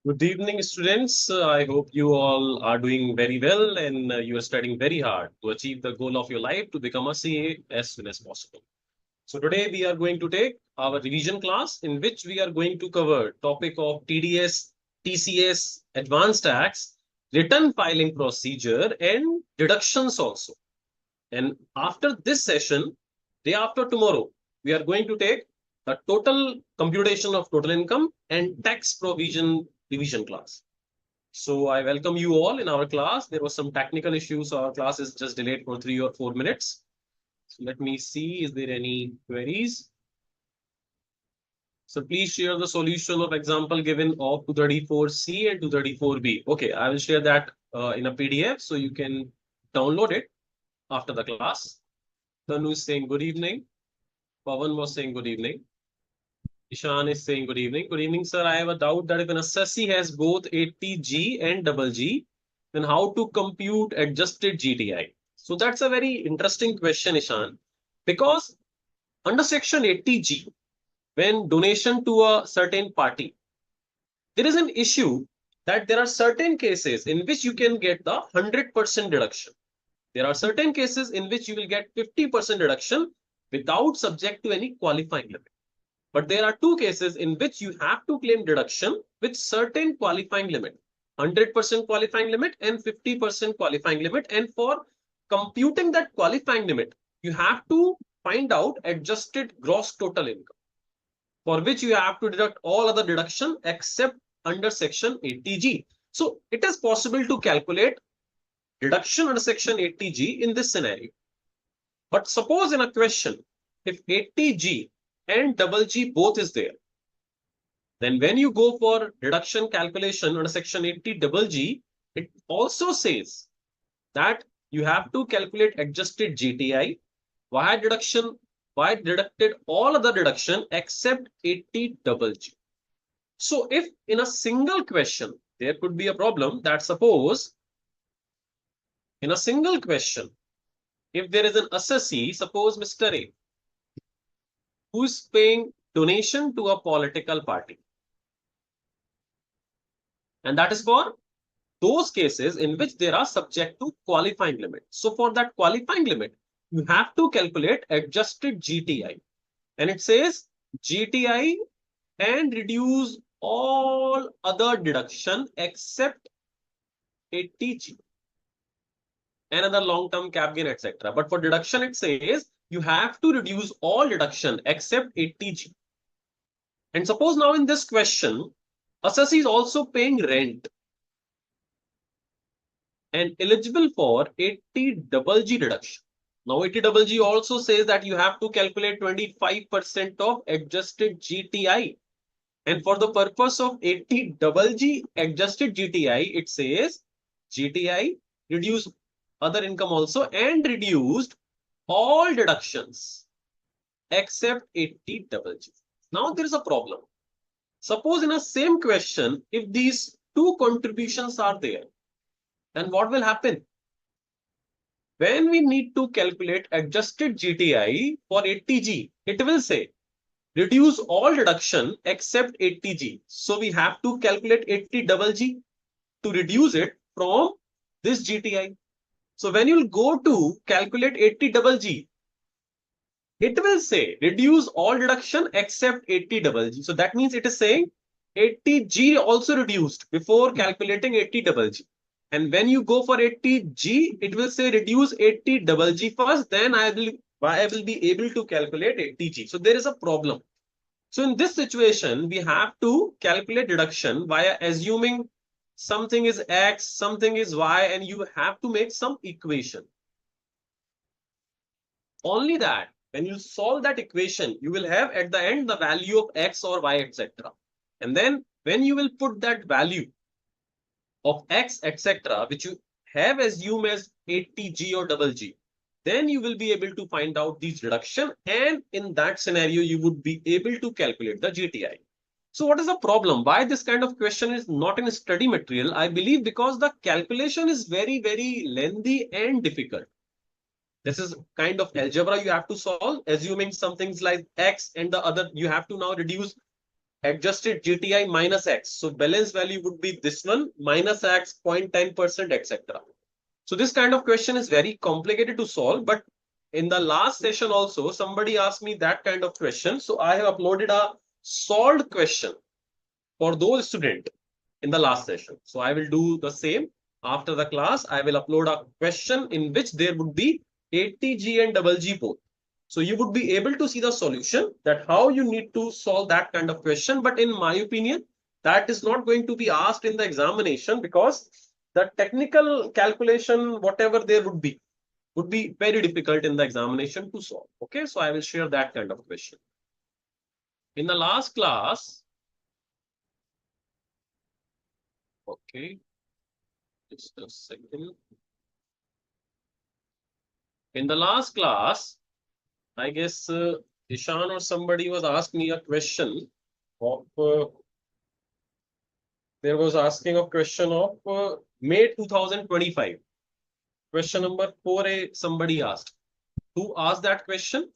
Good evening, students. I hope you all are doing very well and you are studying very hard to achieve the goal of your life to become a CA as soon as possible. So today we are going to take our revision class in which we are going to cover topic of TDS, TCS, advanced tax, return filing procedure and deductions also. And after this session, day after tomorrow, we are going to take the total computation of total income and tax provision division class. So I welcome you all in our class. There was some technical issues, so our class is just delayed for 3 or 4 minutes. So let me see, is there any queries? So please share the solution of example given of 234C and 234B. Okay, I will share that in a PDF so you can download it after the class. Tanu is saying good evening. Pavan was saying good evening. Ishan is saying good evening. Good evening, sir. I have a doubt that if an assessee has both 80G and double G, then how to compute adjusted GTI? So that's a very interesting question, Ishan, because under section 80G, when donation to a certain party, there is an issue that there are certain cases in which you can get the 100% deduction. There are certain cases in which you will get 50% deduction without subject to any qualifying limit. But there are two cases in which you have to claim deduction with certain qualifying limit, 100% qualifying limit and 50% qualifying limit. And for computing that qualifying limit, you have to find out adjusted gross total income, for which you have to deduct all other deduction except under section 80G. So it is possible to calculate deduction under section 80G in this scenario. But suppose in a question, if 80G and double G both is there, then when you go for deduction calculation under section 80 double G, it also says that you have to calculate adjusted GTI via deduction, via deducted all other deduction except 80 double G. So if in a single question, there could be a problem that suppose in a single question, if there is an assessee, suppose Mr. A, who is paying donation to a political party. And that is for those cases in which there are subject to qualifying limit. So for that qualifying limit, you have to calculate adjusted GTI. And it says GTI and reduce all other deduction except 80G. Another long-term cap gain, etc. But for deduction, it says you have to reduce all deduction except 80G. And suppose now in this question, assessee is also paying rent and eligible for 80 double G deduction. Now 80 double G also says that you have to calculate 25% of adjusted GTI. And for the purpose of 80 double G adjusted GTI, it says GTI reduce other income also and reduced all deductions except 80 double G. Now there is a problem. Suppose in a same question, if these two contributions are there, then what will happen? When we need to calculate adjusted GTI for 80G, it will say reduce all deduction except 80G. So we have to calculate 80 double G to reduce it from this GTI. So when you will go to calculate 80 double G, it will say reduce all deduction except 80 double G. So that means it is saying 80G also reduced before calculating 80 double G. And when you go for 80G, it will say reduce 80 double G first, then I will be able to calculate 80G. So there is a problem. So in this situation, we have to calculate deduction via assuming something is X, something is Y, and you have to make some equation. Only that when you solve that equation, you will have at the end the value of X or Y, etc. And then when you will put that value of X, etc., which you have assumed as 80G or double G, then you will be able to find out these deduction. And in that scenario, you would be able to calculate the GTI. So what is the problem? Why this kind of question is not in study material? I believe because the calculation is very, very lengthy and difficult. This is kind of algebra you have to solve, assuming some things like X and the other, you have to now reduce adjusted GTI minus X. So balance value would be this one minus X 0.10%, etc. So this kind of question is very complicated to solve, but in the last session also, somebody asked me that kind of question. So I have uploaded a solved question for those students in the last session. So I will do the same after the class. I will upload a question in which there would be 80G and double G both. So you would be able to see the solution, that how you need to solve that kind of question. But in my opinion, that is not going to be asked in the examination, because the technical calculation, whatever there would be very difficult in the examination to solve. Okay, so I will share that kind of question. In the last class, okay, just a second. In the last class, I guess Ishan or somebody was asking me a question of, there was asking a question of May 2025. Question number 4A, somebody asked. Who asked that question?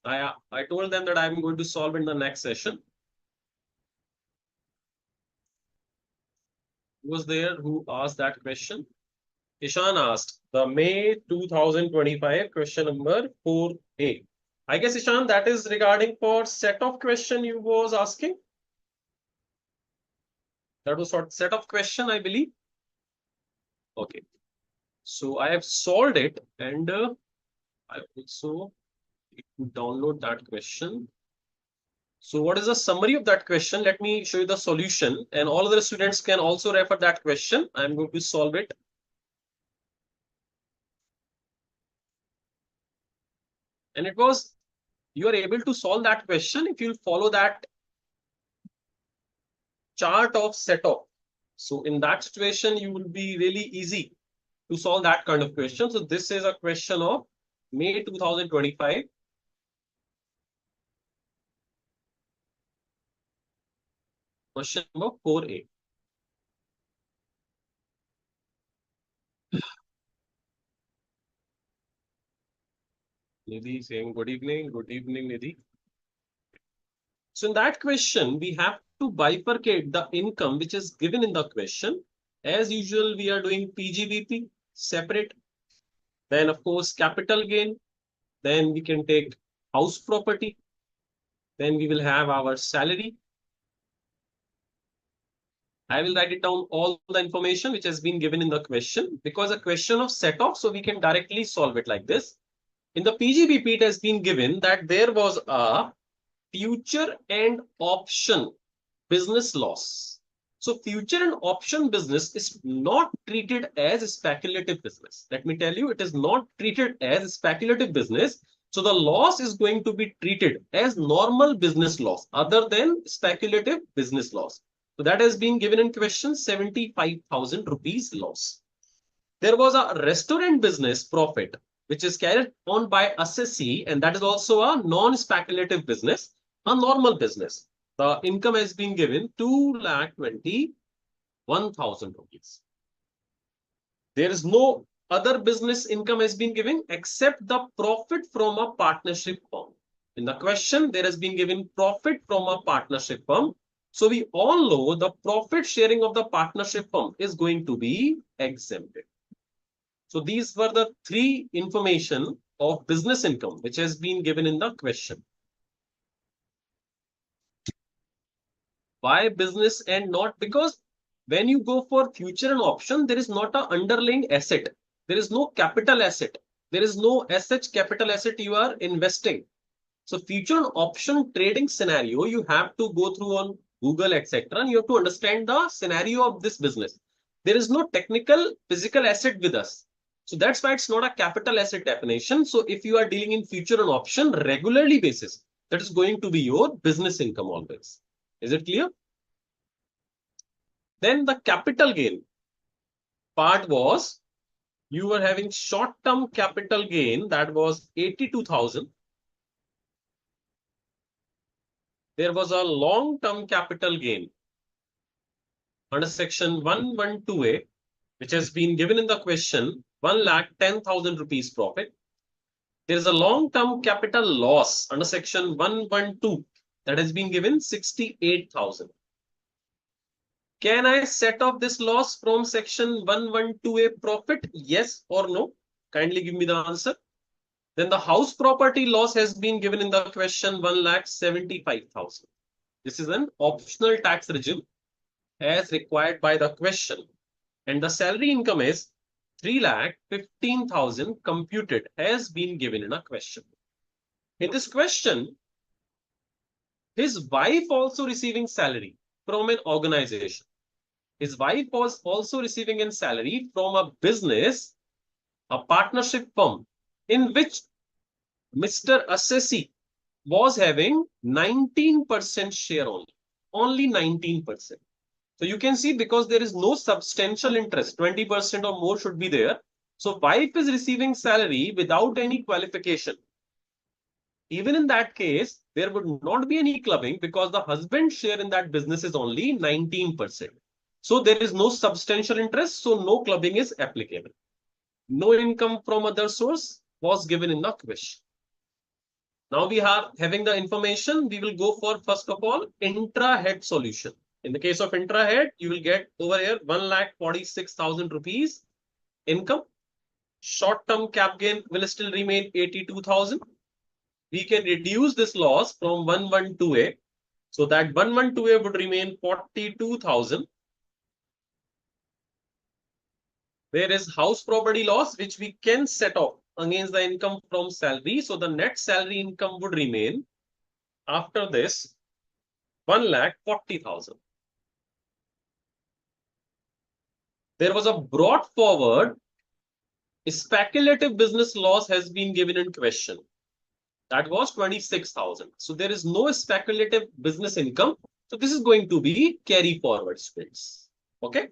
I told them that I'm going to solve in the next session. Who was there who asked that question? Ishan asked the May 2025 question number 4A. I guess, Ishan, that is regarding for set of question you was asking. That was sort set of question, I believe. Okay. So I have solved it, and I also need to download that question. So what is the summary of that question? Let me show you the solution, and all other students can also refer that question. I'm going to solve it. And it was, you are able to solve that question if you follow that chart of set of. So in that situation, you will be really easy to solve that kind of question. So this is a question of May 2025. Question number 4A. Nidhi saying good evening, Nidhi. So in that question, we have to bifurcate the income which is given in the question. As usual, we are doing PGBP separate. Then of course, capital gain. Then we can take house property. Then we will have our salary. I will write it down all the information which has been given in the question, because a question of set off, so we can directly solve it like this. In the PGBP, it has been given that there was a future and option business loss. So future and option business is not treated as speculative business. Let me tell you, it is not treated as speculative business. So the loss is going to be treated as normal business loss other than speculative business loss. So that has been given in question, 75,000 rupees loss. There was a restaurant business profit, which is carried on by assessee, and that is also a non-speculative business, a normal business. The income has been given 2,21,000 rupees. There is no other business income has been given except the profit from a partnership firm. In the question, there has been given profit from a partnership firm. So we all know the profit sharing of the partnership firm is going to be exempted. So these were the three information of business income which has been given in the question. Why business and not? Because when you go for future and option, there is not an underlying asset. There is no capital asset. There is no such capital asset you are investing. So future and option trading scenario, you have to go through on Google, etc. And you have to understand the scenario of this business. There is no technical physical asset with us. So that's why it's not a capital asset definition. So if you are dealing in future and option regularly basis, that is going to be your business income always. Is it clear? Then the capital gain part was, you were having short-term capital gain that was 82,000. There was a long-term capital gain under section 112A, which has been given in the question, 1,10,000 rupees profit. There is a long-term capital loss under section 112. that has been given 68,000. Can I set off this loss from section 112A profit? Yes or no? Kindly give me the answer. Then the house property loss has been given in the question 1,75,000. This is an optional tax regime as required by the question. And the salary income is 3,15,000 computed has been given in a question. In this question, his wife also receiving salary from an organization. His wife was also receiving a salary from a business, a partnership firm, in which Mr. Assessi was having 19% share only 19%. So you can see because there is no substantial interest, 20% or more should be there. So wife is receiving salary without any qualification. Even in that case, there would not be any clubbing because the husband's share in that business is only 19%. So there is no substantial interest, so no clubbing is applicable. No income from other source was given in the question. Now we are having the information. We will go for, first of all, intra-head solution. In the case of intra-head, you will get over here 1,46,000 rupees income. Short-term cap gain will still remain 82,000. We can reduce this loss from 112A. So that 112A would remain 42,000. There is house property loss, which we can set off against the income from salary. So the net salary income would remain after this 1,40,000. There was a brought forward speculative business loss has been given in question. That was 26,000. So there is no speculative business income. So this is going to be carry forward, students. Okay.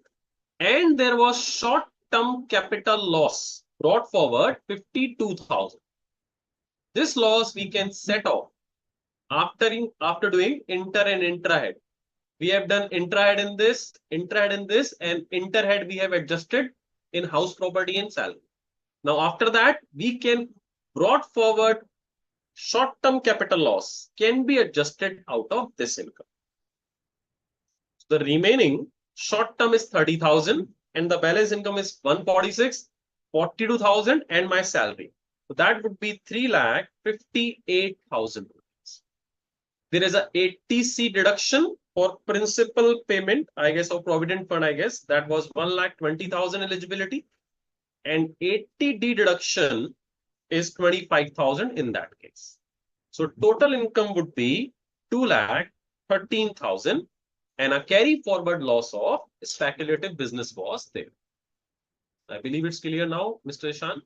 And there was short-term capital loss brought forward 52,000. This loss we can set off after doing inter and intra-head. We have done intra-head in this, and inter-head we have adjusted in house property and salary. Now after that, we can brought forward short-term capital loss can be adjusted out of this income. So the remaining short-term is 30,000 and the balance income is 146, 42,000 and my salary. So that would be 3,58,000 rupees. There is a 80C deduction for principal payment, I guess, of provident fund, I guess. That was 1,20,000 eligibility. And 80D deduction is 25,000 in that case. So total income would be 2,13,000 and a carry forward loss of speculative business was there. I believe it's clear now, Mr. Ishan.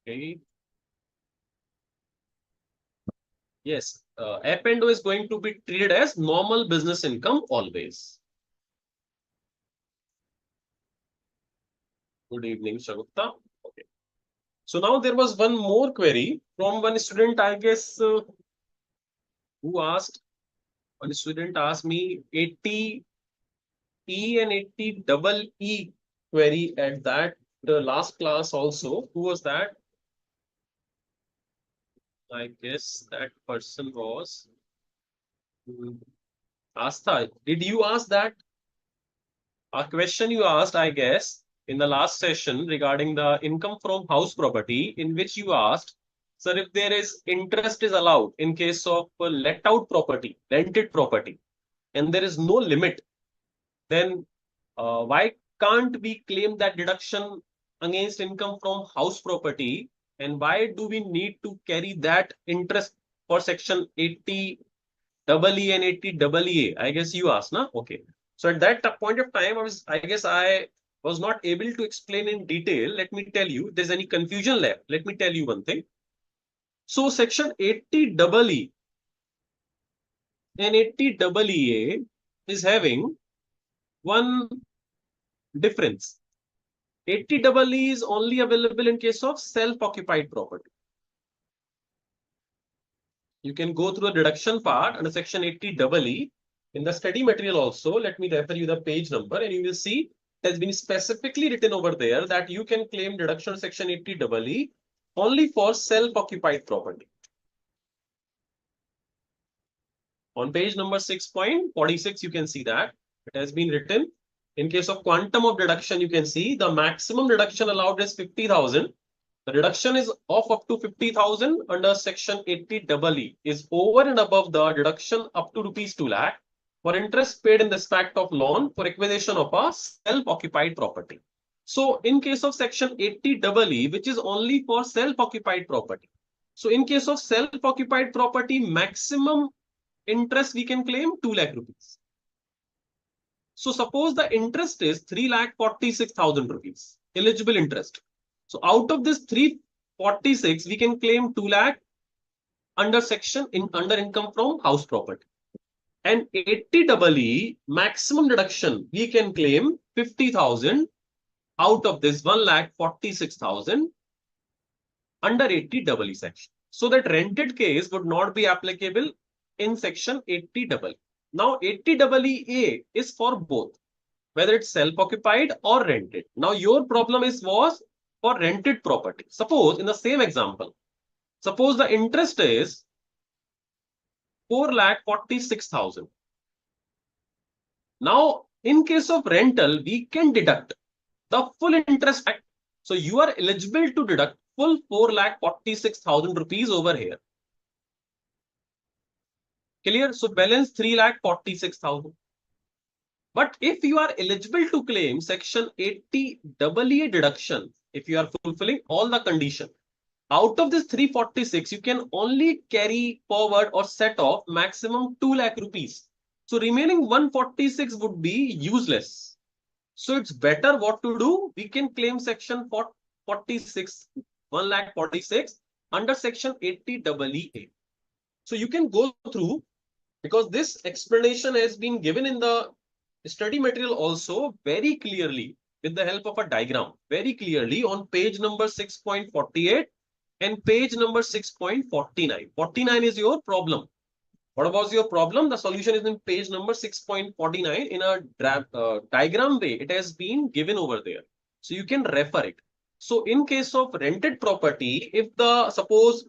Okay. Yes, F&O is going to be treated as normal business income always. Good evening, Shagupta. Okay. So now there was one more query from one student, I guess, who asked, one student asked me 80E and 80EE query at that the last class also. Who was that? I guess that person was Astha. Did you ask that? A question you asked, I guess, in the last session regarding the income from house property, in which you asked, sir, if there is interest is allowed in case of let out property, rented property, and there is no limit, then why can't we claim that deduction against income from house property? And why do we need to carry that interest for section 80EE and 80AA? I guess you asked, na? Okay. So at that point of time, I guess I was not able to explain in detail. Let me tell you, if there's any confusion left, let me tell you one thing. So section 80EE and 80AA is having one difference. 80EE is only available in case of self-occupied property. You can go through a deduction part under section 80EE. In the study material also, let me refer you the page number and you will see it has been specifically written over there that you can claim deduction section 80EE only for self-occupied property. On page number 6.46, you can see that it has been written. In case of quantum of deduction, you can see the maximum deduction allowed is 50,000. The deduction is of up to 50,000 under section 80EE is over and above the deduction up to rupees 2 lakh for interest paid in respect of loan for acquisition of a self-occupied property. So in case of section 80EE, which is only for self-occupied property. So in case of self-occupied property, maximum interest we can claim 2 lakh rupees. So suppose the interest is 3,46,000 rupees, eligible interest. So out of this 346, we can claim 2 lakh under section under income from house property. And 80EE maximum deduction, we can claim 50,000 out of this 1,46,000 under 80EE section. So that rented case would not be applicable in section 80EE. Now 80EE is for both, whether it's self-occupied or rented. Now your problem was for rented property. Suppose in the same example, suppose the interest is 4,46,000. Now in case of rental, we can deduct the full interest. So you are eligible to deduct full 4,46,000 rupees over here. Clear? So balance 3,46,000. But if you are eligible to claim section 80EE deduction, if you are fulfilling all the condition, out of this 346, you can only carry forward or set off maximum 2 lakh rupees. So remaining 146 would be useless. So it's better what to do. We can claim section 46, 1,46,000 under section 80EE. So you can go through, because this explanation has been given in the study material also very clearly with the help of a diagram, very clearly on page number 6.48 and page number 6.49. 49 is your problem. What was your problem? The solution is in page number 6.49 in a diagram way. It has been given over there. So you can refer it. So in case of rented property, if the suppose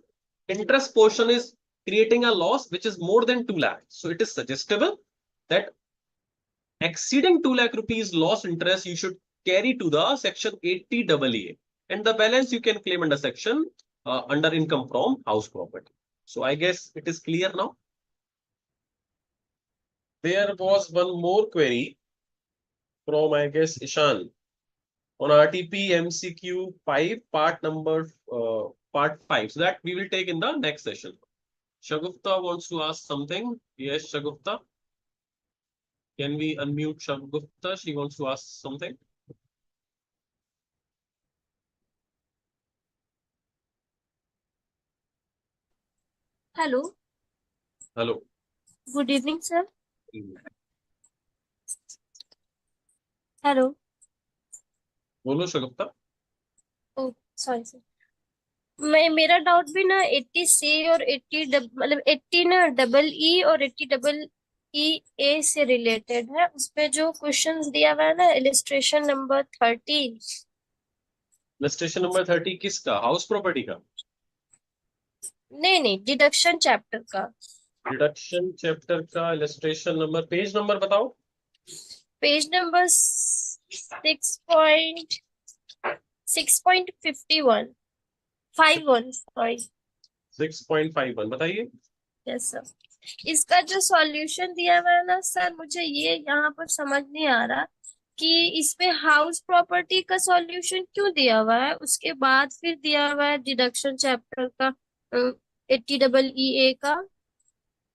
interest portion is creating a loss which is more than 2 lakh, so it is suggestible that exceeding 2 lakh rupees loss interest you should carry to the section 80EE, and the balance you can claim under section under income from house property. So I guess it is clear now. There was one more query from, I guess, Ishan on RTP MCQ 5 part 5. So that we will take in the next session. Shagufta wants to ask something. Yes, Shagufta. Can we unmute Shagufta? She wants to ask something. Hello. Hello. Good evening, sir. Hello. बोलो शगुफ्ता. Oh, sorry, sir. मेरा doubt भी ना 80C और 80 मतलब 80 ना EE और 80EE से related है. उसपे जो क्वेश्चंस दिया हुआ है ना, इलिस्ट्रेशन नंबर 13. इलिस्ट्रेशन नंबर 30 किसका? हाउस प्रॉपर्टी का? नहीं, डिडक्शन चैप्टर का. डिडक्शन चैप्टर का इलिस्ट्रेशन नंबर, पेज नंबर बताओ. पेज नंबर 6.51 51 सॉरी 6.51 बताइए. Yes sir. इसका जो सॉल्यूशन दिया हुआ है ना सर, मुझे ये यहाँ पर समझ नहीं आ रहा कि इसमें हाउस प्रॉपर्टी का सॉल्यूशन क्यों दिया हुआ है. उसके बाद फिर दिया हुआ है डिडक्शन चैप्टर का 80EE का.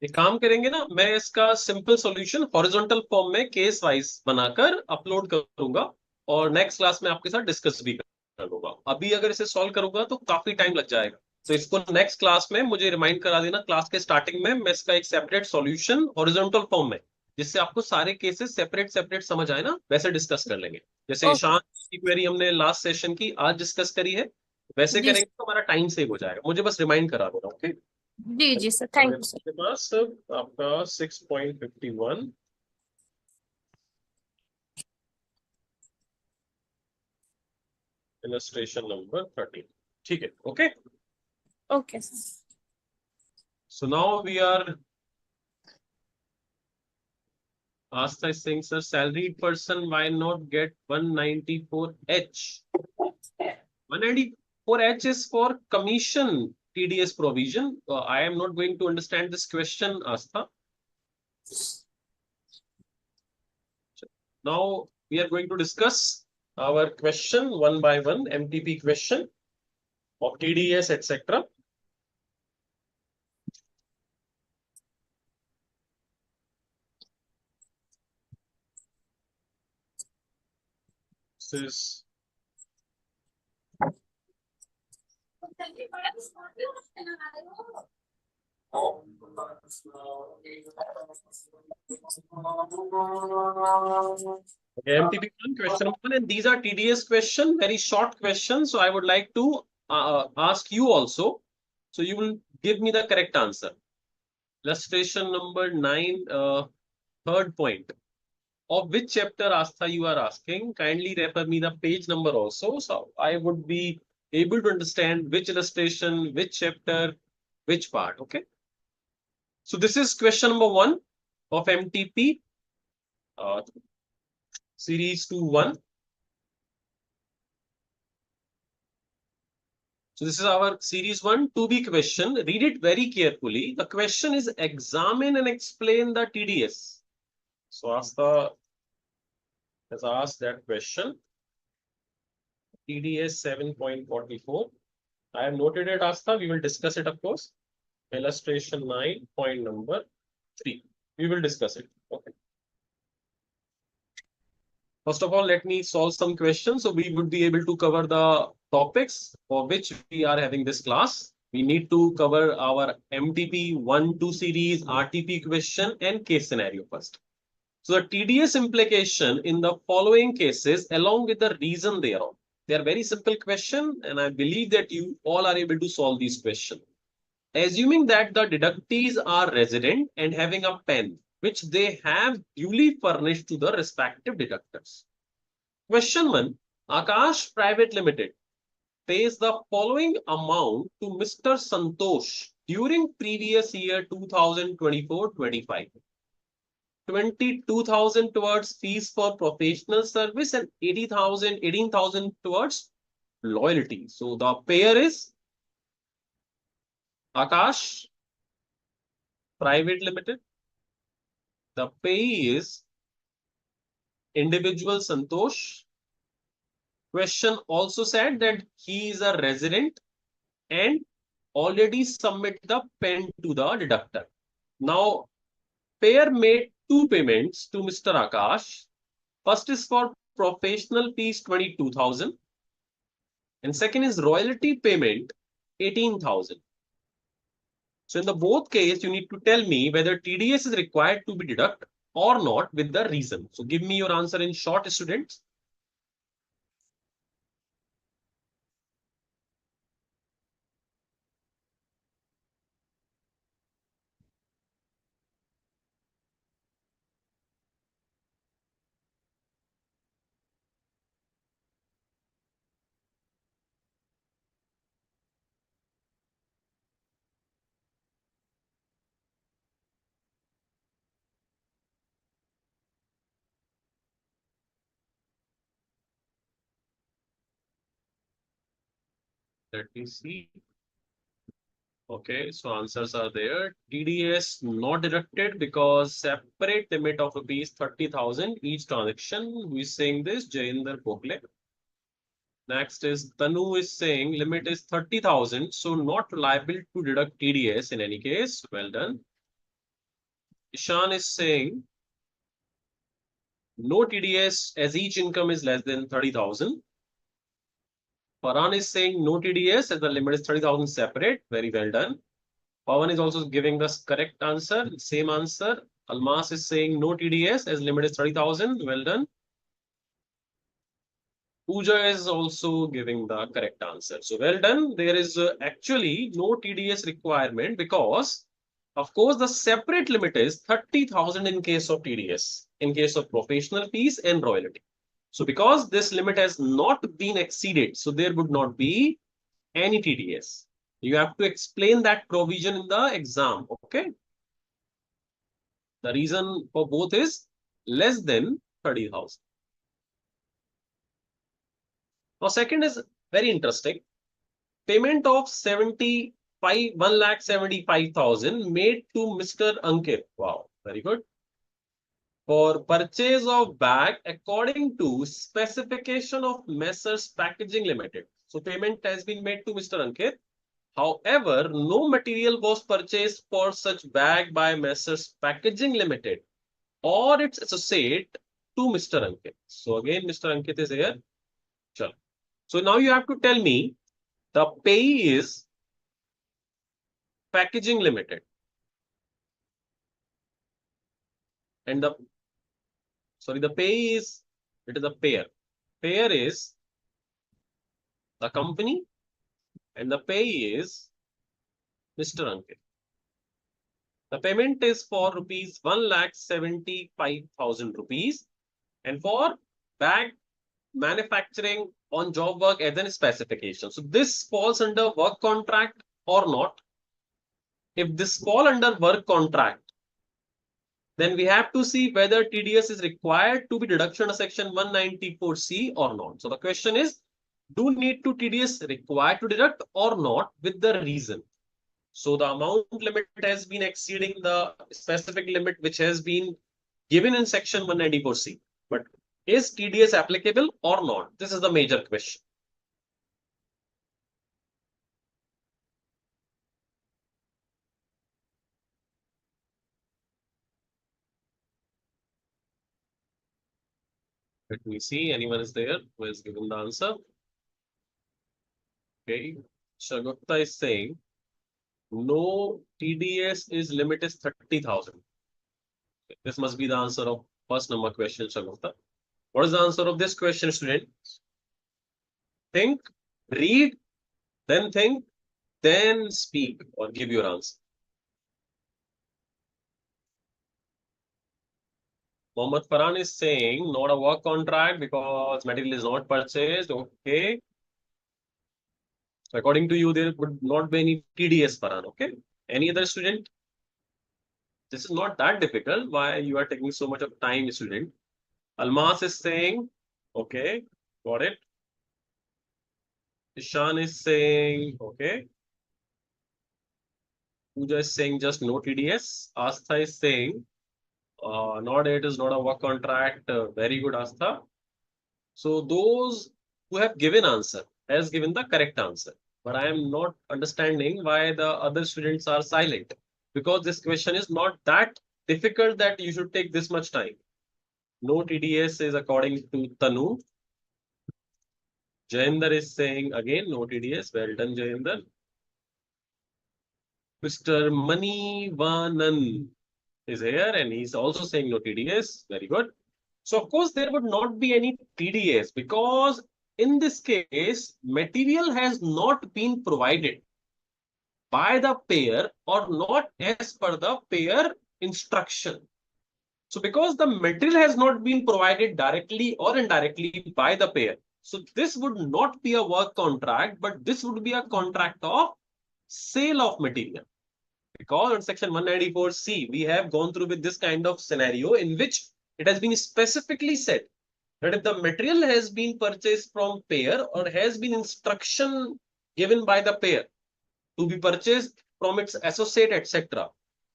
एक काम करेंगे ना, मैं इसका सिंपल सॉल्यूशन हॉरिजॉन्टल फॉर्म में केस वाइज बनाकर अपलोड करूंगा और नेक्स्ट क्लास में आपके साथ डिस्कस भी करूंगा. अभी अगर इसे सॉल्व करूंगा तो काफी टाइम लग जाएगा. तो इसको नेक्स्ट क्लास में मुझे रिमाइंड करा देना. क्लास के स्टार्टिंग में मैं इसका एक सेपरेट सॉल्यूशन हॉरिजॉन्टल फॉर्म में, जिससे आपको सारे केसेस सेपरेट समझ आए ना, वैसे डिस्कस कर लेंगे. जैसे ईशान की क्वेरी हमने लास्ट सेशन की आज डिस्कस करी है, वैसे करेंगे तो हमारा टाइम सेव हो जाएगा. मुझे बस रिमाइंड करा देना. ओके जी सर, थैंक यू सर. आपके पास आपका 6.51 illustration number 13. ठीक है, okay. Okay. So now we are asked, I think, sir, salaried person, why not get 194H? 194H is for commission TDS provision. I am not going to understand this question, Astha. Now we are going to discuss our question one by one, MTP question of TDS, etc. This is MTP one, question one, and these are TDS question, very short questions. So I would like to ask you also. So you will give me the correct answer. Illustration number 9, third point. Of which chapter, Astha, you are asking? Kindly refer me the page number also, so I would be able to understand which illustration, which chapter, which part. Okay. So this is question number 1 of MTP series 2-1. So this is our series 1 2B question. Read it very carefully. The question is examine and explain the TDS. So Astha has asked that question. TDS 7.44. I have noted it, Astha. We will discuss it, of course. Illustration 9, point number 3. We will discuss it. Okay. First of all, let me solve some questions so we would be able to cover the topics for which we are having this class. We need to cover our MTP 1-2 series, RTP question, and case scenario first. So the TDS implication in the following cases, along with the reason thereof. They are very simple question, and I believe that you all are able to solve these questions. Assuming that the deductees are resident and having a pen, which they have duly furnished to the respective deductors. Question 1. Akash Private Limited pays the following amount to Mr. Santosh during previous year 2024-25. 22,000 towards fees for professional service and 18,000 towards loyalty. So the payer is Akash Private Limited. The payee is individual Santosh. Question also said that he is a resident and already submit the pen to the deductor. Now, payer made two payments to Mr. Akash. First is for professional fees 22,000 and second is royalty payment 18,000. So in the both case, you need to tell me whether TDS is required to be deducted or not with the reason. So give me your answer in short, students. Let me see. Okay, so answers are there. TDS not deducted because separate limit of rupees 30,000 each transaction. Who is saying this? Jayinder Pokle. Next is Tanu is saying limit is 30,000, so not liable to deduct TDS in any case. Well done. Ishan is saying no TDS as each income is less than 30,000. Farhan is saying no TDS as the limit is 30,000 separate. Very well done. Pawan is also giving the correct answer. Same answer. Almas is saying no TDS as limit is 30,000. Well done. Pooja is also giving the correct answer. So well done. There is actually no TDS requirement because, of course, the separate limit is 30,000 in case of TDS, in case of professional fees and royalty. So because this limit has not been exceeded, so there would not be any TDS. You have to explain that provision in the exam. Okay. The reason for both is less than 30,000. Now, second is very interesting. Payment of 1,75,000 made to Mr. Ankit. Wow, very good. For purchase of bag according to specification of Messrs Packaging Limited. So payment has been made to Mr. Ankit. However, no material was purchased for such bag by Messrs Packaging Limited or its associate to Mr. Ankit. So again, Mr. Ankit is here. Sure. So now you have to tell me the payee is Packaging Limited. And the payee is, it is a payer. Payer is the company and the payee is Mr. Ankit. The payment is for rupees 1,75,000 rupees and for bag manufacturing on job work as an specification. So this falls under work contract or not. If this fall under work contract, then we have to see whether TDS is required to be deduction under section 194C or not. So the question is, do need to TDS required to deduct or not with the reason? So the amount limit has been exceeding the specific limit which has been given in section 194C. But is TDS applicable or not? This is the major question. Let me see. Anyone is there who has given the answer? Okay. Shagupta is saying no, TDS is limit is 30,000. This must be the answer of first number question, Shagupta. What is the answer of this question, student? Think, read, think, then speak or give your answer. Mohammed Farhan is saying not a work contract because material is not purchased. Okay. According to you, there would not be any TDS, Farhan. Okay. Any other student? This is not that difficult. Why you are taking so much of time, student? Almas is saying, okay, got it. Ishan is saying, okay. Pooja is saying just no TDS. Astha is saying, not it is not a work contract. Very good, Astha. So those who have given answer has given the correct answer. But I am not understanding why the other students are silent. Because this question is not that difficult that you should take this much time. No TDS is according to Tanu. Jayender is saying again no TDS. Well done, Jayender. Mr. Manivanan is here and he's also saying no TDS. Very good. So of course there would not be any TDS because in this case material has not been provided by the payer or not as per the payer instruction. So because the material has not been provided directly or indirectly by the payer, so this would not be a work contract, but this would be a contract of sale of material. Because on section 194C, we have gone through with this kind of scenario in which it has been specifically said that if the material has been purchased from payer or has been instruction given by the payer to be purchased from its associate, etc.,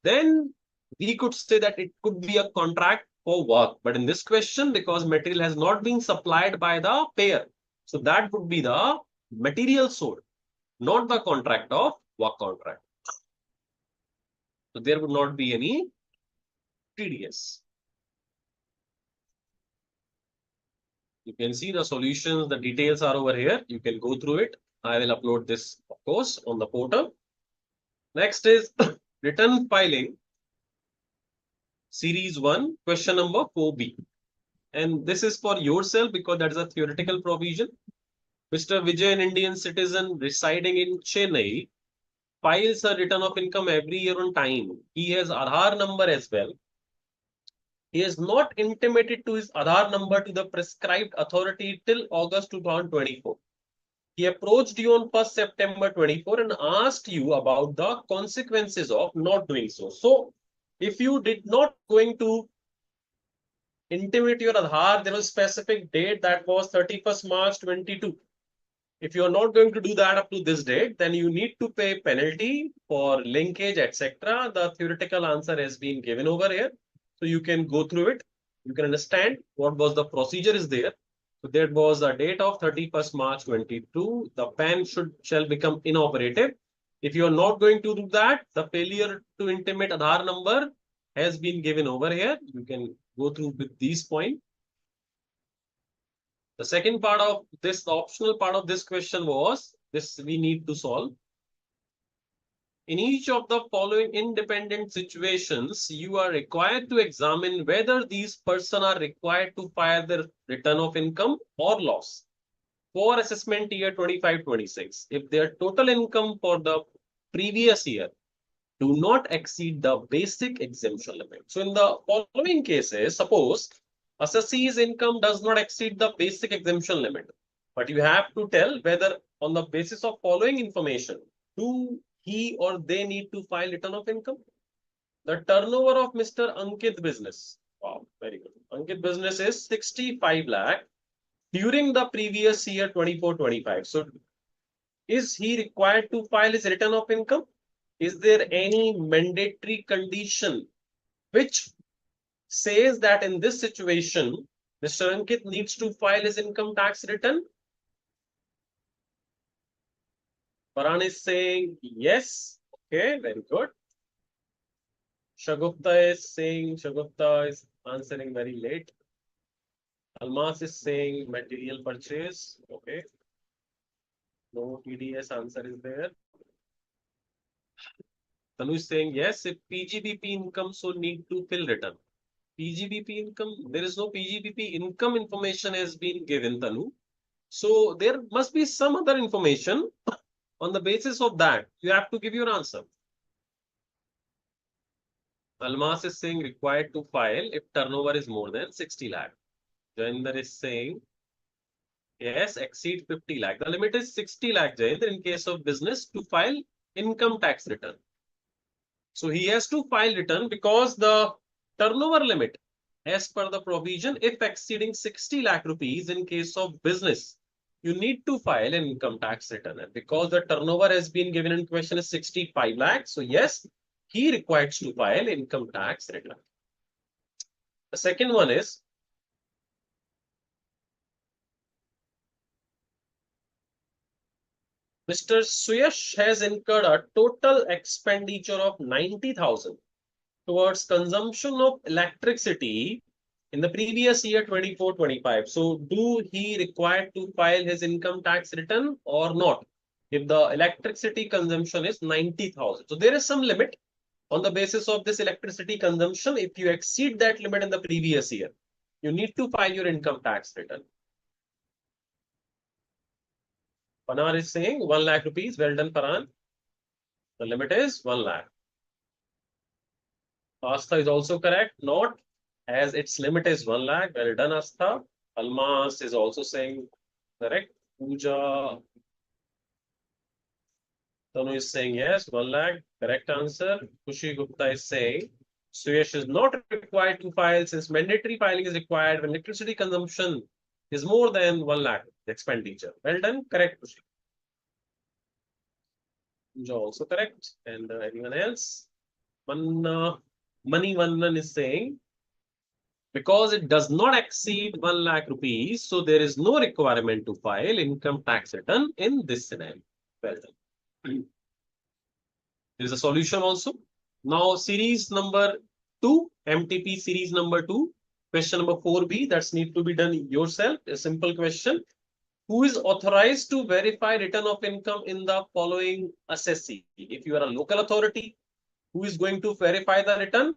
then we could say that it could be a contract for work. But in this question, because material has not been supplied by the payer, so that would be the material sold, not the contract of work contract. So there would not be any TDS. You can see the solutions, the details are over here. You can go through it. I will upload this, of course, on the portal. Next is return filing, series 1, question number 4B. And this is for yourself because that is a theoretical provision. Mr. Vijay, an Indian citizen residing in Chennai, files a return of income every year on time. He has Aadhaar number as well. He has not intimated to his Aadhaar number to the prescribed authority till August 2024. He approached you on 1st September 24 and asked you about the consequences of not doing so. So, if you did not going to intimate your Aadhaar, there was a specific date that was 31st March 22. If you are not going to do that up to this date, then you need to pay penalty for linkage, etc. The theoretical answer has been given over here. So you can go through it. You can understand what was the procedure is there. So there was a date of 31st March 22. The PAN shall become inoperative. If you are not going to do that, the failure to intimate Aadhaar number has been given over here. You can go through with these points. The second part of this, the optional part of this question was this we need to solve. In each of the following independent situations, you are required to examine whether these persons are required to file their return of income or loss for assessment year 25-26. If their total income for the previous year do not exceed the basic exemption limit. So in the following cases, suppose assessee's income does not exceed the basic exemption limit, but you have to tell whether on the basis of following information, do he or they need to file return of income? The turnover of Mr. Ankit business. Wow, very good. Ankit business is 65 lakh during the previous year 24-25. So is he required to file his return of income? Is there any mandatory condition which says that in this situation, Mr. Ankit needs to file his income tax return? Paran is saying yes. Okay, very good. Shagupta is saying, Shagupta is answering very late. Almas is saying material purchase. Okay. No TDS answer is there. Tanu is saying yes, if PGBP income so need to fill return. PGBP income, there is no PGBP income information has been given, Tanu. So there must be some other information. On the basis of that, you have to give your answer. Almas is saying required to file if turnover is more than 60 lakh. Jainder is saying yes, exceed 50 lakh. The limit is 60 lakh, Jainder, in case of business to file income tax return. So he has to file return because the turnover limit as per the provision, if exceeding 60 lakh rupees in case of business, you need to file an income tax return. And because the turnover has been given in question is 65 lakhs, so yes, he requires to file income tax return. The second one is Mr. Suyash has incurred a total expenditure of 90,000 towards consumption of electricity in the previous year 24-25. So do he required to file his income tax return or not? If the electricity consumption is 90,000. So there is some limit on the basis of this electricity consumption. If you exceed that limit in the previous year, you need to file your income tax return. Panar is saying 1 lakh rupees. Well done, Paran. The limit is 1 lakh. Astha is also correct. Not as its limit is 1 lakh. Well done, Astha. Almas is also saying correct. Pooja. Tanu is saying yes, 1 lakh. Correct answer. Kushi Gupta is saying Suyash is not required to file since mandatory filing is required when electricity consumption is more than 1 lakh expenditure. Well done. Correct, Kushi. Pooja also correct. And anyone else? Mani Vannan is saying because it does not exceed 1 lakh rupees, so there is no requirement to file income tax return in this scenario. Well done. There is a solution also. Now, series number 2, MTP series number 2, question number 4B, that's need to be done yourself. A simple question. Who is authorized to verify return of income in the following assessee? If you are a local authority, who is going to verify the return?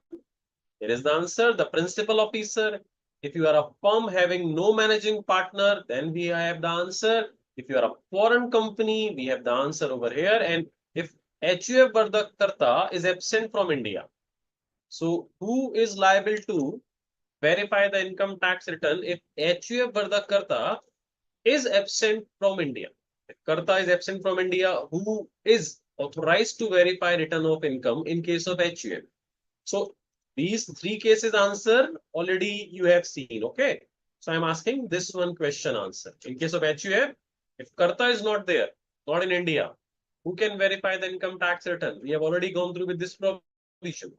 Here is the answer, the principal officer. If you are a firm having no managing partner, then we have the answer. If you are a foreign company, we have the answer over here. And if HUF Bardakkarta is absent from India, so who is liable to verify the income tax return if HUF Bardakkarta is absent from India? If Karta is absent from India, who is authorized to verify return of income in case of HUF? So these three cases answer already you have seen. Okay. So I'm asking this one question answer. In case of HUF, if Karta is not there, not in India, who can verify the income tax return? We have already gone through with this provision.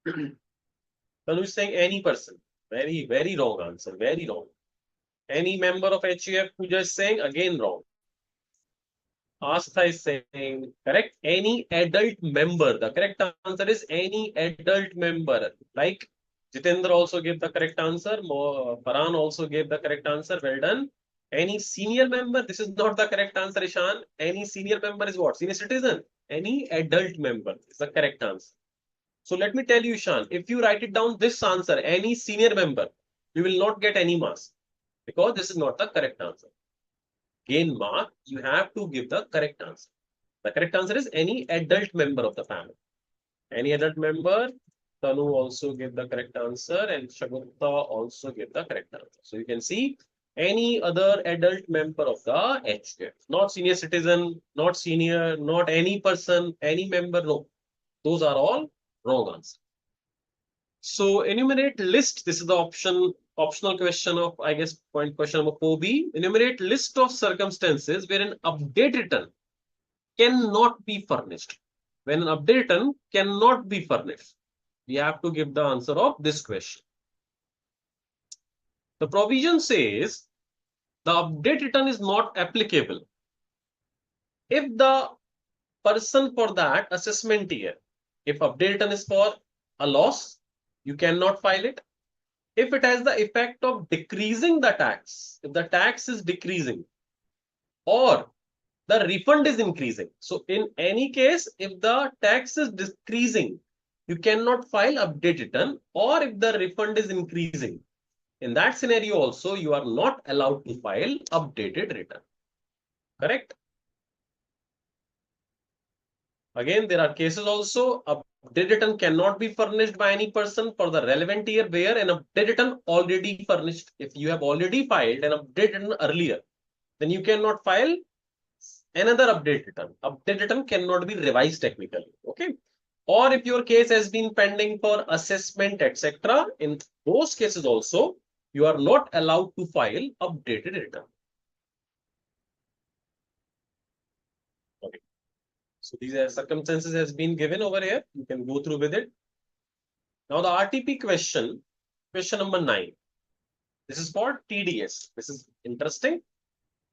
Tanu is saying any person. Very, very wrong answer. Very wrong. Any member of HUF who just saying again wrong. Astha is saying correct. Any adult member. The correct answer is any adult member. Like Jitendra also gave the correct answer. Farhan also gave the correct answer. Well done. Any senior member. This is not the correct answer, Ishan. Any senior member is what? Senior citizen. Any adult member is the correct answer. So let me tell you, Ishan, if you write it down this answer, any senior member, you will not get any marks because this is not the correct answer. Gain mark, you have to give the correct answer. The correct answer is any adult member of the family. Any adult member, Tanu also gave the correct answer and Shagutta also gave the correct answer. So you can see any other adult member of the HUF, not senior citizen, not senior, not any person, any member, no. Those are all wrong answers. So enumerate list. This is the optional question of, I guess, point question number 4B. Enumerate list of circumstances where an update return cannot be furnished. When an update return cannot be furnished, we have to give the answer of this question. The provision says the update return is not applicable if the person for that assessment year, if update return is for a loss, you cannot file it. If it has the effect of decreasing the tax, if the tax is decreasing or the refund is increasing. So in any case, if the tax is decreasing, you cannot file update return, or if the refund is increasing. In that scenario also, you are not allowed to file updated return. Correct? Again, there are cases also, update return cannot be furnished by any person for the relevant year where an update return already furnished. If you have already filed an update return earlier, then you cannot file another update return. Update return cannot be revised technically. Okay. Or if your case has been pending for assessment, etc., in those cases also, you are not allowed to file updated return. Okay. So these are circumstances has been given over here. You can go through with it. Now the RTP question, question number 9. This is for TDS. This is interesting.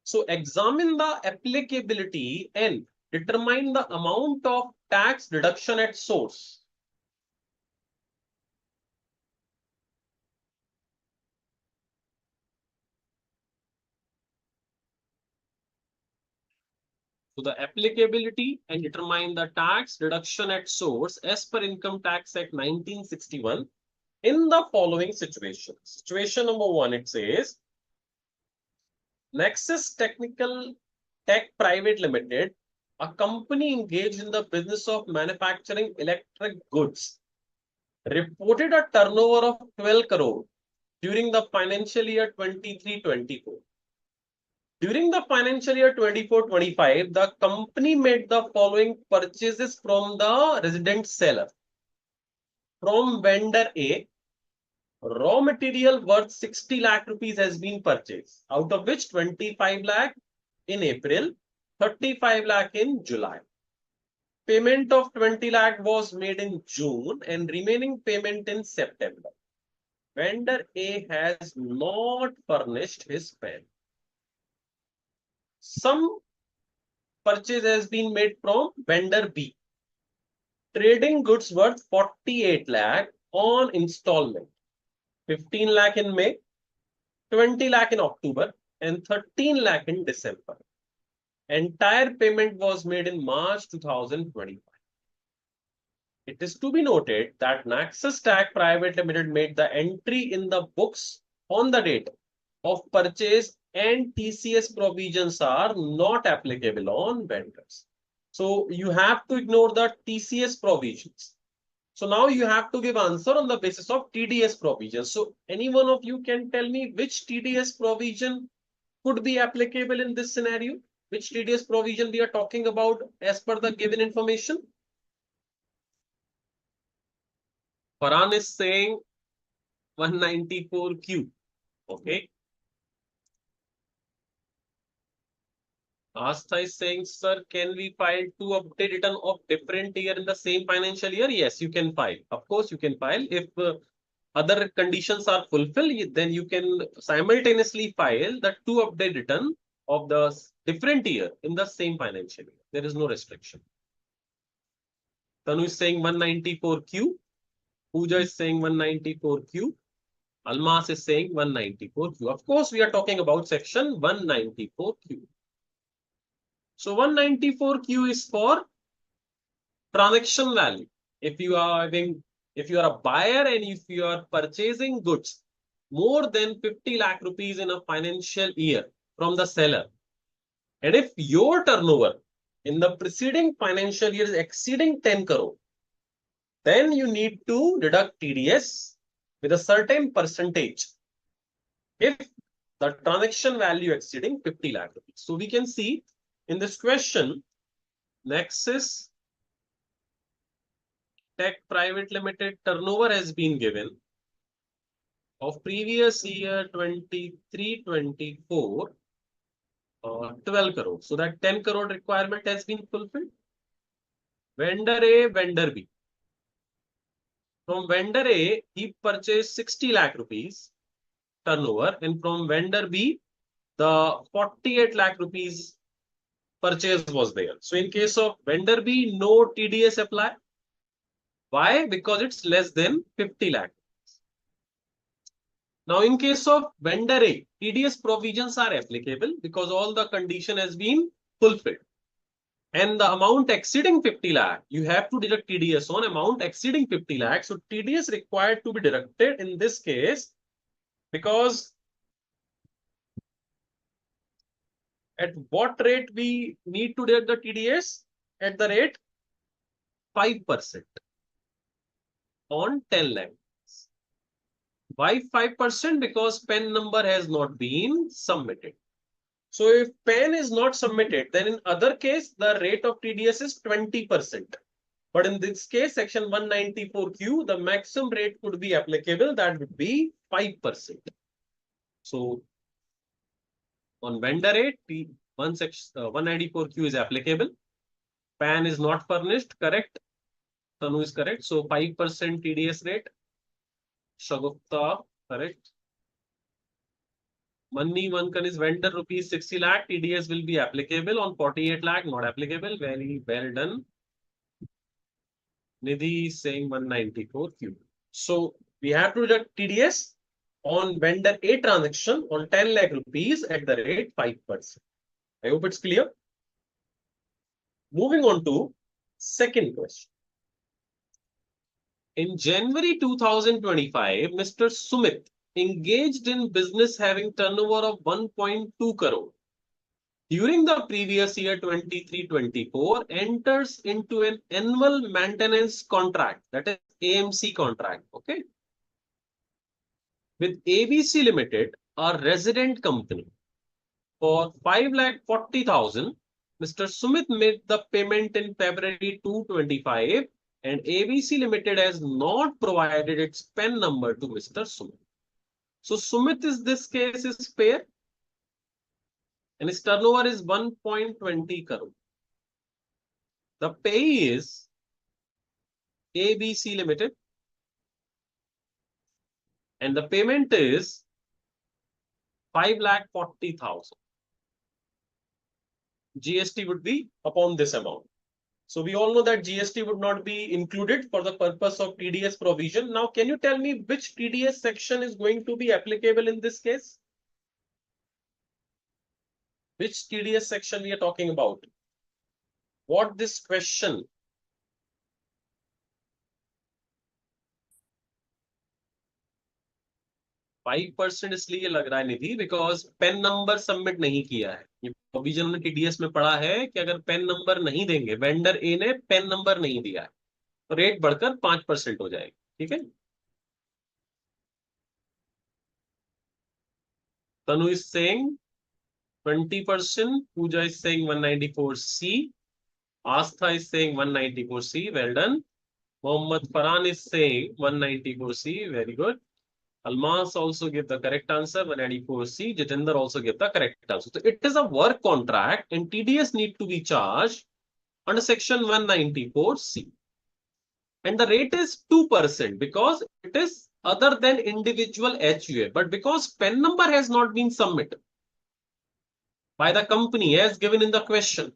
So examine the applicability and determine the amount of tax deduction at source. So the applicability and determine the tax deduction at source as per Income Tax Act 1961 in the following situation. Situation number 1, it says, Nexus Technical Tech Private Limited, a company engaged in the business of manufacturing electric goods, reported a turnover of 12 crore during the financial year 23-24. During the financial year 24-25, the company made the following purchases from the resident seller. From vendor A, raw material worth 60 lakh rupees has been purchased, out of which 25 lakh in April, 35 lakh in July. Payment of 20 lakh was made in June and remaining payment in September. Vendor A has not furnished his pen. Some purchase has been made from vendor B. Trading goods worth 48 lakh on installment. 15 lakh in May, 20 lakh in October, and 13 lakh in December. Entire payment was made in March 2025. It is to be noted that Nexus Tech Private Limited made the entry in the books on the date of purchase, and TCS provisions are not applicable on vendors. So you have to ignore the TCS provisions. So now you have to give answer on the basis of TDS provisions. So any one of you can tell me which TDS provision could be applicable in this scenario? Which TDS provision we are talking about as per the given information? Farhan is saying 194Q. Okay. Asta is saying, sir, can we file two update return of different year in the same financial year? Yes, you can file. Of course, you can file. If other conditions are fulfilled, then you can simultaneously file the two update return of the different year in the same financial year. There is no restriction. Tanu is saying 194Q. Pooja is saying 194Q. Almas is saying 194Q. Of course, we are talking about section 194Q. So 194Q is for transaction value. If you are a buyer and if you are purchasing goods more than 50 lakh rupees in a financial year from the seller, and if your turnover in the preceding financial year is exceeding 10 crore, then you need to deduct TDS with a certain percentage if the transaction value exceeding 50 lakh rupees. So we can see in this question, Nexus Tech Private Limited turnover has been given of previous year 23-24 12 crore. So that 10 crore requirement has been fulfilled. Vendor A, vendor B. From vendor A, he purchased 60 lakh rupees turnover, and from vendor B, the 48 lakh rupees purchase was there. So in case of vendor B, no TDS apply. Why? Because it's less than 50 lakh. Now, in case of vendor A, TDS provisions are applicable because all the condition has been fulfilled. And the amount exceeding 50 lakh, you have to deduct TDS on amount exceeding 50 lakh. So TDS required to be deducted in this case because at what rate we need to deduct the TDS? At the rate 5% on 10 lakh. Why 5%? Because PAN number has not been submitted. So if PAN is not submitted, then in other case, the rate of TDS is 20%. But in this case, section 194Q, the maximum rate could be applicable. That would be 5%. So on vendor rate, 194Q is applicable. PAN is not furnished, correct? Tanu is correct. So 5% TDS rate. Shagupta, correct. Money Vankan is vendor rupees 60 lakh. TDS will be applicable on 48 lakh, not applicable. Very well done. Nidhi is saying 194Q. So we have to deduct TDS on vendor A transaction on 10 lakh rupees at the rate 5%. I hope it's clear. Moving on to second question. In January 2025, Mr. Sumit engaged in business having turnover of 1.2 crore. During the previous year 23-24, enters into an annual maintenance contract, that is AMC contract, okay, with ABC Limited, a resident company, for 5,40,000. Mr. Sumit made the payment in February 2025, and ABC Limited has not provided its PAN number to Mr. Sumit. So Sumit is this case is payer, and his turnover is 1.20 crore. The payee is ABC Limited, and the payment is 5,40,000. GST would be upon this amount. So we all know that GST would not be included for the purpose of TDS provision. Now, can you tell me which TDS section is going to be applicable in this case? Which TDS section we are talking about? What this question? 5% इसलिए लग रहा है निधि because PAN number submit नहीं किया है. ये provision में TDS में पड़ा है कि अगर पेन नंबर नहीं देंगे, वेंडर ए ने पेन नंबर नहीं दिया है, तो रेट बढ़कर 5% हो जाएगी. ठीक है. तनु is saying 20%. Pooja is saying 194C. Astha is saying 194C. Well done. Mohammad Farhan is saying 194C. Very good. Almas also give the correct answer, 194C. Jitendra also give the correct answer. So it is a work contract and TDS need to be charged under section 194C. And the rate is 2% because it is other than individual HUA. But because PAN number has not been submitted by the company as given in the question,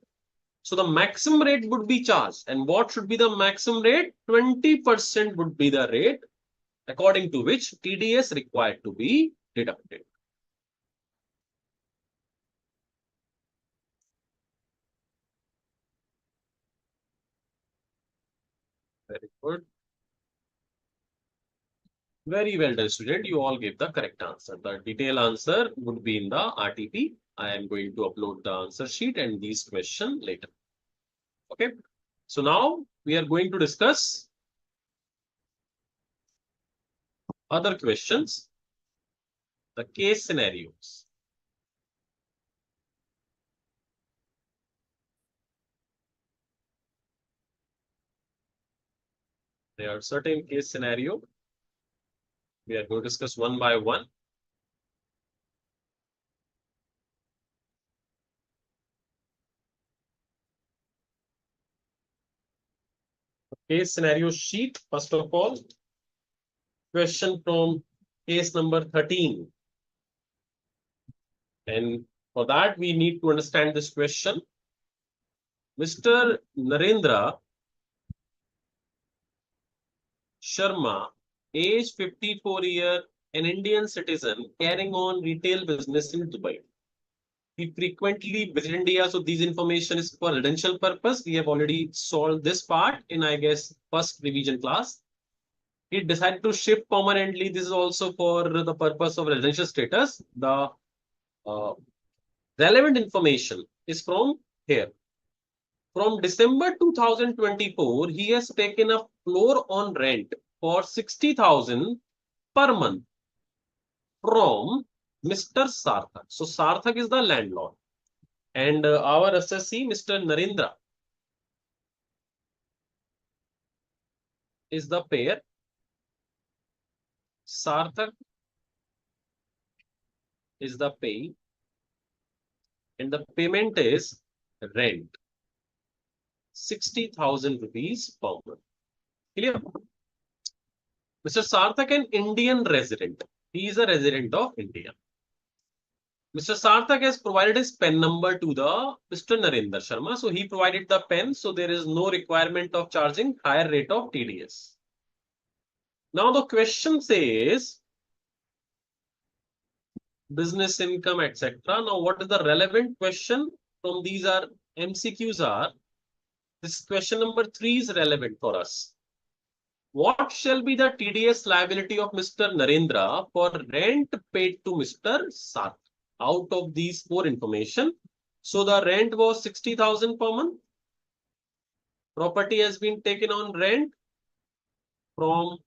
so the maximum rate would be charged. And what should be the maximum rate? 20% would be the rate according to which TDS required to be deducted. Very good. Very well done, student. You all gave the correct answer. The detailed answer would be in the RTP. I am going to upload the answer sheet and these questions later. Okay. So now we are going to discuss other questions, the case scenarios. There are certain case scenario. We are going to discuss one by one. Case scenario sheet, first of all, question from case number 13. And for that, we need to understand this question. Mr. Narendra Sharma, age 54 year, an Indian citizen carrying on retail business in Dubai. He frequently visit India, so these information is for residential purpose. We have already solved this part in, I guess, first revision class. He decided to shift permanently. This is also for the purpose of residential status. The relevant information is from here. From December 2024, he has taken a floor on rent for 60,000 per month from Mr. Sarthak. So Sarthak is the landlord. And our assessee, Mr. Narendra, is the payer. Sarthak is the pay. And the payment is rent. 60,000 rupees per month. Clear? Mr. Sarthak, an Indian resident. He is a resident of India. Mr. Sarthak has provided his PAN number to the Mr. Narendra Sharma. So he provided the PAN. So there is no requirement of charging higher rate of TDS. Now the question says business income, etc. Now what is the relevant question from these are MCQs are, this question number 3 is relevant for us. What shall be the TDS liability of Mr. Narendra for rent paid to Mr. Sarthak? Out of these 4 information. So the rent was 60,000 per month. Property has been taken on rent from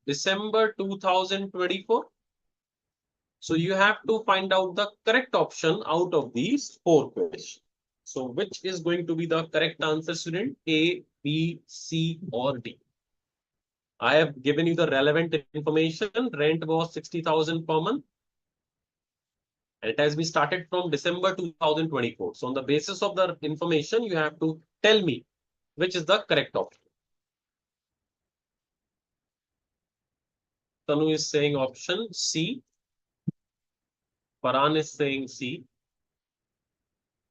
December 2024. So you have to find out the correct option out of these 4 questions. So which is going to be the correct answer, student? A, B, C, or D? I have given you the relevant information. Rent was 60,000 per month. And it has been started from December 2024. So on the basis of the information, you have to tell me which is the correct option. Tanu is saying option C. Farhan is saying C.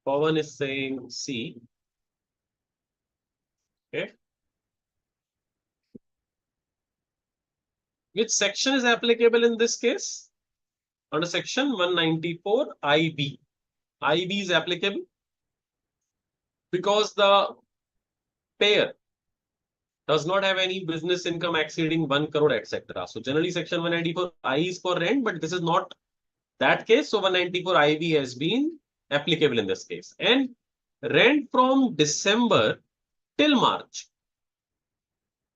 Pawan is saying C. Okay. Which section is applicable in this case? Under section 194 IB. IB is applicable because the payer does not have any business income exceeding 1 crore, etc. So generally section 194 I is for rent, but this is not that case. So 194 IB has been applicable in this case. And rent from December till March.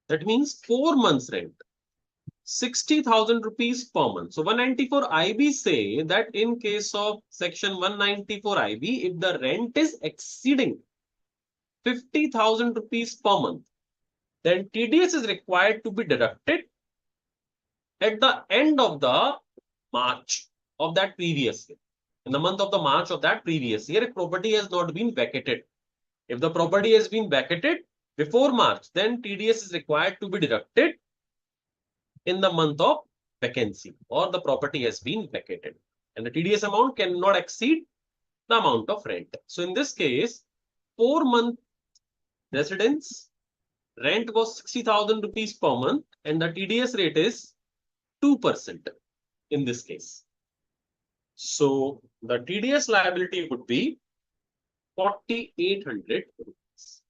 That means 4 months rent. 60,000 rupees per month. So 194 IB say that in case of section 194 IB, if the rent is exceeding 50,000 rupees per month, then TDS is required to be deducted at the end of the March of that previous year. In the month of the March of that previous year, if property has not been vacated. If the property has been vacated before March, then TDS is required to be deducted in the month of vacancy, or the property has been vacated. And the TDS amount cannot exceed the amount of rent. So in this case, 4-month residence rent was 60,000 rupees per month, and the TDS rate is 2% in this case. So the TDS liability would be 4,800 rupees.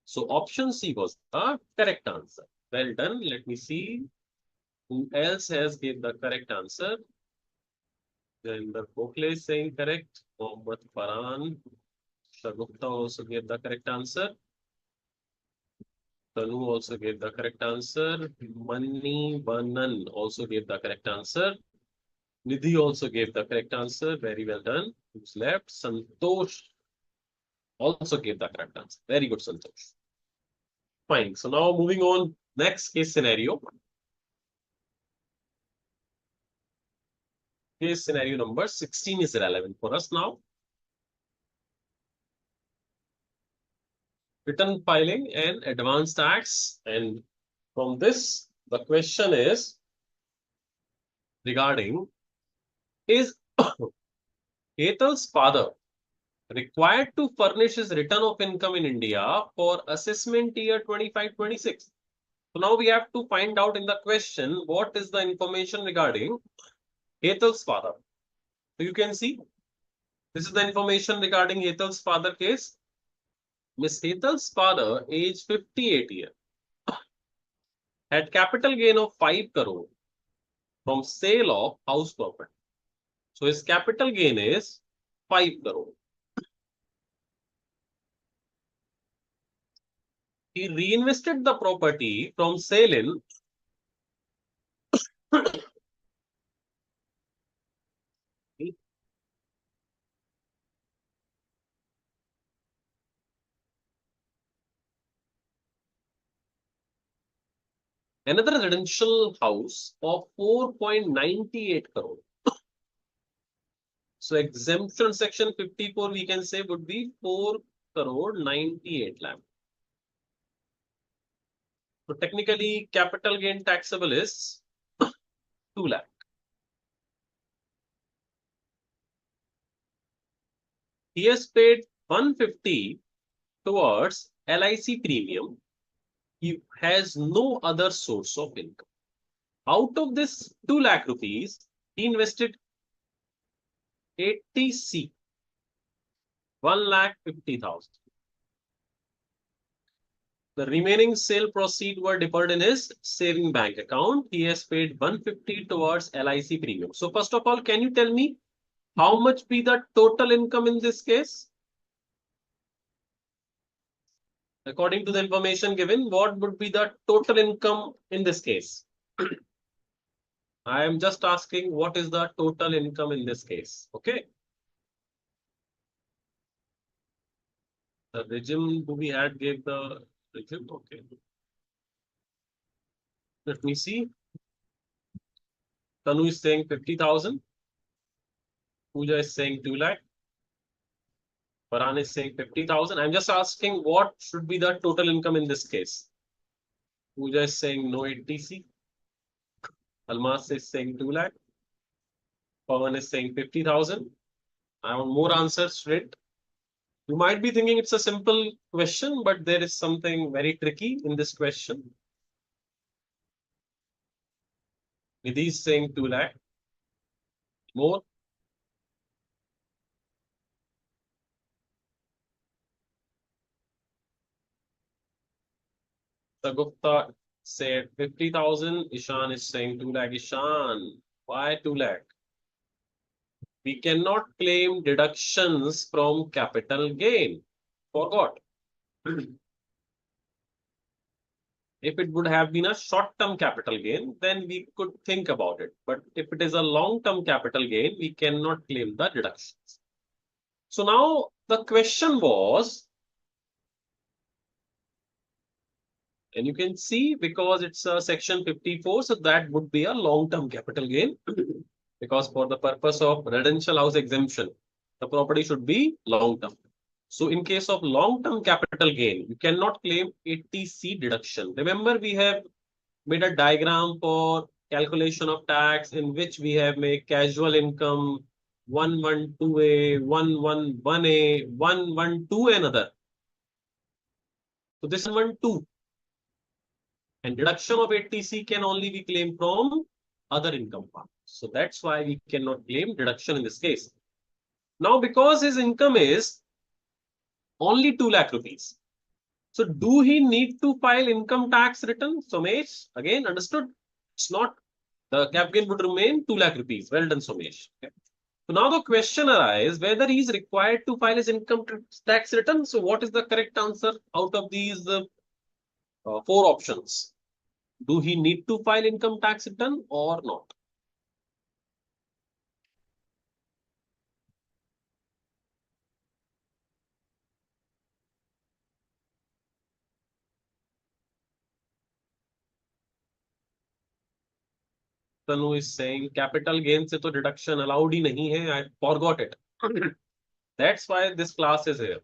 So option C was the correct answer. Well done. Let me see who else has gave the correct answer. Then the Gokhale is saying correct. Mohammed Farhan. Shagupta also gave the correct answer. Tanu also gave the correct answer. Mani Banan also gave the correct answer. Nidhi also gave the correct answer. Very well done. Who's left? Santosh also gave the correct answer. Very good, Santosh. Fine. So now moving on. Next case scenario. Case scenario number 16 is relevant for us now. Return filing and advance tax. And from this, the question is regarding, is Hetal's father required to furnish his return of income in India for assessment year 25-26? So now we have to find out in the question what is the information regarding Hetal's father. So you can see this is the information regarding Hetal's father case. Miss Hetal's father, age 58 years, had capital gain of 5 crore from sale of house property. So his capital gain is 5 crore. He reinvested the property from sale in another residential house of 4.98 crore. So exemption section 54 we can say would be 4 crore 98 lakh. So technically capital gain taxable is 2 lakh. He has paid 150 towards LIC premium. He has no other source of income. Out of this 2 lakh rupees, he invested 80C, 1,50,000. The remaining sale proceed were deferred in his saving bank account. He has paid 150 towards LIC premium. So first of all, can you tell me how much be the total income in this case? According to the information given, what would be the total income in this case? I am just asking what is the total income in this case. Okay. The regime do we had gave the regime? Okay. Let me see. Tanu is saying 50,000. Pooja is saying 2 lakh. Farhan is saying 50,000. I'm just asking what should be the total income in this case. Pooja is saying no 80C. Almas is saying 2 lakh. Pawan is saying 50,000. I want more answers straight. You might be thinking it's a simple question, but there is something very tricky in this question. Nidhi is saying 2 lakh. More. Sagupta said 50,000. Ishan is saying 2 lakh. Ishan, why 2 lakh? We cannot claim deductions from capital gain. Forgot. If it would have been a short-term capital gain, then we could think about it. But if it is a long-term capital gain, we cannot claim the deductions. So now the question was, and you can see because it's a section 54, so that would be a long-term capital gain because for the purpose of residential house exemption, the property should be long-term. So in case of long-term capital gain, you cannot claim 80C deduction. Remember, we have made a diagram for calculation of tax in which we have made casual income 112A, 111A, 112 another. So this 112 and deduction of 80C can only be claimed from other income part. So that's why we cannot claim deduction in this case. Now, because his income is only 2 lakh rupees. So do he need to file income tax return? Somesh, again, understood? It's not. The cap gain would remain 2 lakh rupees. Well done, Somesh. Okay. So now the question arises whether he is required to file his income tax return. So what is the correct answer out of these 4 options? Do he need to file income tax return or not? Tanu is saying capital gain se to deduction allowed hi nahi hai. I forgot it. That's why this class is here.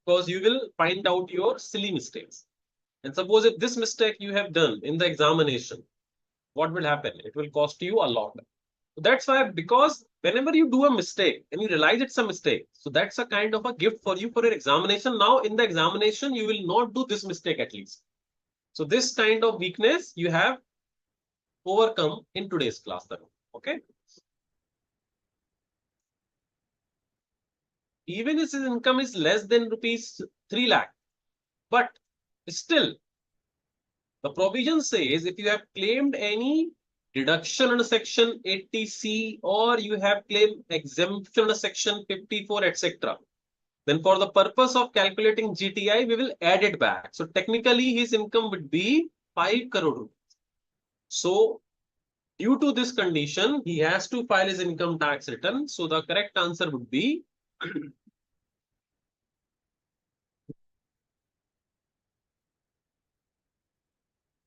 Because you will find out your silly mistakes. And suppose if this mistake you have done in the examination, what will happen? It will cost you a lot. That's why, because whenever you do a mistake and you realize it's a mistake, so that's a kind of a gift for you for your examination. Now, in the examination, you will not do this mistake at least. So this kind of weakness you have overcome in today's class. Okay. Even if his income is less than rupees 3 lakh, but still, the provision says if you have claimed any deduction under section 80C or you have claimed exemption under section 54, etc., then for the purpose of calculating GTI, we will add it back. So technically, his income would be 5 crore rupees. So due to this condition, he has to file his income tax return. So the correct answer would be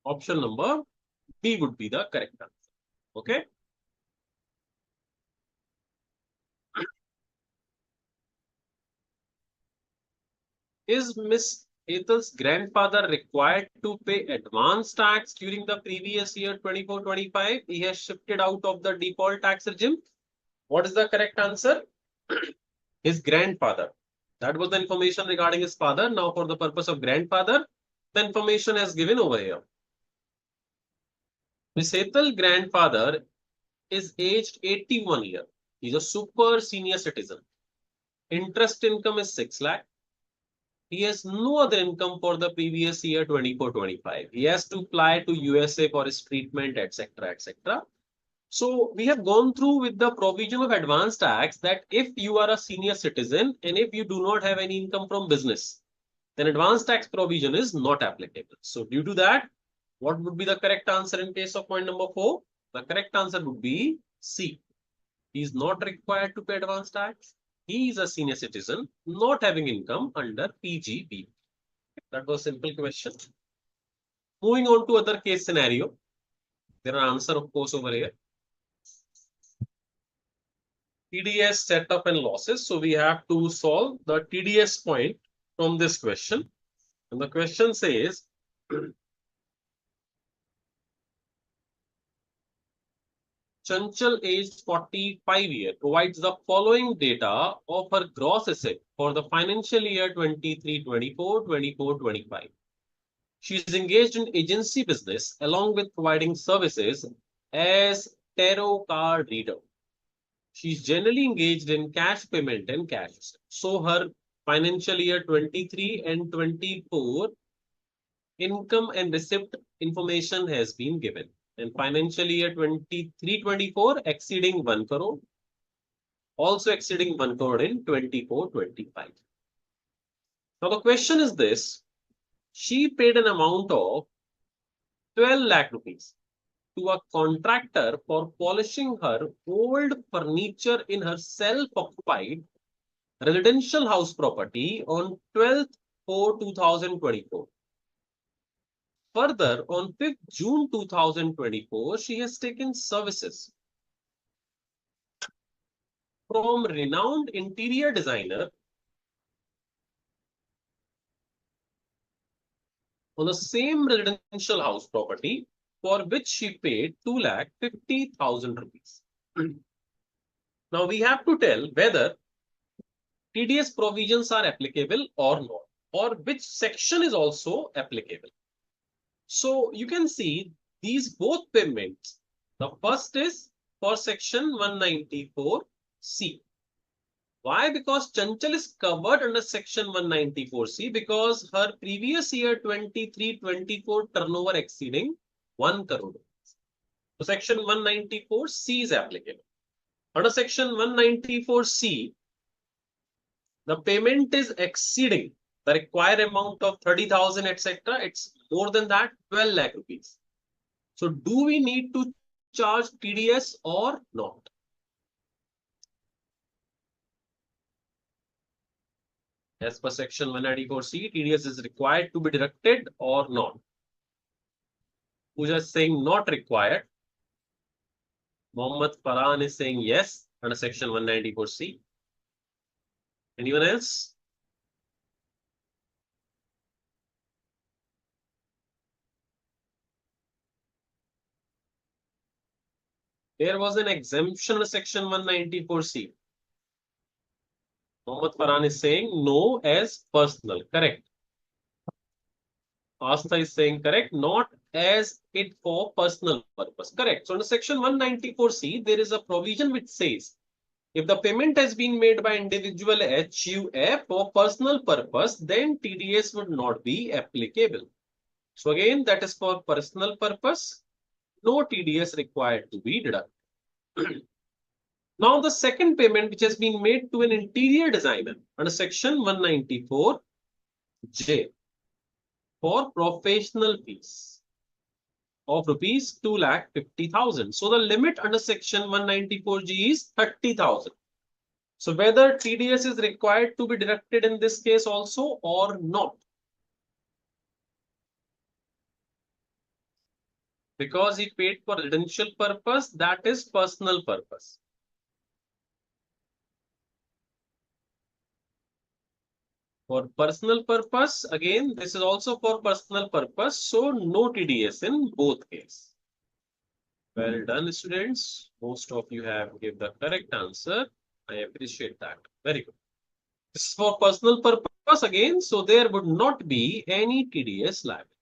option number B would be the correct answer. Okay. Is Miss Ethel's grandfather required to pay advance tax during the previous year 24-25? He has shifted out of the default tax regime. What is the correct answer? His grandfather. That was the information regarding his father. Now, for the purpose of grandfather, the information is given over here. Miss Ethel grandfather is aged 81 years. He's a super senior citizen. Interest income is 6 lakh. He has no other income for the previous year 24-25. He has to fly to USA for his treatment, etc., etc. So we have gone through with the provision of advance tax that if you are a senior citizen and if you do not have any income from business, then advance tax provision is not applicable. So due to that, what would be the correct answer in case of point number 4? The correct answer would be C. He is not required to pay advance tax. He is a senior citizen not having income under PGB. That was a simple question. Moving on to other case scenario. There are answers, of course, over here. TDS setup and losses. So we have to solve the TDS point from this question. And the question says, Chanchal, aged 45 years, provides the following data of her gross asset for the financial year 23-24, 24-25. She is engaged in agency business along with providing services as tarot card reader. She is generally engaged in cash payment and cash. So her financial year 23 and 24 income and receipt information has been given. And financial year 23-24 exceeding 1 crore. Also exceeding 1 crore in 24-25. Now the question is this. She paid an amount of 12 lakh rupees to a contractor for polishing her old furniture in her self-occupied residential house property on 12/4/2024. Further, on 5th June 2024, she has taken services from renowned interior designer on the same residential house property for which she paid 2,50,000 rupees. Now we have to tell whether TDS provisions are applicable or not, or which section is also applicable. So you can see these both payments. The first is for section 194C. Why? Because Chanchal is covered under section 194C because her previous year 23-24 turnover exceeding 1 crore. So section 194C is applicable. Under section 194C, the payment is exceeding the required amount of 30,000, etc. It's more than that, 12 lakh rupees. So do we need to charge TDS or not? As per section 194C, TDS is required to be deducted or not? Pooja is saying not required. Mohammed Farhan is saying yes under section 194C. Anyone else? There was an exemption under section 194C. Mohammed Farhan is saying no as personal. Correct. Asta is saying correct, not as it for personal purpose. Correct. So under section 194C, there is a provision which says if the payment has been made by individual HUF for personal purpose, then TDS would not be applicable. So again, that is for personal purpose. No TDS required to be deducted. Now the second payment which has been made to an interior designer under section 194J for professional fees of rupees 2,50,000. So the limit under section 194G is 30,000. So whether TDS is required to be deducted in this case also or not. Because he paid for residential purpose, that is personal purpose. For personal purpose, again, this is also for personal purpose, so no TDS in both cases. Well done, students. Most of you have given the correct answer. I appreciate that. Very good. This is for personal purpose again, so there would not be any TDS liability.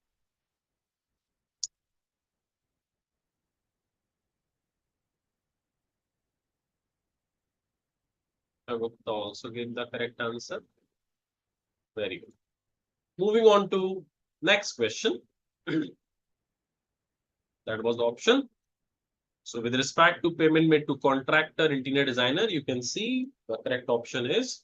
Gupta also gave the correct answer. Very good. Moving on to next question. That was the option. So with respect to payment made to contractor, interior designer, you can see the correct option is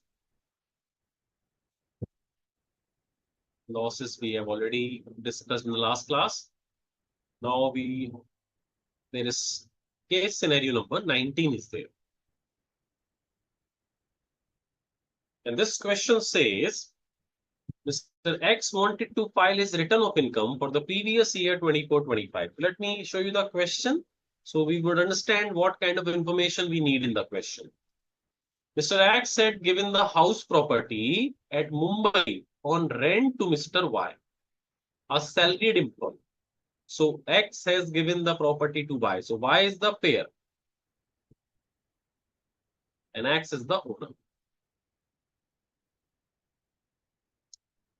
losses we have already discussed in the last class. Now there is case scenario number 19 is there. And this question says, Mr. X wanted to file his return of income for the previous year 24-25. Let me show you the question so we would understand what kind of information we need in the question. Mr. X had given the house property at Mumbai on rent to Mr. Y, a salaried employee. So X has given the property to Y. So Y is the payer and X is the owner.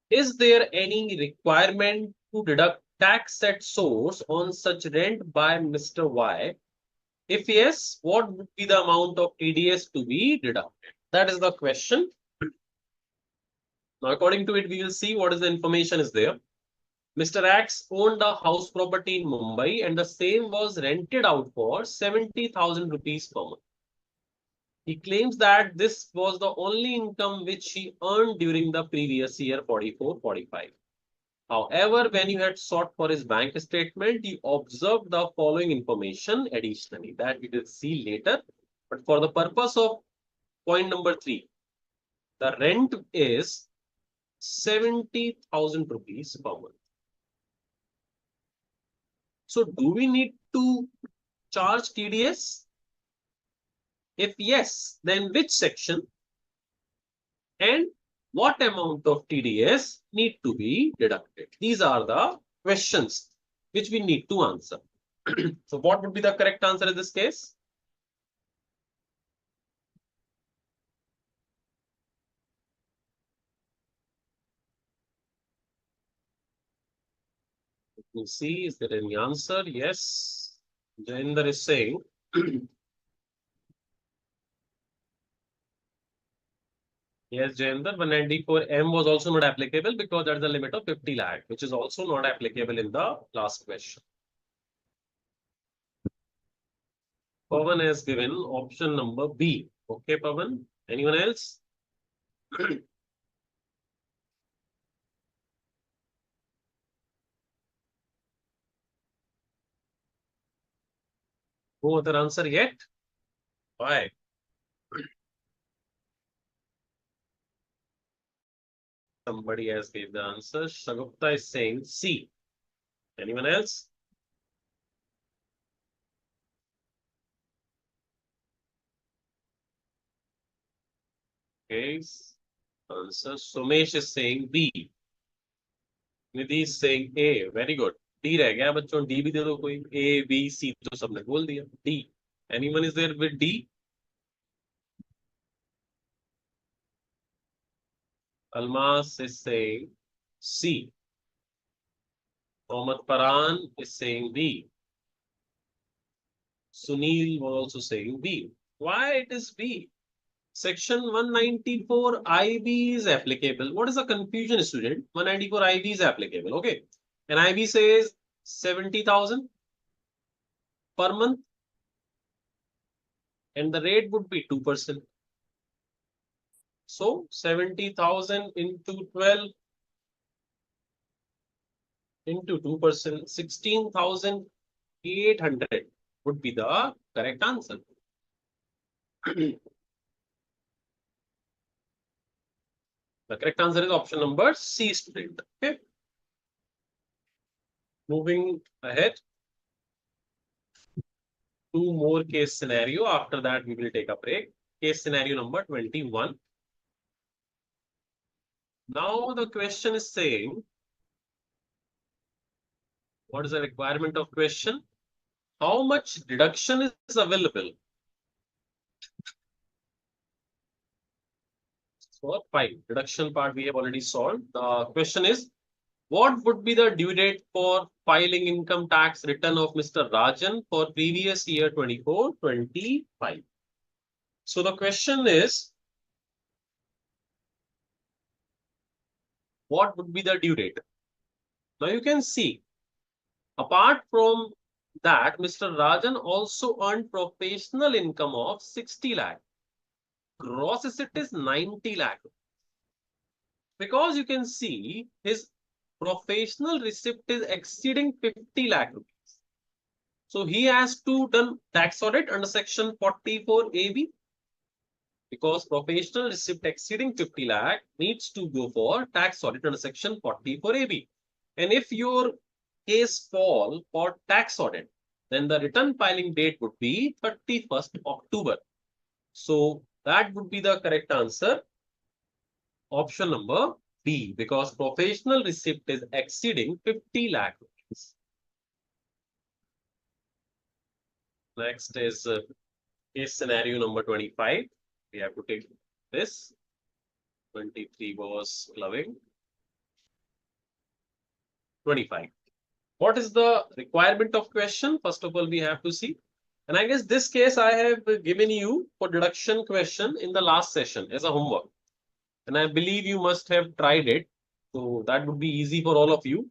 Is there any requirement to deduct tax at source on such rent by Mr. Y? If yes, what would be the amount of TDS to be deducted? That is the question. Now, according to it, we will see what is the information is there. Mr. X owned a house property in Mumbai and the same was rented out for 70,000 rupees per month. He claims that this was the only income which he earned during the previous year 44-45. However, when you had sought for his bank statement, you observed the following information additionally that we will see later. But for the purpose of point number 3, the rent is 70,000 rupees per month. So do we need to charge TDS? If yes, then which section and what amount of TDS need to be deducted? These are the questions which we need to answer. So what would be the correct answer in this case? Let me see, is there any answer? Yes. Jainder is saying yes, Jainder, 194M was also not applicable because that's the limit of 50 lakh, which is also not applicable in the last question. Pavan has given option number B. Okay, Pavan. Anyone else? No other answer yet? Why? Somebody has gave the answer. Shagupta is saying C. Anyone else? Okay. Answer. Sumesh is saying B. Nidhi is saying A. Very good. D रह गया बच्चों. D भी दे दो कोई. A, B, C तो सबने बोल दिया. D. Anyone is there with D? Almas is saying C. Mohammad Paran is saying B. Sunil was also saying B. Why it is B? Section 194 IB is applicable. What is the confusion, student? 194 IB is applicable. Okay. And IB says 70,000 per month. And the rate would be 2%. So 70,000 into 12 into 2%, 16,800 would be the correct answer. The correct answer is option number C, student. Okay. Moving ahead. Two more case scenario. After that, we will take a break. Case scenario number 21. Now the question is saying, what is the requirement of question? How much deduction is available for 5? Deduction part we have already solved. The question is, what would be the due date for filing income tax return of Mr. Rajan for previous year 24-25? So the question is, what would be the due date? Now you can see, apart from that, Mr. Rajan also earned professional income of 60 lakh. Gross asset is 90 lakh. Because you can see his professional receipt is exceeding 50 lakh rupees. So he has to done tax audit under section 44AB. Because professional receipt exceeding 50 lakh needs to go for tax audit under section 44AB. And if your case fall for tax audit, then the return filing date would be 31st October. So that would be the correct answer. Option number B, because professional receipt is exceeding 50 lakh rupees. Next is case scenario number 25. We have to take this. 23 was clubbing. 25. What is the requirement of question? First of all, we have to see. And I guess this case I have given you for deduction question in the last session as a homework. And I believe you must have tried it. So that would be easy for all of you.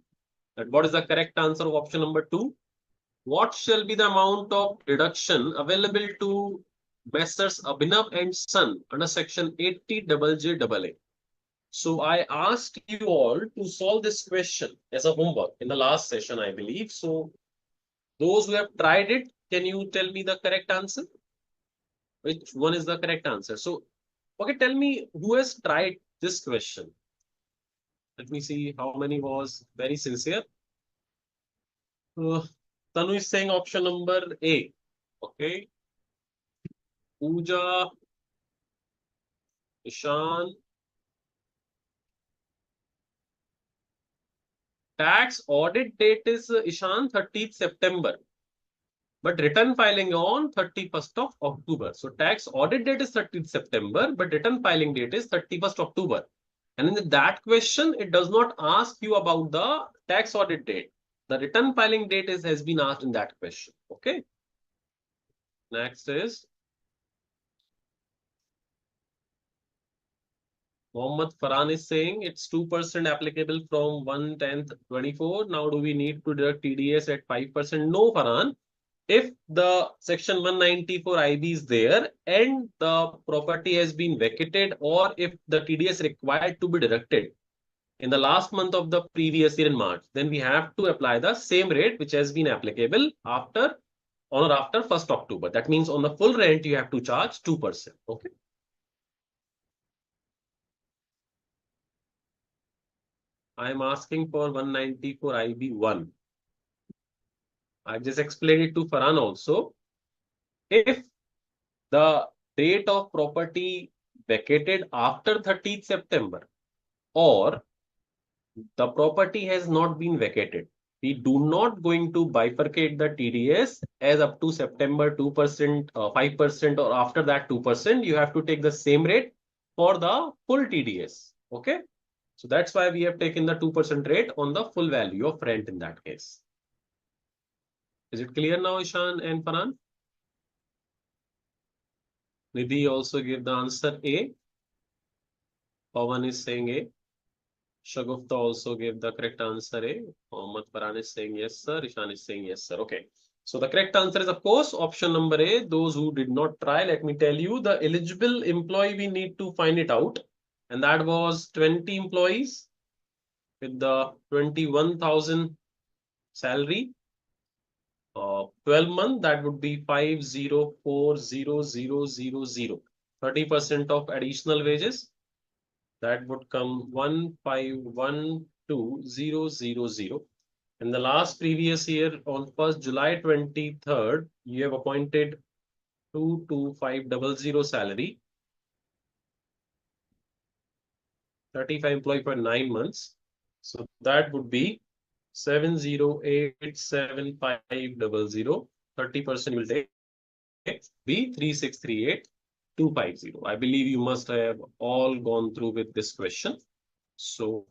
And what is the correct answer of option number 2? What shall be the amount of deduction available to Messrs. Abhinav and Son under section 80JJAA? So I asked you all to solve this question as a homework in the last session, I believe. So those who have tried it, can you tell me the correct answer? Which one is the correct answer? So, okay, tell me who has tried this question. Let me see how many was very sincere. Uh, Tanu is saying option number A. Okay. Pooja, Ishan. Tax audit date is Ishan 30th September. But return filing on 31st of October. So tax audit date is 30th September, but return filing date is 31st October. And in that question, it does not ask you about the tax audit date. The return filing date has been asked in that question. Okay. Next is Mohammed Farhan is saying it's 2% applicable from 1/10/24. Now do we need to deduct TDS at 5%? No, Farhan. If the section 194 IB is there and the property has been vacated, or if the TDS required to be deducted in the last month of the previous year in March, then we have to apply the same rate which has been applicable after on or after 1st October. That means on the full rent, you have to charge 2%. Okay. I am asking for 194 IB1. I just explained it to Farhan also. If the date of property vacated after 30th September or the property has not been vacated, we do not going to bifurcate the TDS as up to September 2%, 5%, or after that 2%. You have to take the same rate for the full TDS. Okay. So that's why we have taken the 2% rate on the full value of rent in that case. Is it clear now, Ishan and Farhan? Nidhi also give the answer A. Pawan is saying A. Shagufta also gave the correct answer A. Mohammad Farhan is saying yes, sir. Ishan is saying yes, sir. Okay. So the correct answer is, of course, option number A. Those who did not try, let me tell you, the eligible employee, we need to find it out. And that was 20 employees with the 21,000 salary. 12 month, that would be 5040000. 30% of additional wages. That would come 1512000. In the last previous year, on 1st July 23rd, you have appointed 22500 salary, 35 employee for 9 months. So that would be 7087500. 30% will take be 3638250. I believe you must have all gone through with this question. So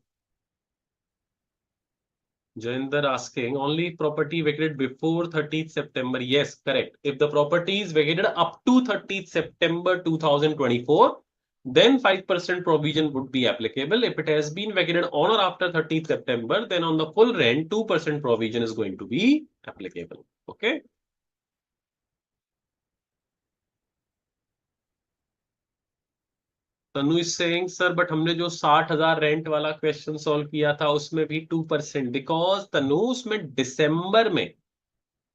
Jainder asking only property vacated before 30th September. Yes, correct. If the property is vacated up to 30th September 2024, then 5% provision would be applicable. If it has been vacated on or after 30th September, then on the full rent, 2% provision is going to be applicable. Okay. Tanu is saying sir but हमने जो 60,000 rent वाला question solve किया था उसमें भी 2%, because तनु उसमें दिसंबर में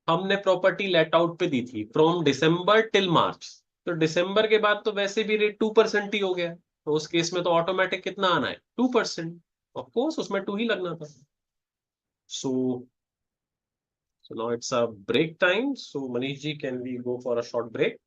हमने प्रॉपर्टी लेट आउट पे दी थी फ्रॉम दिसंबर टिल मार्च। तो दिसंबर के बाद तो वैसे भी रेट 2% ही हो गया, तो उस केस में तो ऑटोमेटिक कितना आना है 2%। ऑफकोर्स उसमें 2 ही लगना था। So now it's a break time, so Manish ji can we go for a short break?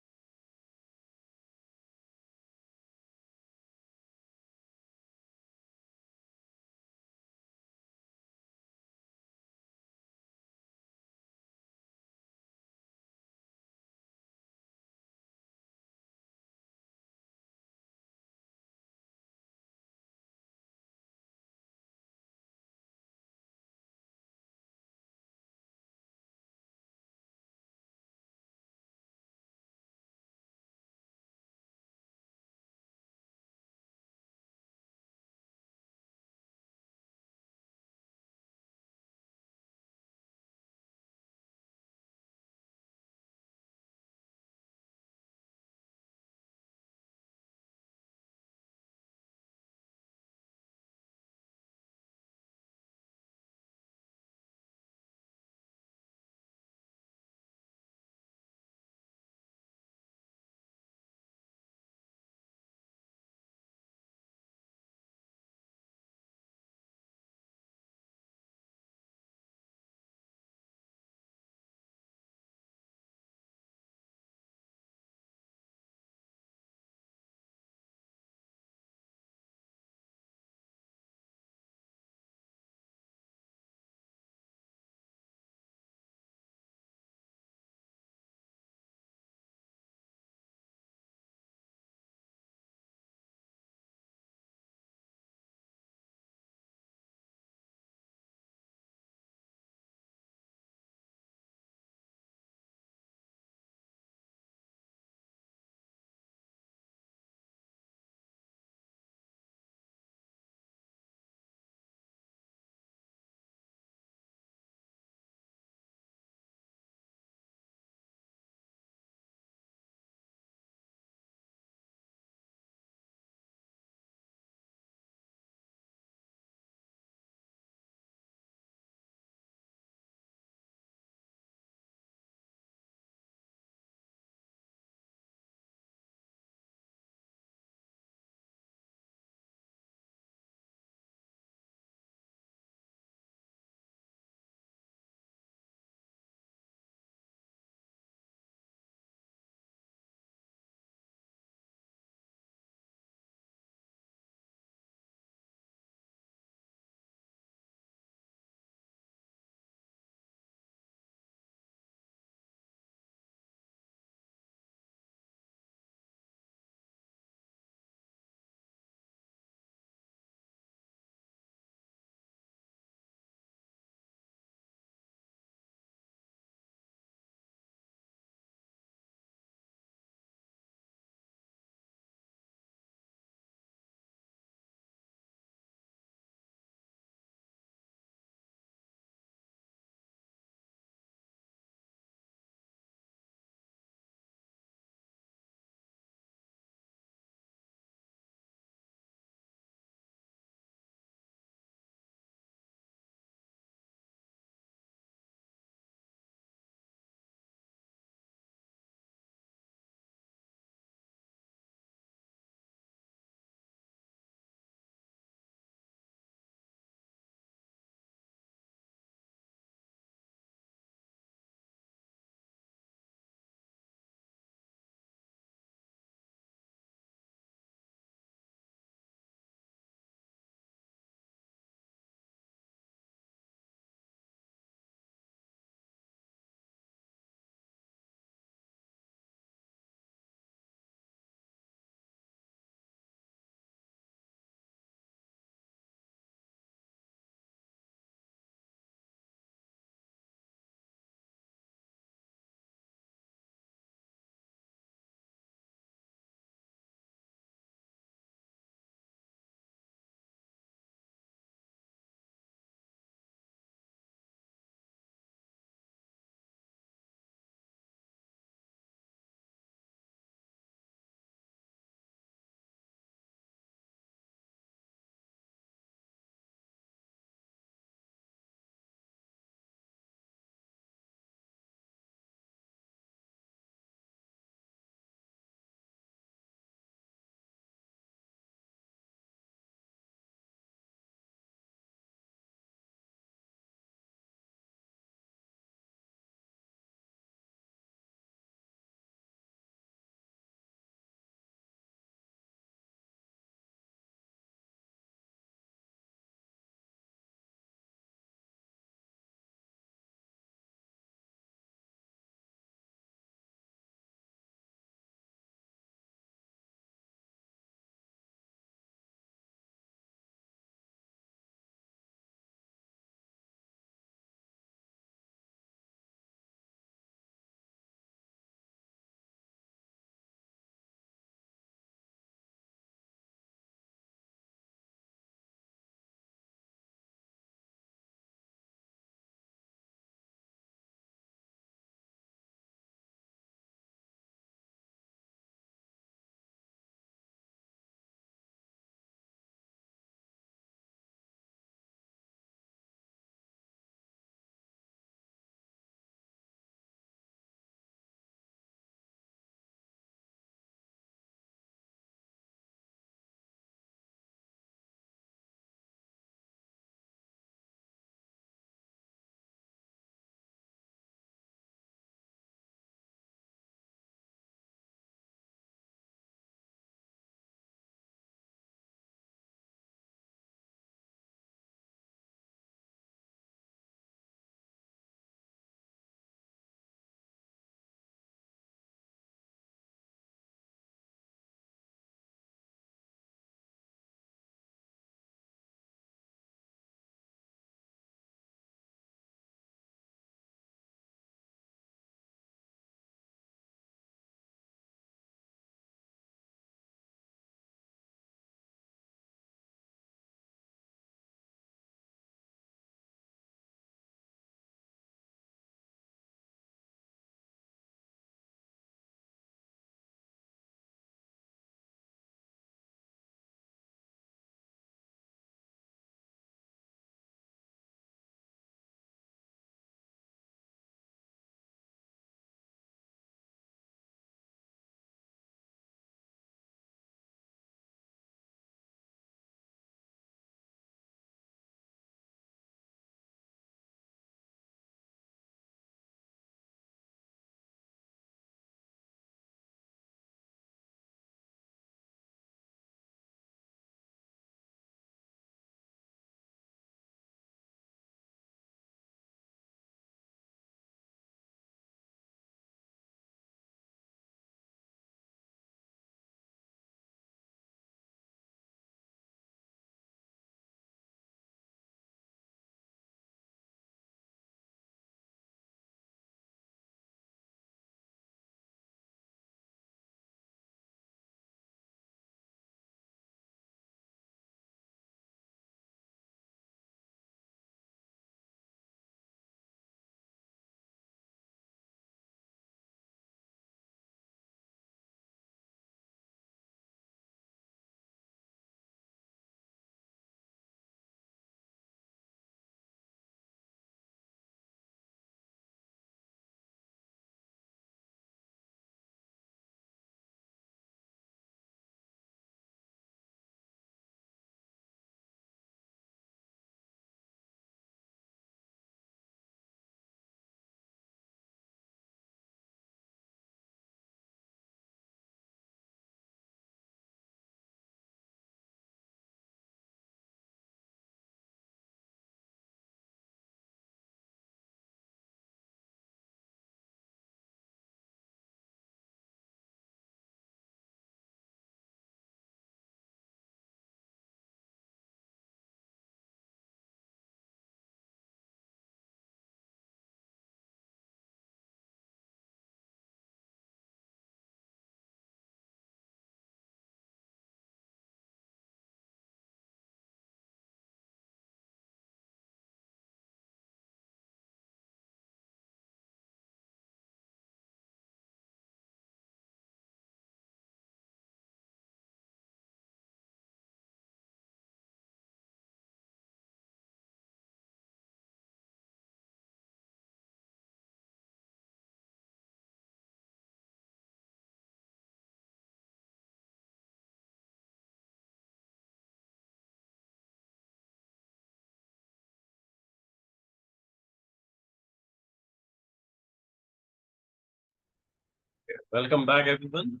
Welcome back, everyone.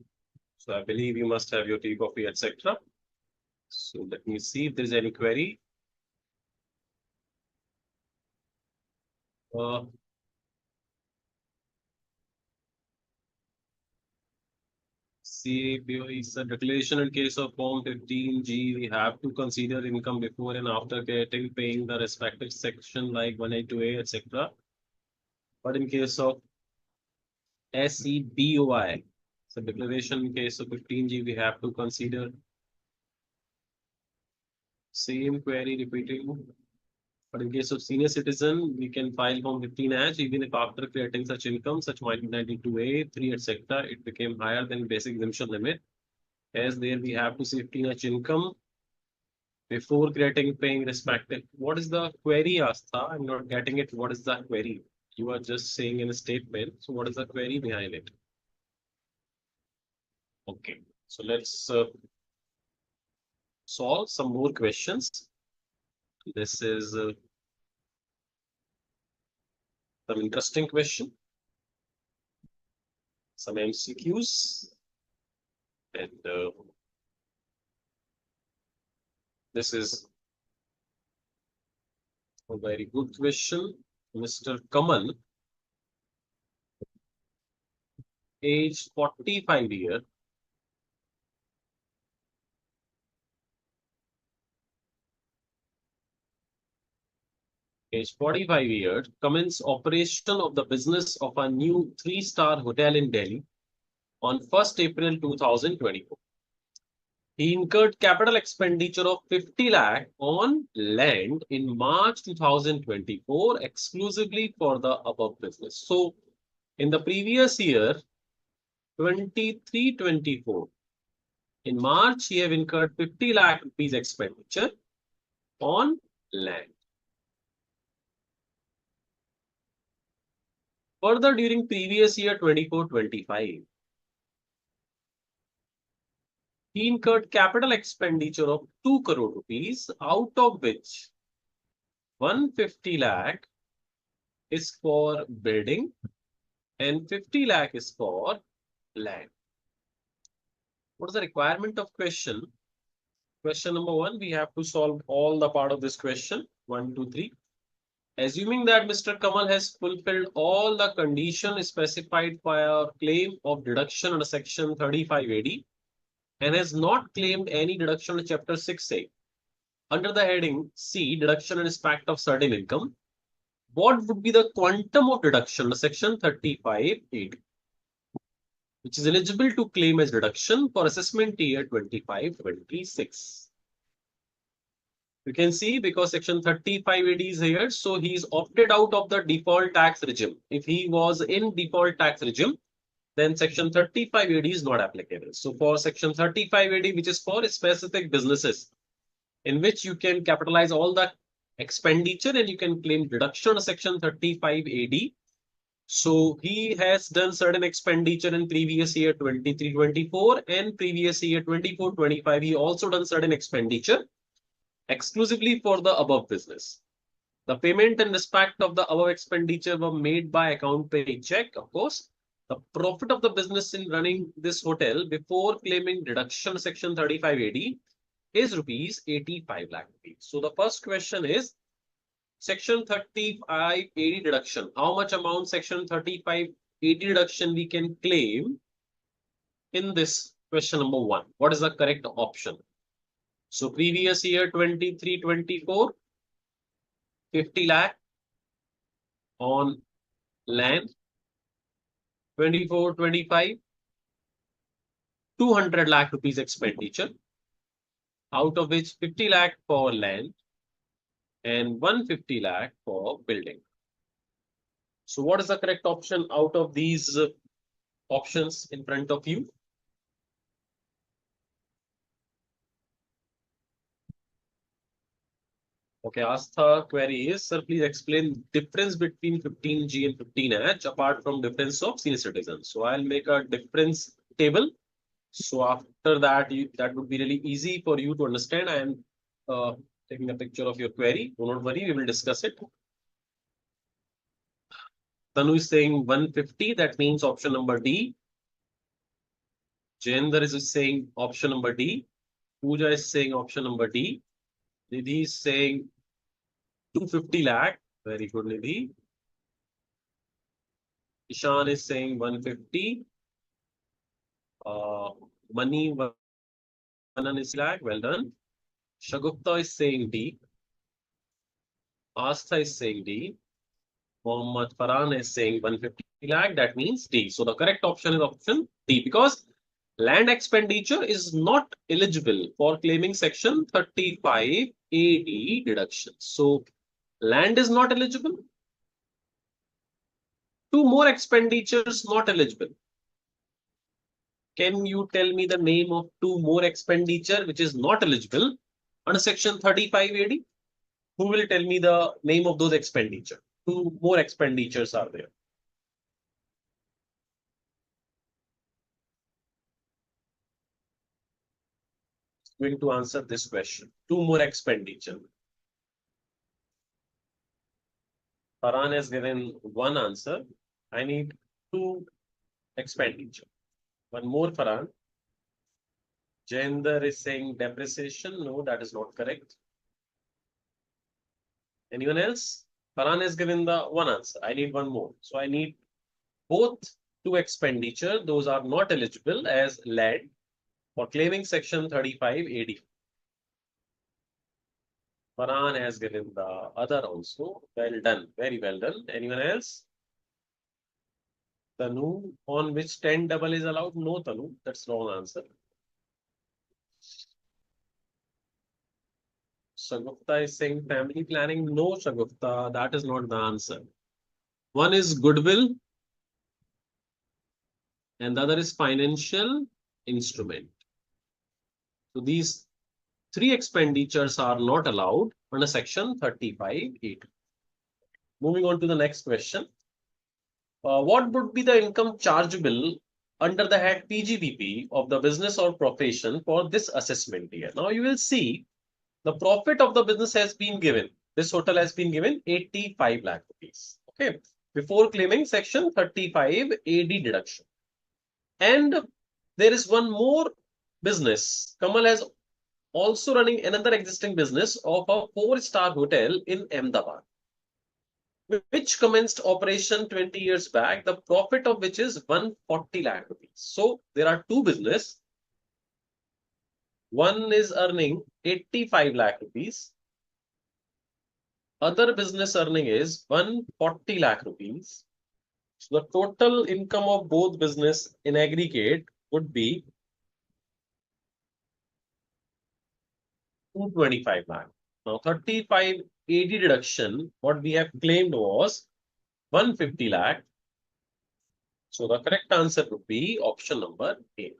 So I believe you must have your tea, coffee, etc. So let me see if there's any query. CAPO is a declaration in case of Form 15G. We have to consider income before and after getting paying the respective section like 182A, etc. But in case of SEBOI, so declaration in case of 15G, we have to consider same query repeating. But in case of senior citizen, we can file Form 15H even if after creating such income, such 192A, 3, etc., it became higher than basic exemption limit. As there we have to say 15H income before creating paying respective. What is the query, Astha? I'm not getting it. What is the query? You are just saying in a statement. So what is the query behind it? Okay. So let's solve some more questions. This is some interesting question. Some MCQs. And this is a very good question. Mr. Kamal, age 45 years, age 45 years, commence operation of the business of a new 3-star hotel in Delhi on 1st April 2024. He incurred capital expenditure of 50 lakh on land in March 2024 exclusively for the above business. So in the previous year, 23-24, in March, he have incurred 50 lakh rupees expenditure on land. Further, during previous year 24-25, he incurred capital expenditure of 2 crore rupees, out of which 150 lakh is for building and 50 lakh is for land. What is the requirement of question? Question number 1, we have to solve all the part of this question. 1, 2, 3. Assuming that Mr. Kamal has fulfilled all the conditions specified for a claim of deduction under section 35 AD and has not claimed any deduction in chapter 6A. Under the heading C, deduction in respect of certain income, what would be the quantum of deduction under section 35 AD, which is eligible to claim as deduction for assessment year 25-26? You can see because section 35 AD is here, so he's opted out of the default tax regime. If he was in default tax regime, then section 35 AD is not applicable. So for section 35 AD, which is for specific businesses, in which you can capitalize all the expenditure and you can claim deduction of section 35 AD. So he has done certain expenditure in previous year 23-24 and previous year 24-25. He also done certain expenditure exclusively for the above business. The payment in respect of the above expenditure were made by account pay check, of course. The profit of the business in running this hotel before claiming deduction section 35 AD is rupees 85 lakh rupees. So the first question is section 35 AD deduction. How much amount section 35 AD deduction we can claim in this question number 1? What is the correct option? So previous year 23-24, 50 lakh on land, 24-25, 200 lakh rupees expenditure, out of which 50 lakh for land and 150 lakh for building. So what is the correct option out of these options in front of you? Okay, Astha query is, sir, please explain difference between 15G and 15H apart from difference of senior citizens. So I'll make a difference table. So after that, that would be really easy for you to understand. I am taking a picture of your query. Do not worry, we will discuss it. Tanu is saying 150, that means option number D. Jayendra is saying option number D. Pooja is saying option number D. Nidhi is saying 250 lakh. Very good, Nidhi. Ishan is saying 150. Uh, Mani Vanan is lakh. Well done. Shagupta is saying D. Astha is saying D. Mohammad Farhan is saying 150 lakh. That means D. So the correct option is option D because land expenditure is not eligible for claiming section 35 AD deduction. So land is not eligible. Two more expenditures not eligible. Can you tell me the name of two more expenditure which is not eligible under section 35 AD? Who will tell me the name of those expenditure? Two more expenditures are there. Going to answer this question. Two more expenditure. Farhan has given one answer. I need two expenditure. One more, Farhan. Jayender is saying depreciation. No, that is not correct. Anyone else? Farhan has given the one answer. I need one more. So I need both two expenditure. Those are not eligible as land for claiming section 35 AD. Farhan has given the other also. Well done. Very well done. Anyone else? Tanu, on which 10 double is allowed? No, Tanu. That's wrong answer. Shagufta is saying family planning. No, Shagufta, that is not the answer. One is goodwill and the other is financial instrument. So these three expenditures are not allowed under section 35(8). Moving on to the next question. What would be the income chargeable under the head PGBP of the business or profession for this assessment year? Now you will see the profit of the business has been given. This total has been given 85 lakh rupees. Okay. Before claiming section 35 AD deduction. And there is one more business. Kamal has also running another existing business of a 4-star hotel in Ahmedabad, which commenced operation 20 years back, the profit of which is 140 lakh rupees. So there are two business. One is earning 85 lakh rupees. Other business earning is 140 lakh rupees. So the total income of both business in aggregate would be 225 lakh. Now 35 AD deduction, what we have claimed was 150 lakh. So the correct answer would be option number A.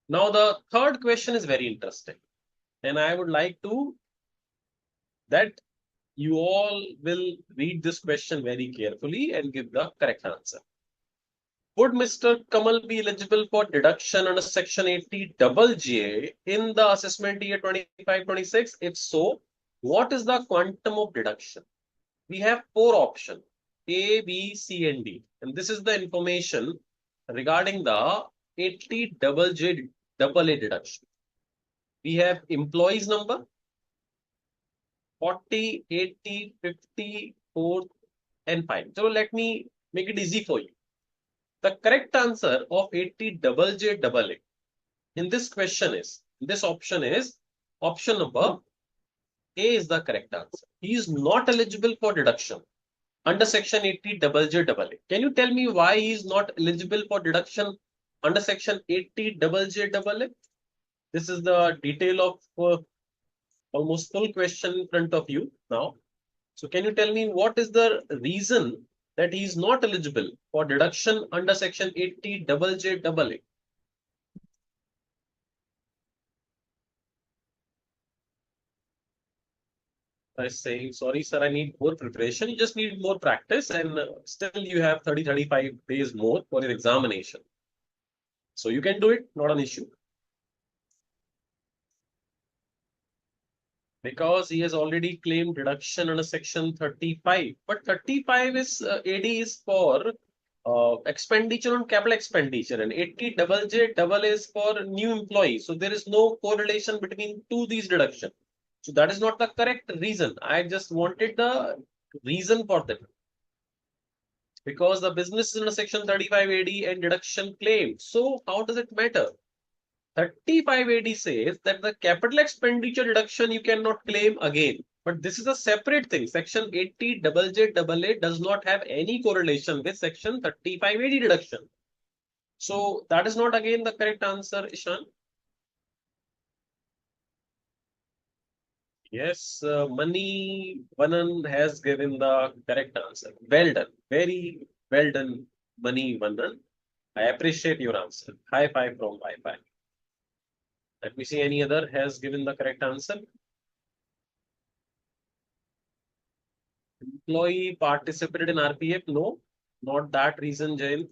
Now the third question is very interesting. And I would like to that you all will read this question very carefully and give the correct answer. Would Mr. Kamal be eligible for deduction under section 80 double J in the assessment year 25-26? If so, what is the quantum of deduction? We have four options, A, B, C, and D. And this is the information regarding the 80 double J double A deduction. We have employees number, 40, 80, 50, 4, and 5. So let me make it easy for you. The correct answer of 80 double J double A in this question is, this option is option number A is the correct answer. He is not eligible for deduction under section 80 double J double A. Can you tell me why he is not eligible for deduction under section 80 double J double A? This is the detail of almost full question in front of you now. So can you tell me what is the reason that he is not eligible for deduction under section 80 double J double A? I saying, sorry, sir, I need more preparation. You just need more practice, and still you have 30-35 days more for your examination. So you can do it, not an issue. Because he has already claimed deduction under section 35. But 35 is AD is for expenditure on capital expenditure, and 80 double J double is for new employees. So there is no correlation between these deductions. So that is not the correct reason. I just wanted the reason for that. Because the business is in a section 35 AD and deduction claim. So how does it matter? 35 AD says that the capital expenditure deduction you cannot claim again. But this is a separate thing. Section 80 double J double A does not have any correlation with section 35 AD deduction. So that is not again the correct answer, Ishan. Yes, Mani Vanan has given the correct answer. Well done. Very well done, Mani Vanan. I appreciate your answer. High five from Wi-Fi. Let me see any other has given the correct answer. Employee participated in RPF? No, not that reason, Jain.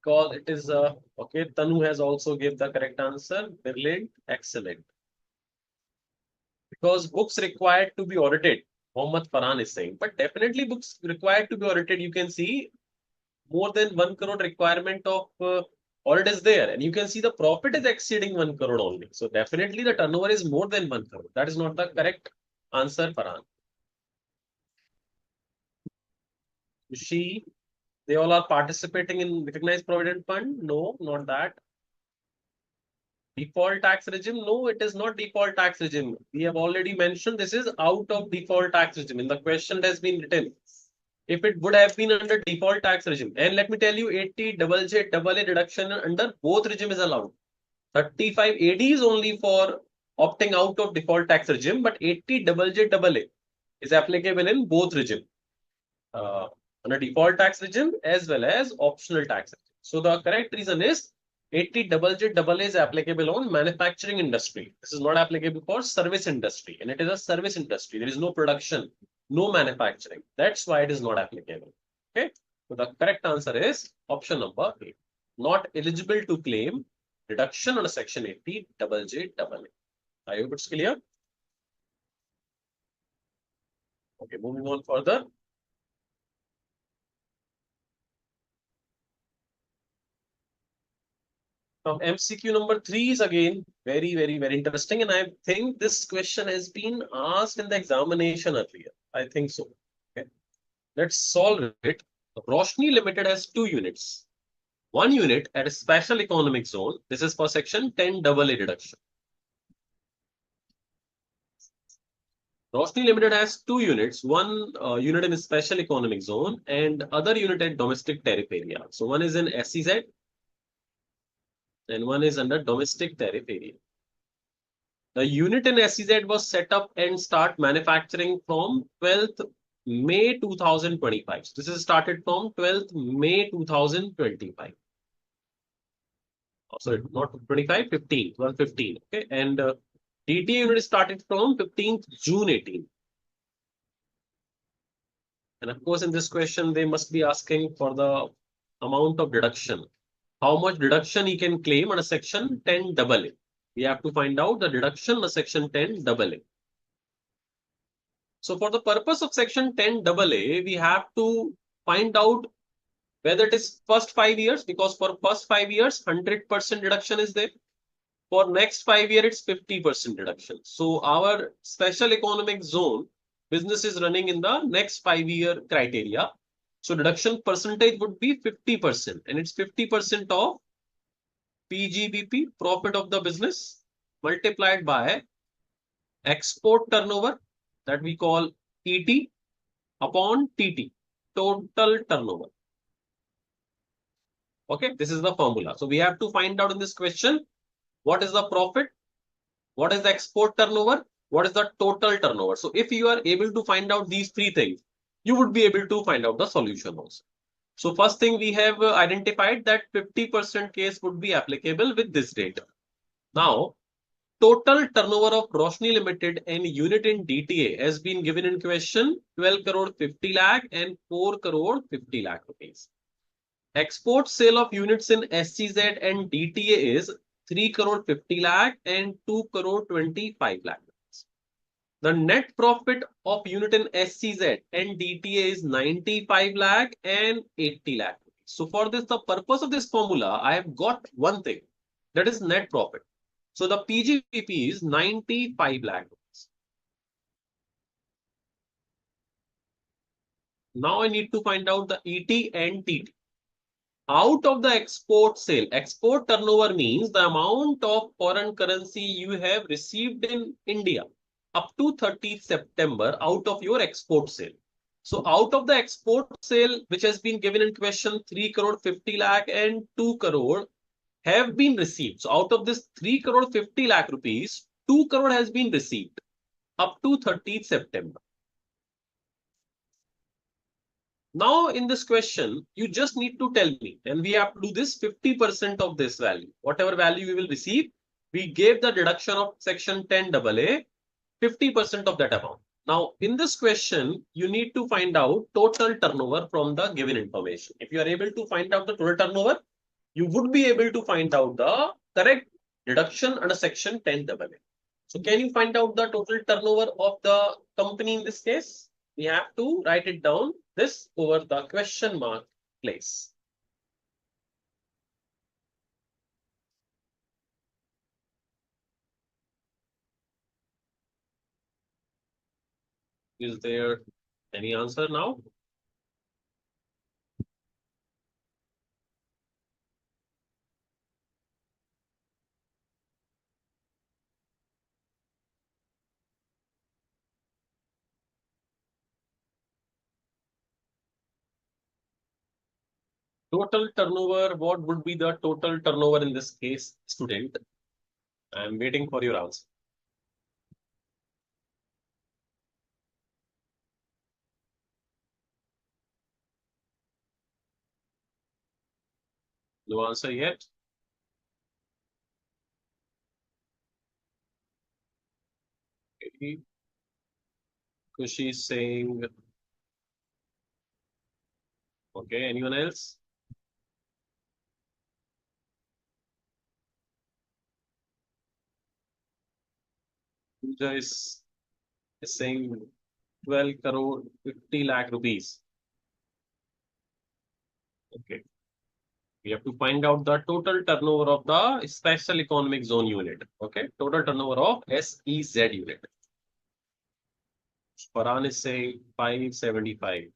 Because it is okay. Tanu has also gave the correct answer. Brilliant, excellent. Because books required to be audited. Mohammad Farhan is saying, but definitely books required to be audited. You can see more than 1 crore requirement of audit is there, and you can see the profit is exceeding 1 crore only. So definitely the turnover is more than 1 crore. That is not the correct answer, Farhan. They all are participating in recognized provident fund? No, not that. Default tax regime? No, it is not default tax regime. We have already mentioned this is out of default tax regime. In the question has been written. If it would have been under default tax regime, and let me tell you, 80 double J double A deduction under both regime is allowed. 35 AD is only for opting out of default tax regime, but 80 double J double A is applicable in both regime. Under default tax regime as well as optional tax regime. So the correct reason is 80 double J double A is applicable on manufacturing industry. This is not applicable for service industry, and it is a service industry. There is no production, no manufacturing. That's why it is not applicable. Okay. So the correct answer is option number A. Not eligible to claim deduction on a section 80 double J double A. I hope it's clear. Okay, moving on further. Now, MCQ number 3 is again very interesting, and I think this question has been asked in the examination earlier. I think so. Okay, let's solve it. Roshni Limited has 2 units. 1 unit at a special economic zone. This is for section 10 double A deduction. Roshni Limited has 2 units. 1 unit in a special economic zone and other unit at domestic tariff area. So one is in SEZ and one is under domestic tariff area. The unit in SEZ was set up and start manufacturing from 12th May 2025. So this is started from 12th May 2025. Oh, sorry, not 25, 15, 12, 15. Okay, and DTA unit started from 15th June 18. And of course, in this question, they must be asking for the amount of deduction. How much deduction he can claim on a section 10 double A. We have to find out the deduction on a section 10 double A. So for the purpose of section 10 double A, we have to find out whether it is first 5 years, because for first 5 years, 100% deduction is there. For next 5 years, it's 50% deduction. So our special economic zone business is running in the next 5-year criteria. So deduction percentage would be 50%, and it's 50% of PGBP, profit of the business, multiplied by export turnover, that we call ET, upon TT, total turnover. Okay, this is the formula. So we have to find out in this question, what is the profit, what is the export turnover, what is the total turnover. So if you are able to find out these 3 things, you would be able to find out the solution also. So first thing, we have identified that 50% case would be applicable with this data. Now, total turnover of Roshni Limited and unit in DTA has been given in question 12 crore 50 lakh and 4 crore 50 lakh rupees. Export sale of units in SCZ and DTA is 3 crore 50 lakh and 2 crore 25 lakh rupees. The net profit of unit in SCZ and DTA is 95 lakh and 80 lakh. So for this, the purpose of this formula, I have got one thing, that is net profit. So the PGBP is 95 lakh rupees. Now I need to find out the ET and TT. Out of the export turnover means the amount of foreign currency you have received in India up to 30th September out of your export sale. So out of the export sale, which has been given in question, 3 crore 50 lakh and 2 crore have been received. So out of this 3 crore 50 lakh rupees, 2 crore has been received up to 30th September. Now, in this question, you just need to tell me, and we have to do this 50% of this value. Whatever value we will receive, we gave the deduction of section 10AA, 50% of that amount. Now, in this question, you need to find out total turnover from the given information. If you are able to find out the total turnover, you would be able to find out the correct deduction under section 10AA. So, can you find out the total turnover of the company in this case? We have to write it down this over the question mark place. Is there any answer now? Total turnover, what would be the total turnover in this case, student? I am waiting for your answer. No answer yet. Okay. Kushi is saying, okay, anyone else? Pooja is saying 12 crore 50 lakh rupees. Okay. We have to find out the total turnover of the special economic zone unit. Okay. Total turnover of SEZ unit. Farhan is saying 575.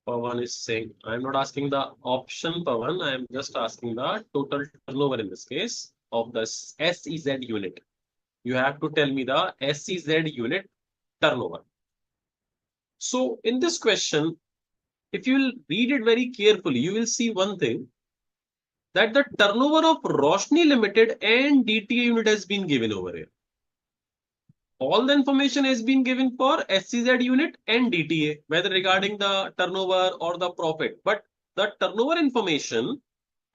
Pawan is saying, I'm not asking the option, Pawan. I am just asking the total turnover in this case of the SEZ unit. You have to tell me the SEZ unit turnover. So in this question, if you will read it very carefully, you will see one thing, that the turnover of Roshni Limited and DTA unit has been given over here. All the information has been given for SCZ unit and DTA, whether regarding the turnover or the profit. But the turnover information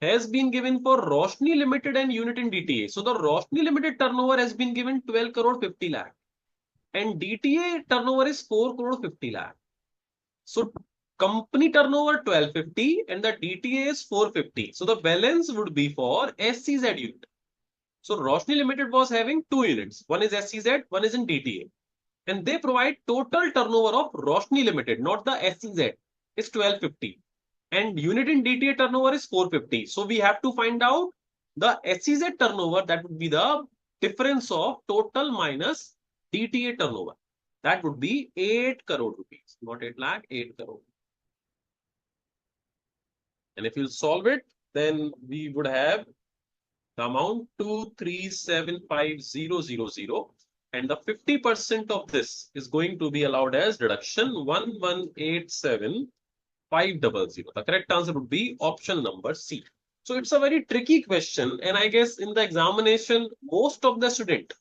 has been given for Roshni Limited and unit in DTA. So the Roshni Limited turnover has been given 12 crore 50 lakh and DTA turnover is 4 crore 50 lakh. So company turnover 1250 and the DTA is 450. So the balance would be for SCZ unit. So Roshni Limited was having two units. One is SCZ, one is in DTA. And they provide total turnover of Roshni Limited, not the SCZ, is 1250. And unit in DTA turnover is 450. So we have to find out the SCZ turnover, that would be the difference of total minus DTA turnover. That would be 8 crore rupees, not 8 lakh, 8 crore. And if you solve it, then we would have the amount 2375000, and the 50% of this is going to be allowed as deduction 1187500. The correct answer would be option number C. So it's a very tricky question, and I guess in the examination, most of the student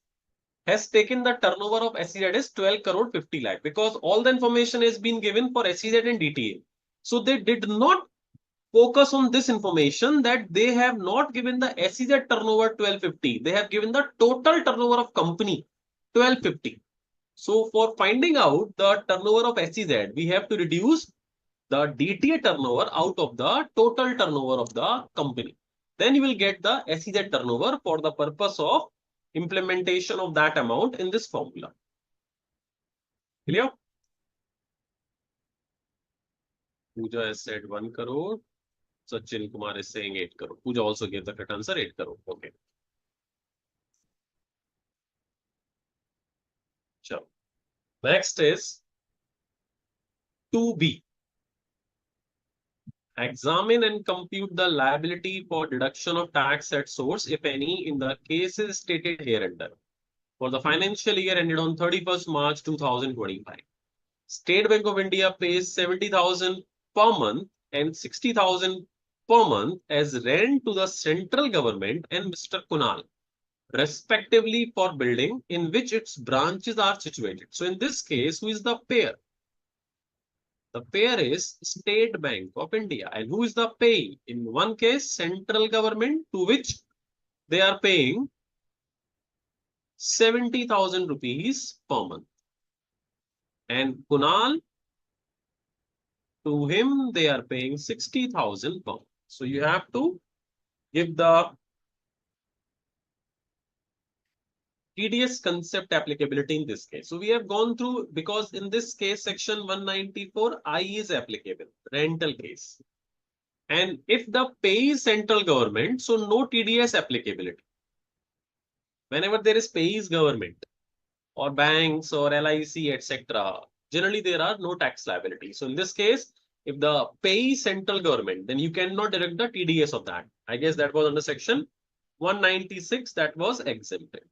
has taken the turnover of SEZ as 12 crore 50 lakh because all the information has been given for SEZ and DTA. So they did not focus on this information, that they have not given the SEZ turnover 1250. They have given the total turnover of company 1250. So for finding out the turnover of SEZ, we have to reduce the DTA turnover out of the total turnover of the company. Then you will get the SEZ turnover for the purpose of implementation of that amount in this formula. Clear? Pooja has said 1 crore. Sachin Kumar is saying 8 crore. Pooja also gave the correct answer, 8 crore. Okay. Sure. Next is 2B. Examine and compute the liability for deduction of tax at source, if any, in the cases stated hereunder, for the financial year ended on 31st March 2025. State Bank of India pays 70,000 per month and 60,000 per month as rent to the central government and Mr. Kunal, respectively, for building in which its branches are situated. So in this case, who is the payer? The payer is State Bank of India. And who is the payee? In one case, central government, to which they are paying 70,000 rupees per month. And Kunal, to him, they are paying 60,000 per month. So you have to give the TDS concept applicability in this case. So we have gone through, because in this case, section 194I is applicable, rental case. And if the pay is central government, so no TDS applicability. Whenever there is pay is government or banks or LIC, etc., generally there are no tax liability. So in this case, if the pay is central government, then you cannot deduct the TDS of that. I guess that was under section 196 that was exempted.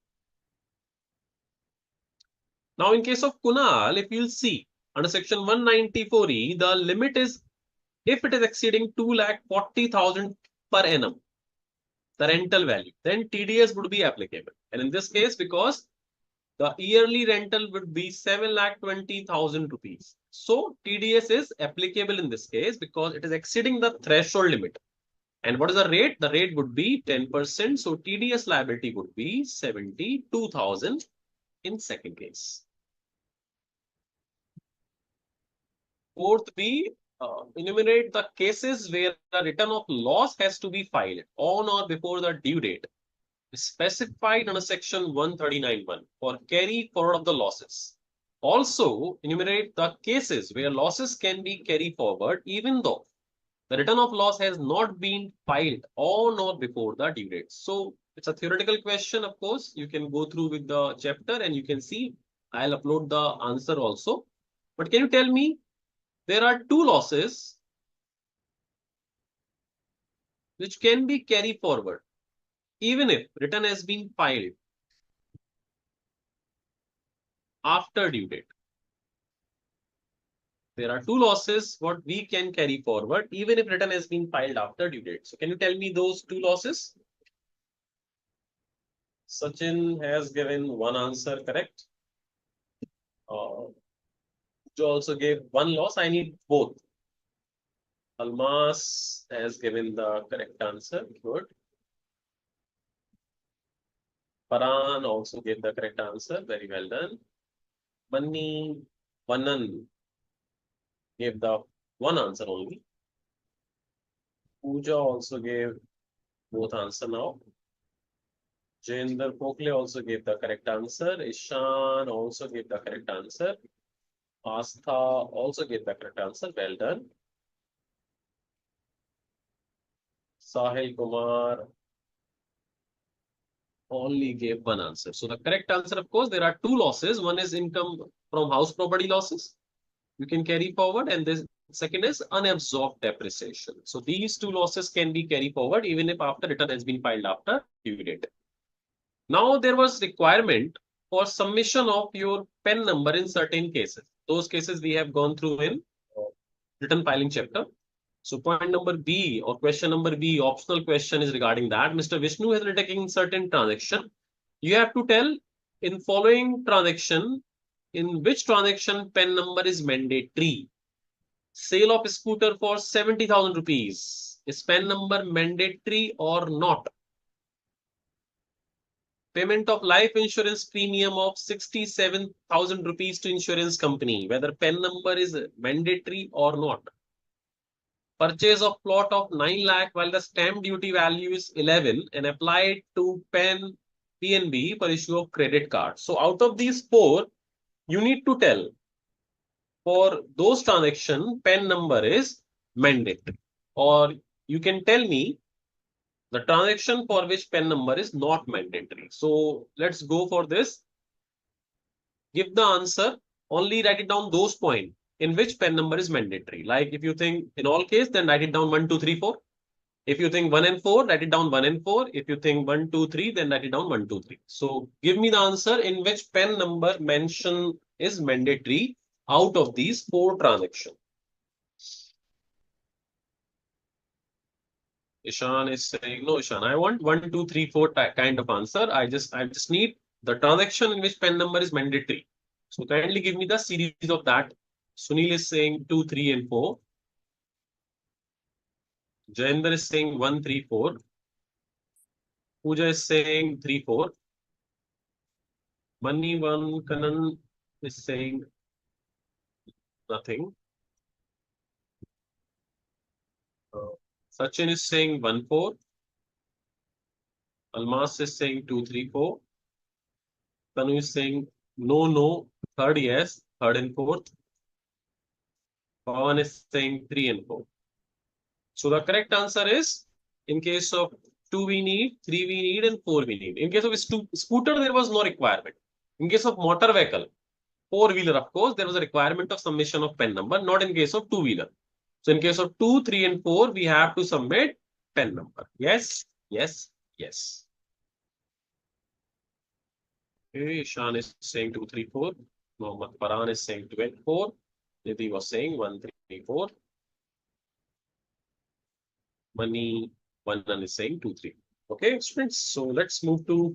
Now, in case of Kunal, if you'll see under section 194E, the limit is if it is exceeding 2,40,000 per annum, the rental value, then TDS would be applicable. And in this case, because the yearly rental would be 7,20,000 rupees. So TDS is applicable in this case because it is exceeding the threshold limit. And what is the rate? The rate would be 10%. So TDS liability would be 72,000 in second case. Fourth B, enumerate the cases where the return of loss has to be filed on or before the due date specified under section 139(1) for carry forward of the losses. Also, enumerate the cases where losses can be carried forward even though the return of loss has not been filed on or before the due date. So it's a theoretical question, of course. You can go through with the chapter and you can see. I'll upload the answer also. But can you tell me, there are two losses which can be carried forward even if return has been filed after due date. There are two losses what we can carry forward even if return has been filed after due date. So can you tell me those two losses? Sachin has given one answer correct. You also gave one loss. I need both. Almas has given the correct answer. Good. Paran also gave the correct answer. Very well done. Manni Vanan gave the one answer only. Pooja also gave both answer now. Jainder Pokle also gave the correct answer. Ishan also gave the correct answer. Astha also gave the correct answer. Well done. Sahil Kumar only gave one answer. So the correct answer, of course, there are two losses. One is income from house property losses. You can carry forward, and this second is unabsorbed depreciation. So these two losses can be carried forward even if after return has been filed after due date. Now there was requirement for submission of your PAN number in certain cases. Those cases we have gone through in return filing chapter. So point number B or question number B, optional question is regarding that. Mr. Vishnu has undertaken certain transaction. You have to tell in following transaction, in which transaction PAN number is mandatory. Sale of scooter for 70,000 rupees. Is PAN number mandatory or not? Payment of life insurance premium of 67,000 rupees to insurance company. Whether PAN number is mandatory or not. Purchase of plot of 9 lakh while the stamp duty value is 11 and applied to PAN PNB for issue of credit card. So out of these four, you need to tell for those transaction, PAN number is mandatory. Or you can tell me the transaction for which PAN number is not mandatory. So let's go for this. Give the answer, only write it down those points in which PAN number is mandatory. Like if you think in all case, then write it down 1, 2, 3, 4. If you think 1 and 4, write it down 1 and 4. If you think 1, 2, 3, then write it down 1, 2, 3. So give me the answer in which PAN number mention is mandatory out of these four transactions. Ishan is saying, no, Ishan, I want 1, 2, 3, 4 kind of answer. I just need the transaction in which PAN number is mandatory. So kindly give me the series of that. Sunil is saying 2, 3, and 4. Jayendra is saying 1, 3, 4. Pooja is saying 3, 4. Mani One Kanan is saying nothing. Sachin is saying 1, 4. Almas is saying 2, 3, 4. Tanu is saying no, no. Third, yes. Third and fourth. Pawan is saying 3 and 4. So the correct answer is, in case of 2 we need, 3 we need, and 4 we need. In case of scooter, there was no requirement. In case of motor vehicle, 4-wheeler, of course, there was a requirement of submission of PAN number, not in case of 2-wheeler. So in case of 2, 3, and 4, we have to submit PAN number. Yes, yes, yes. Okay, Ishan is saying 2, 3, 4. Mohammed Farhan is saying 2 and 4. Nidhi was saying 1, 3, 4. Mani Vanan is saying 2, 3. Okay, students. So let's move to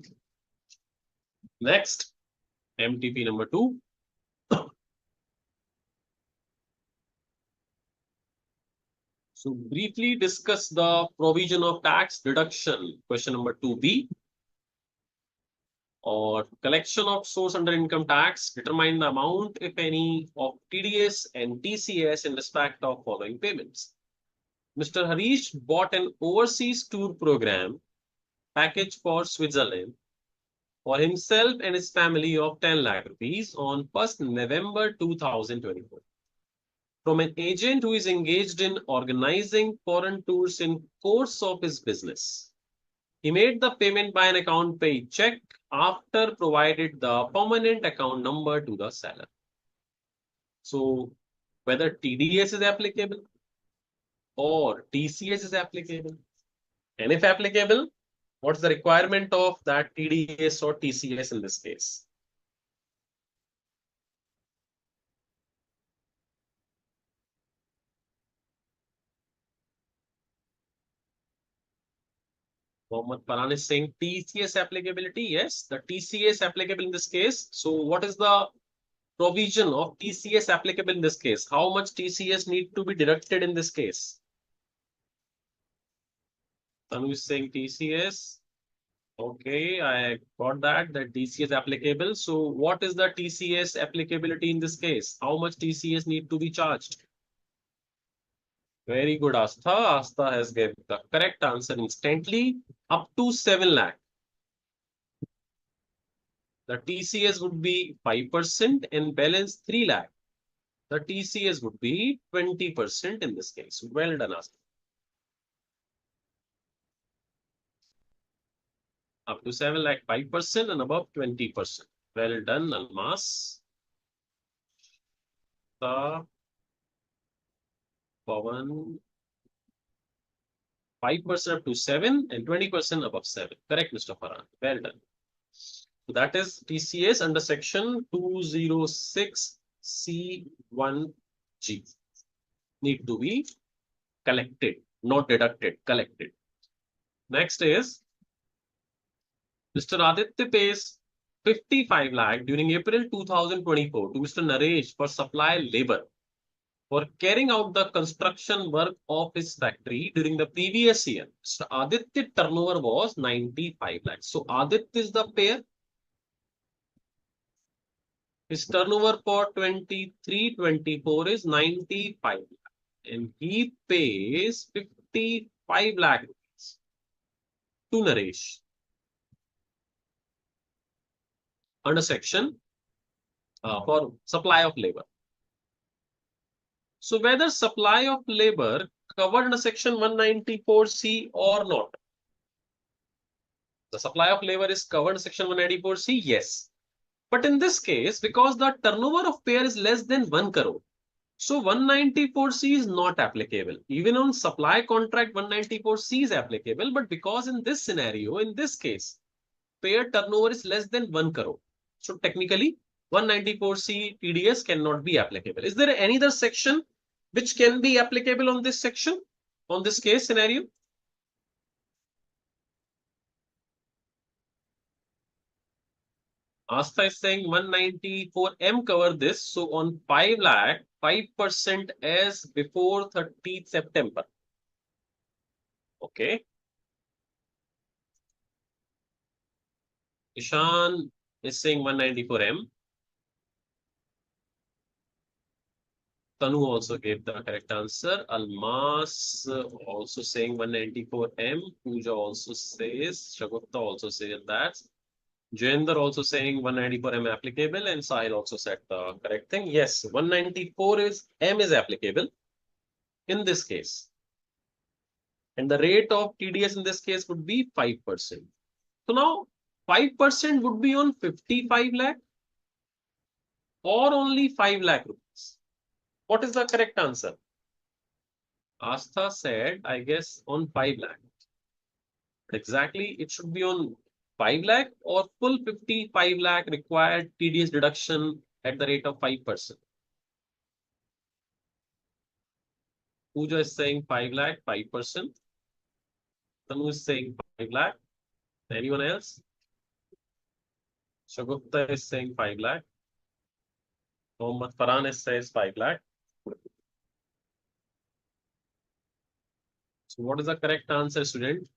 next MTP number 2. So briefly discuss the provision of tax deduction, question number 2B, or collection of source under income tax, determine the amount, if any, of TDS and TCS in respect of following payments. Mr. Harish bought an overseas tour program package for Switzerland for himself and his family of 10 lakh rupees on 1st November 2024. From an agent who is engaged in organizing foreign tours in course of his business. He made the payment by an account paid check after provided the permanent account number to the seller. So whether TDS is applicable or TCS is applicable, and if applicable, what's the requirement of that TDS or TCS in this case? Mohammed Paran is saying TCS applicability. Yes, the TCS applicable in this case. So what is the provision of TCS applicable in this case? How much TCS need to be deducted in this case? Tanu is saying TCS. Okay, I got that TCS applicable. So what is the TCS applicability in this case? How much TCS need to be charged? Very good, Astha. Astha has given the correct answer instantly. Up to 7 lakh. The TCS would be 5% and balance 3 lakh. The TCS would be 20% in this case. Well done, Astha. Up to 7 lakh, 5% and above 20%. Well done, Almas. The Pawan. 5% up to 7 and 20% above 7. Correct, Mr. Farhan. Well done. So that is TCS under section 206C1G. Need to be collected, not deducted, collected. Next is Mr. Aditya pays 55 lakh during April 2024 to Mr. Naresh for supply labor for carrying out the construction work of his factory during the previous year. So Aditya turnover was 95 lakhs. So Aditya is the pair. His turnover for 23-24 is 95 lakh. And he pays 55 lakh rupees to Naresh. under section for supply of labor. So whether supply of labor covered under section 194C or not. The supply of labor is covered in section 194C, yes. But in this case, because the turnover of pair is less than 1 crore, so 194C is not applicable. Even on supply contract, 194C is applicable, but because in this scenario, in this case, pair turnover is less than 1 crore. So technically, 194C TDS cannot be applicable. Is there any other section which can be applicable on this section, on this case scenario? Asta is saying 194M cover this. So on 5 lakh, 5% as before 30th September. Okay. Ishan is saying 194M. Tanu also gave the correct answer. Almas also saying 194M. Pooja also says. Shagufta also says that. Jayendra also saying 194M applicable, and Sahil also said the correct thing. Yes, 194 is M is applicable in this case. And the rate of TDS in this case would be 5%. So now 5% would be on 55 lakh or only 5 lakh rupees. What is the correct answer? Astha said, I guess, on 5 lakh. Exactly, it should be on 5 lakh or full 55 lakh required TDS deduction at the rate of 5%. Pooja is saying 5 lakh, 5%. Tanu is saying 5 lakh. Anyone else? Shagupta is saying 5 lakh. Mohammad Farhan says 5 lakh. So what is the correct answer, student?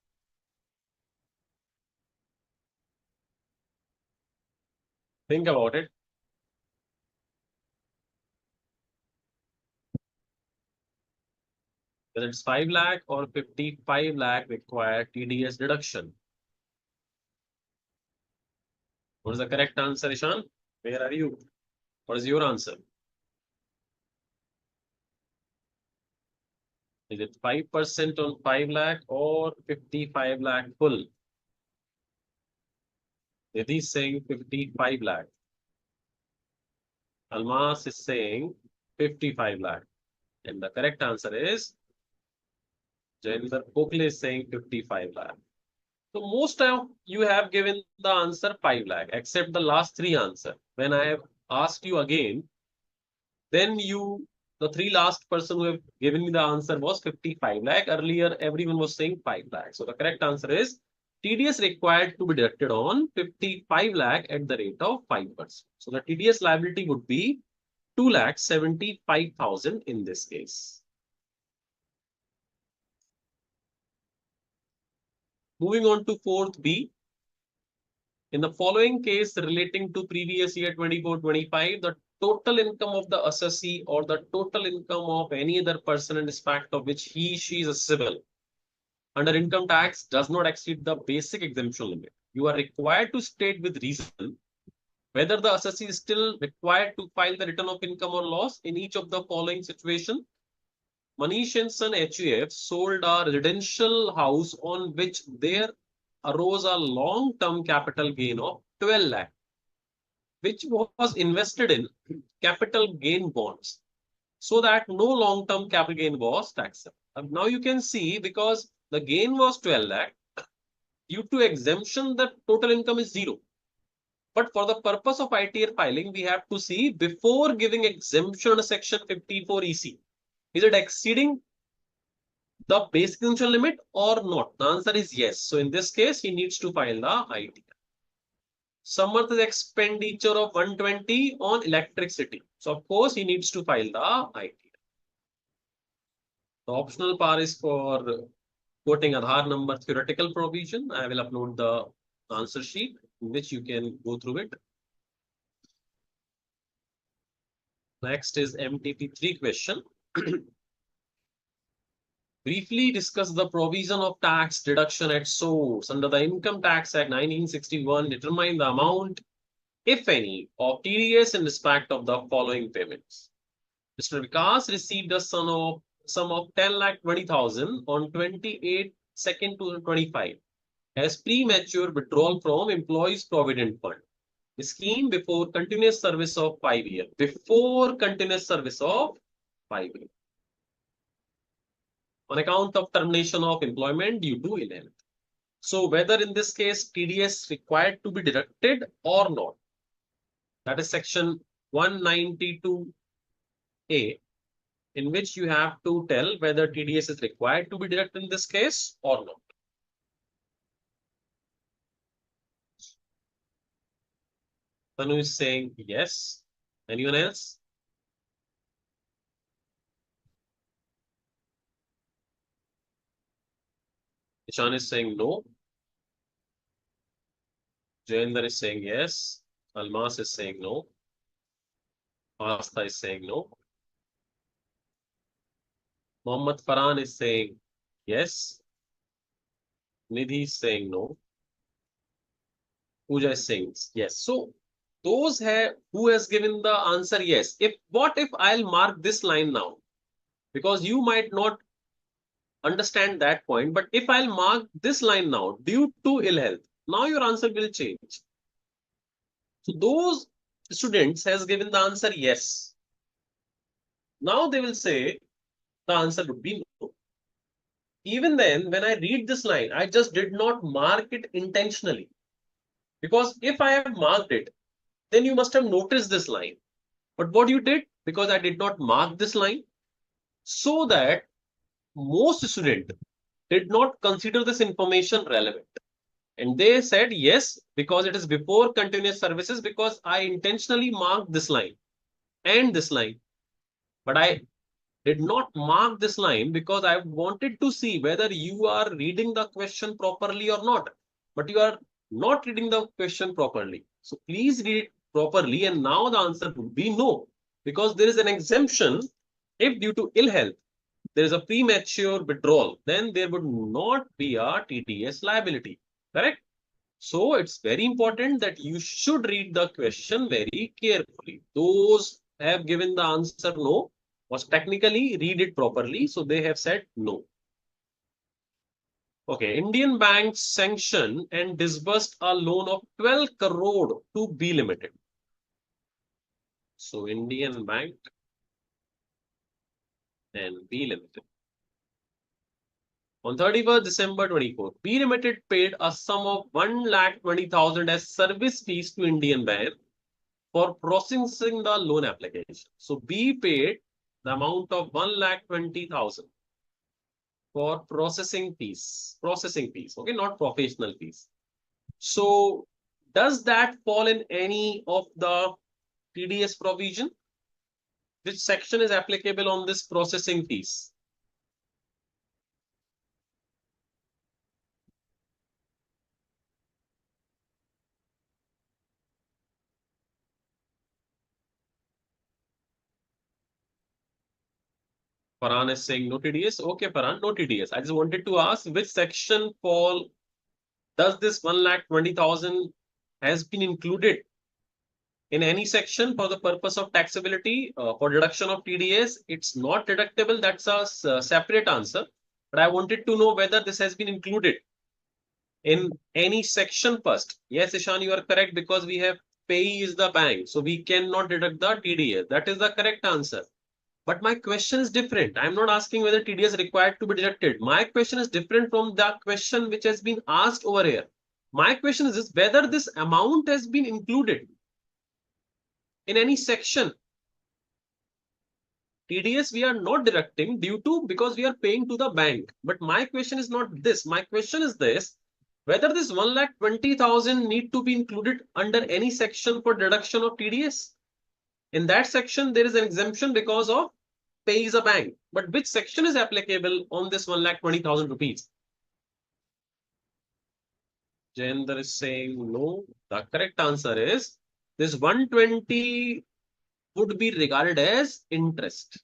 Think about it. Whether it's 5 lakh or 55 lakh required TDS deduction. What is the correct answer, Ishan? Where are you? What is your answer? Is it 5% on 5 lakh or 55 lakh full? Nidhi is saying 55 lakh. Almas is saying 55 lakh. And the correct answer is Jainder Pokle is saying 55 lakh. So most of you have given the answer 5 lakh, except the last three answer. When I have asked you again, then the three last person who have given me the answer was 55 lakh. Earlier, everyone was saying 5 lakh. So the correct answer is TDS required to be deducted on 55 lakh at the rate of 5%. So the TDS liability would be 2,75,000 in this case. Moving on to 4th B. In the following case relating to previous year 24-25, the total income of the assessee or the total income of any other person in respect of which she is assessable under income tax does not exceed the basic exemption limit. You are required to state with reason whether the assessee is still required to file the return of income or loss in each of the following situation. Manish and Son HUF sold a residential house on which there arose a long-term capital gain of 12 lakh, which was invested in capital gain bonds, so that no long-term capital gain was taxable. Now you can see, because the gain was 12 lakh, due to exemption, the total income is zero. But for the purpose of ITL filing, we have to see before giving exemption under section 54 EC, is it exceeding the basic exemption limit or not? The answer is yes. So in this case, he needs to file the ITL. Samarth is expenditure of 120 on electricity. So of course, he needs to file the ITL. The optional part is for quoting Aadhaar number theoretical provision. I will upload the answer sheet in which you can go through it. Next is MTP3 question. Briefly discuss the provision of tax deduction at source under the Income Tax Act 1961. Determine the amount if any, of TDS in respect of the following payments. Mr. Vikas received a sum of 10,20,000 on 28/2/2025 as premature withdrawal from Employees Provident Fund scheme before continuous service of 5 years. Before continuous service of 5 years. On account of termination of employment due to ill health. So whether in this case TDS required to be deducted or not. That is section 192A, in which you have to tell whether TDS is required to be deducted in this case or not. Tanu is saying yes. Anyone else? Ishan is saying no. Jayendra is saying yes. Almas is saying no. Asta is saying no. Mohammad Farhan is saying yes. Nidhi is saying no. Pooja is saying yes. So those who has given the answer yes. What if I'll mark this line now? Because you might not understand that point, but if I'll mark this line now due to ill health, now your answer will change. So those students has given the answer yes. Now they will say the answer would be no. Even then, when I read this line, I just did not mark it intentionally. Because if I have marked it, then you must have noticed this line. But what you did, because I did not mark this line, so that most students did not consider this information relevant. And they said yes, because it is before continuous services, because I intentionally marked this line and this line. But I did not mark this line because I wanted to see whether you are reading the question properly or not. But you are not reading the question properly. So please read it properly. And now the answer would be no, because there is an exemption if due to ill health there is a premature withdrawal, then there would not be a TDS liability. Correct? So it's very important that you should read the question very carefully. Those have given the answer no was technically read it properly. So they have said no. Okay, Indian banks sanctioned and disbursed a loan of 12 crore to B Limited. So Indian Bank and B Limited. On 31st December 24, B Limited paid a sum of 1,20,000 as service fees to Indian Bank for processing the loan application. So B paid the amount of 1,20,000 for processing fees. Okay, not professional fees. So does that fall in any of the TDS provision? Which section is applicable on this processing fees? Farhan is saying no TDS. Okay, Farhan, no TDS. I just wanted to ask which section does this 1,20,000 has been included in any section for the purpose of taxability for deduction of TDS? It's not deductible. That's a separate answer. But I wanted to know whether this has been included in any section first. Yes, Ishan, you are correct because we have pay is the bank. So we cannot deduct the TDS. That is the correct answer. But my question is different. I'm not asking whether TDS is required to be deducted. My question is different from the question which has been asked over here. My question is whether this amount has been included in any section. TDS we are not deducting because we are paying to the bank. But my question is not this. My question is this, whether this 1,20,000 need to be included under any section for deduction of TDS. In that section, there is an exemption because of pay is a bank. But which section is applicable on this 1,20,000 rupees? Jayendra is saying no. The correct answer is this 120 would be regarded as interest.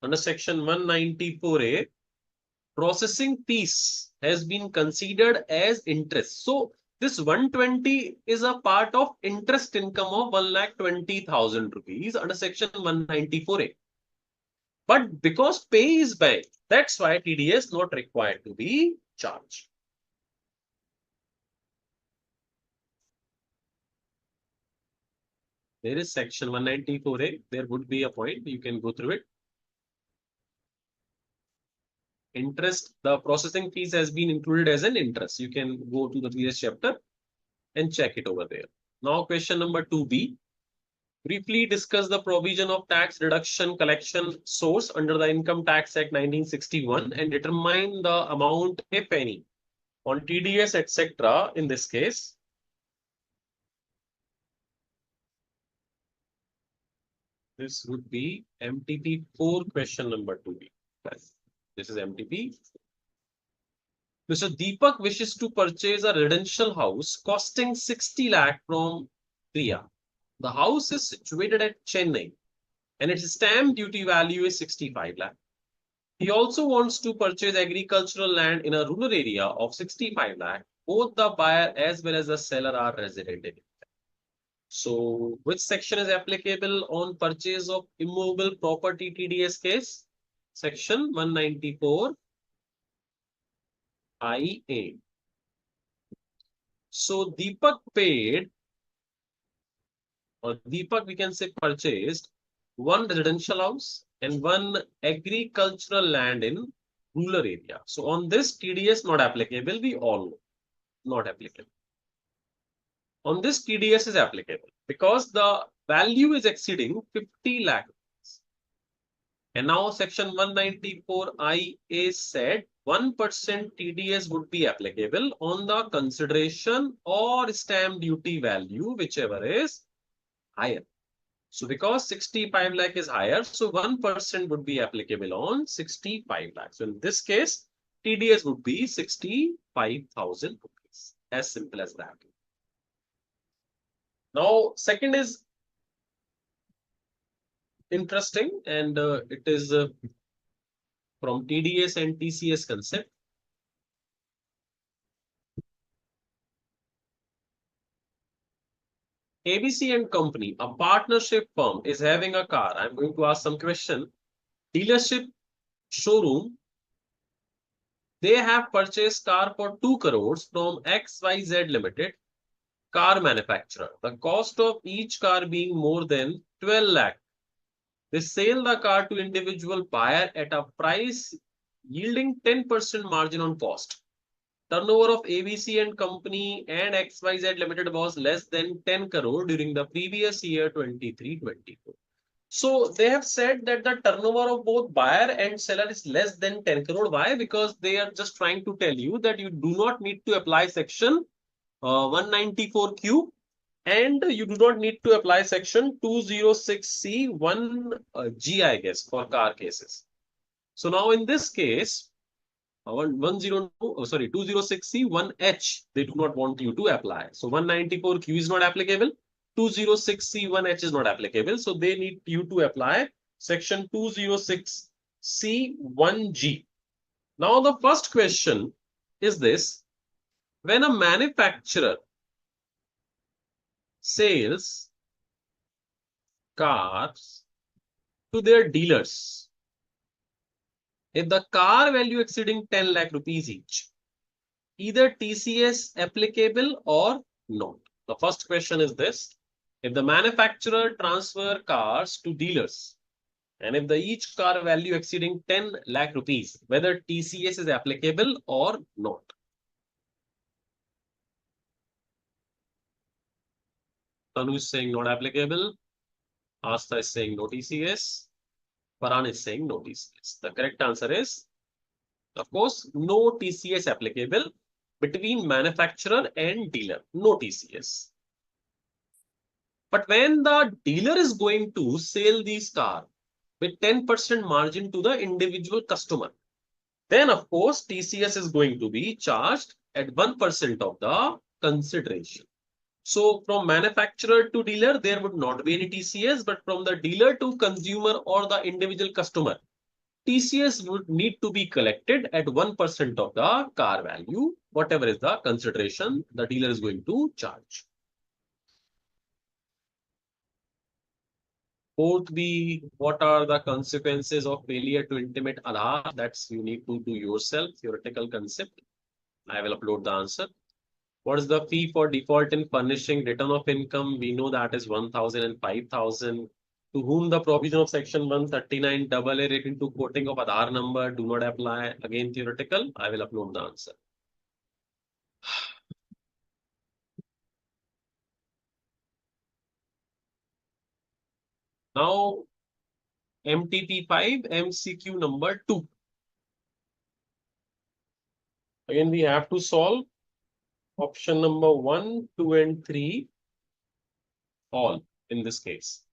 Under section 194A, processing fees has been considered as interest. So This 120 is a part of interest income of 1,20,000 rupees under section 194A. But because pay is bank, that's why TDS not required to be charged. There is section 194A. There would be a point. You can go through it. Interest, the processing fees has been included as an interest. You can go to the previous chapter and check it over there. Now, question number 2B. Briefly discuss the provision of tax deduction collection source under the Income Tax Act 1961 and determine the amount, if any, on TDS, etc. in this case. This would be MTP 4 question number 2B. This is MTP. Mr. Deepak wishes to purchase a residential house costing 60 lakh from Priya. The house is situated at Chennai and its stamp duty value is 65 lakh. He also wants to purchase agricultural land in a rural area of 65 lakh. Both the buyer as well as the seller are resident in it. So, which section is applicable on purchase of immovable property TDS case? Section 194 IA. So, Deepak paid, or Deepak we can say purchased, one residential house and one agricultural land in rural area. So, on this TDS not applicable, we all know, not applicable. On this TDS is applicable because the value is exceeding 50 lakh. And now section 194IA said 1% TDS would be applicable on the consideration or stamp duty value, whichever is higher. So because 65 lakh is higher, so 1% would be applicable on 65 lakh. So in this case, TDS would be 65,000 rupees. As simple as that. Now, second is interesting, and it is from TDS and TCS concept. ABC and Company, a partnership firm, is having a car. I'm going to ask some question. Dealership showroom, they have purchased car for 2 crores from XYZ Limited, car manufacturer. The cost of each car being more than 12 lakh. They sell the car to individual buyer at a price yielding 10% margin on cost. Turnover of ABC and Company and XYZ Limited was less than 10 crore during the previous year 23-24. So they have said that the turnover of both buyer and seller is less than 10 crore. Why? Because they are just trying to tell you that you do not need to apply section 194Q and you do not need to apply section 206C1G, I guess, for car cases. So now in this case, 206C1H, they do not want you to apply. So 194Q is not applicable. 206C1H is not applicable. So they need you to apply section 206C1G. Now the first question is this. When a manufacturer sells cars to their dealers, if the car value exceeding 10 lakh rupees each, either TCS applicable or not. The first question is this. If the manufacturer transfer cars to dealers and if the each car value exceeding 10 lakh rupees, whether TCS is applicable or not. Tanu is saying not applicable. Asta is saying no TCS. Paran is saying no TCS. The correct answer is, of course, no TCS applicable between manufacturer and dealer. No TCS. But when the dealer is going to sell these cars with 10% margin to the individual customer, then of course TCS is going to be charged at 1% of the consideration. So from manufacturer to dealer, there would not be any TCS, but from the dealer to consumer or the individual customer, TCS would need to be collected at 1% of the car value whatever is the consideration the dealer is going to charge. Fourth B, what are the consequences of failure to intimate Aadhaar? That's you need to do yourself, theoretical concept. I will upload the answer. What is the fee for default in furnishing return of income? We know that is 1,000 and 5,000. To whom the provision of section 139 AA relating to quoting of Aadhaar number do not apply. Again, theoretical. I will upload the answer. Now, MTP5 MCQ number 2. Again, we have to solve option number 1, 2, and 3 all in this case.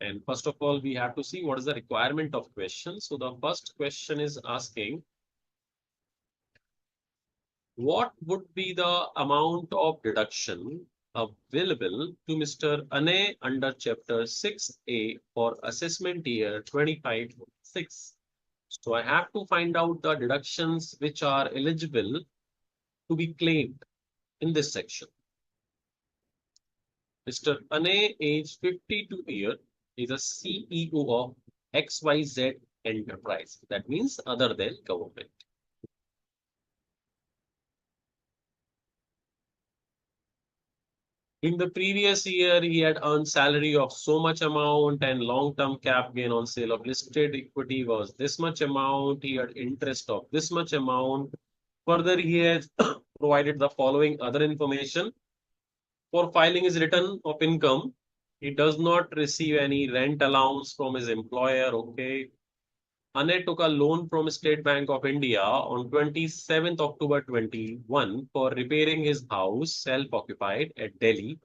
And first of all, we have to see what is the requirement of question. So the first question is asking, what would be the amount of deduction available to Mr. Ane under Chapter 6A for assessment year 25-26? So I have to find out the deductions which are eligible to be claimed in this section. Mr. Ane, age 52 years, is a CEO of XYZ enterprise. That means other than government. In the previous year, he had earned salary of so much amount and long-term cap gain on sale of listed equity was this much amount. He had interest of this much amount. Further, he has provided the following other information. For filing his return of income, he does not receive any rent allowance from his employer. Okay. Ane took a loan from State Bank of India on 27th October 21 for repairing his house, self-occupied at Delhi,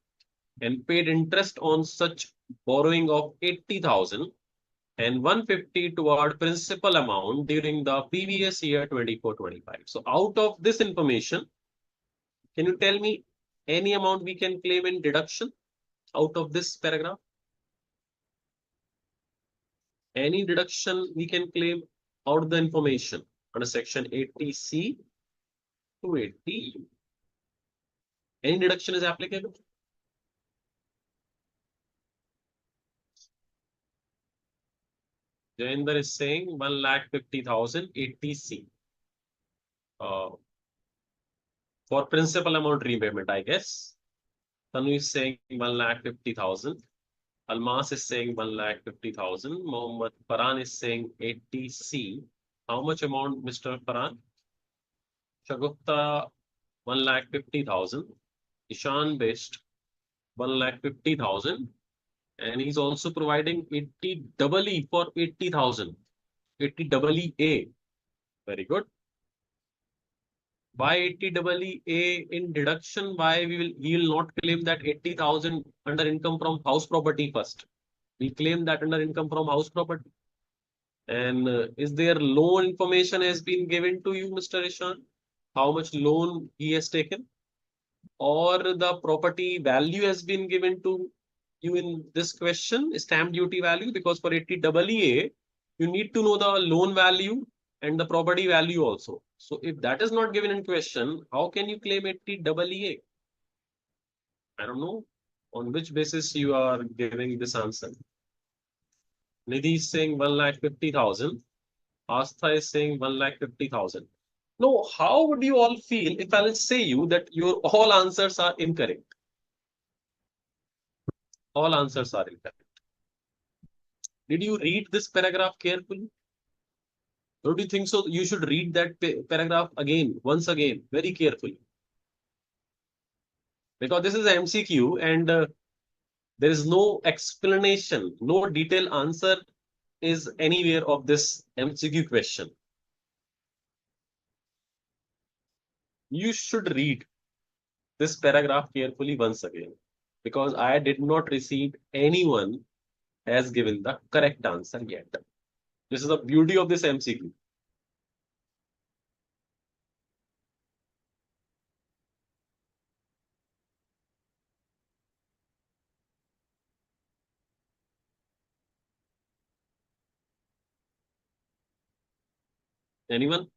and paid interest on such borrowing of 80,000 and 150 toward principal amount during the previous year 24-25. So out of this information, can you tell me any amount we can claim in deduction out of this paragraph? Any deduction we can claim out of the information under section 80C to 80. Any deduction is applicable? Jayendra is saying 1,50,000 80C. For principal amount repayment, I guess. Tanu is saying 1,50,000. Almas is saying 1,50,000. Mohammed Farhan is saying 80C. How much amount, Mr. Farhan? Shagufta 1,50,000. Ishan Best 1,50,000. And he's also providing 80 double E for 80,000. 80 double EA. Very good. Why 80 double EA in deduction? Why we will not claim that 80,000 under income from house property first? We claim that under income from house property. And is there loan information has been given to you, Mr. Ishan? How much loan he has taken? Or the property value has been given to you in this question, stamp duty value? Because for 80 EA, you need to know the loan value and the property value also. So if that is not given in question, how can you claim 80 EA? I don't know on which basis you are giving this answer. Nidhi is saying 1,50,000. Astha is saying 1,50,000. No, how would you all feel if I will say you that your all answers are incorrect? All answers are incorrect. Did you read this paragraph carefully? Don't you think so? You should read that paragraph again, once again, very carefully. Because this is MCQ and there is no explanation, no detailed answer is anywhere of this MCQ question. You should read this paragraph carefully once again. Because I did not receive anyone has given the correct answer yet. This is the beauty of this MCQ. Anyone?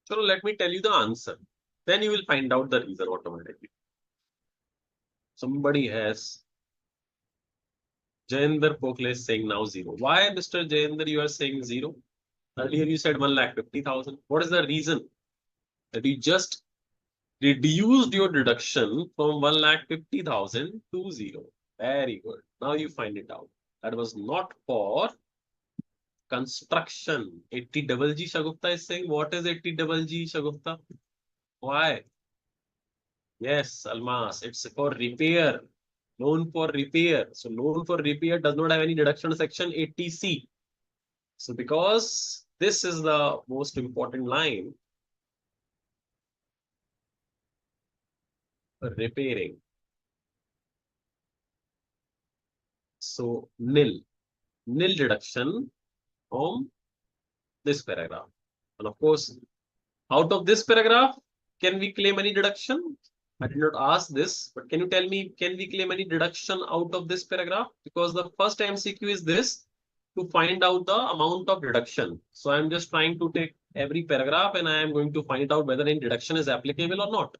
So let me tell you the answer. Then you will find out the reason automatically. Somebody has Jayender Pokle is saying now 0. Why, Mr. Jayender, you are saying 0? Earlier you said 1,50,000. What is the reason that you just reduced your deduction from 1,50,000 to 0? Very good. Now you find it out. That was not for construction. 80 double G Shagufta is saying, what is 80 double G Shagufta? Why? Yes, Almas, it's for repair. Loan for repair. So loan for repair does not have any deduction section 80C. So because this is the most important line, repairing. So nil deduction from this paragraph. And of course, out of this paragraph, can we claim any deduction? I did not ask this, but can you tell me, can we claim any deduction out of this paragraph? Because the first MCQ is this, to find out the amount of deduction. So I'm just trying to take every paragraph and I am going to find out whether any deduction is applicable or not.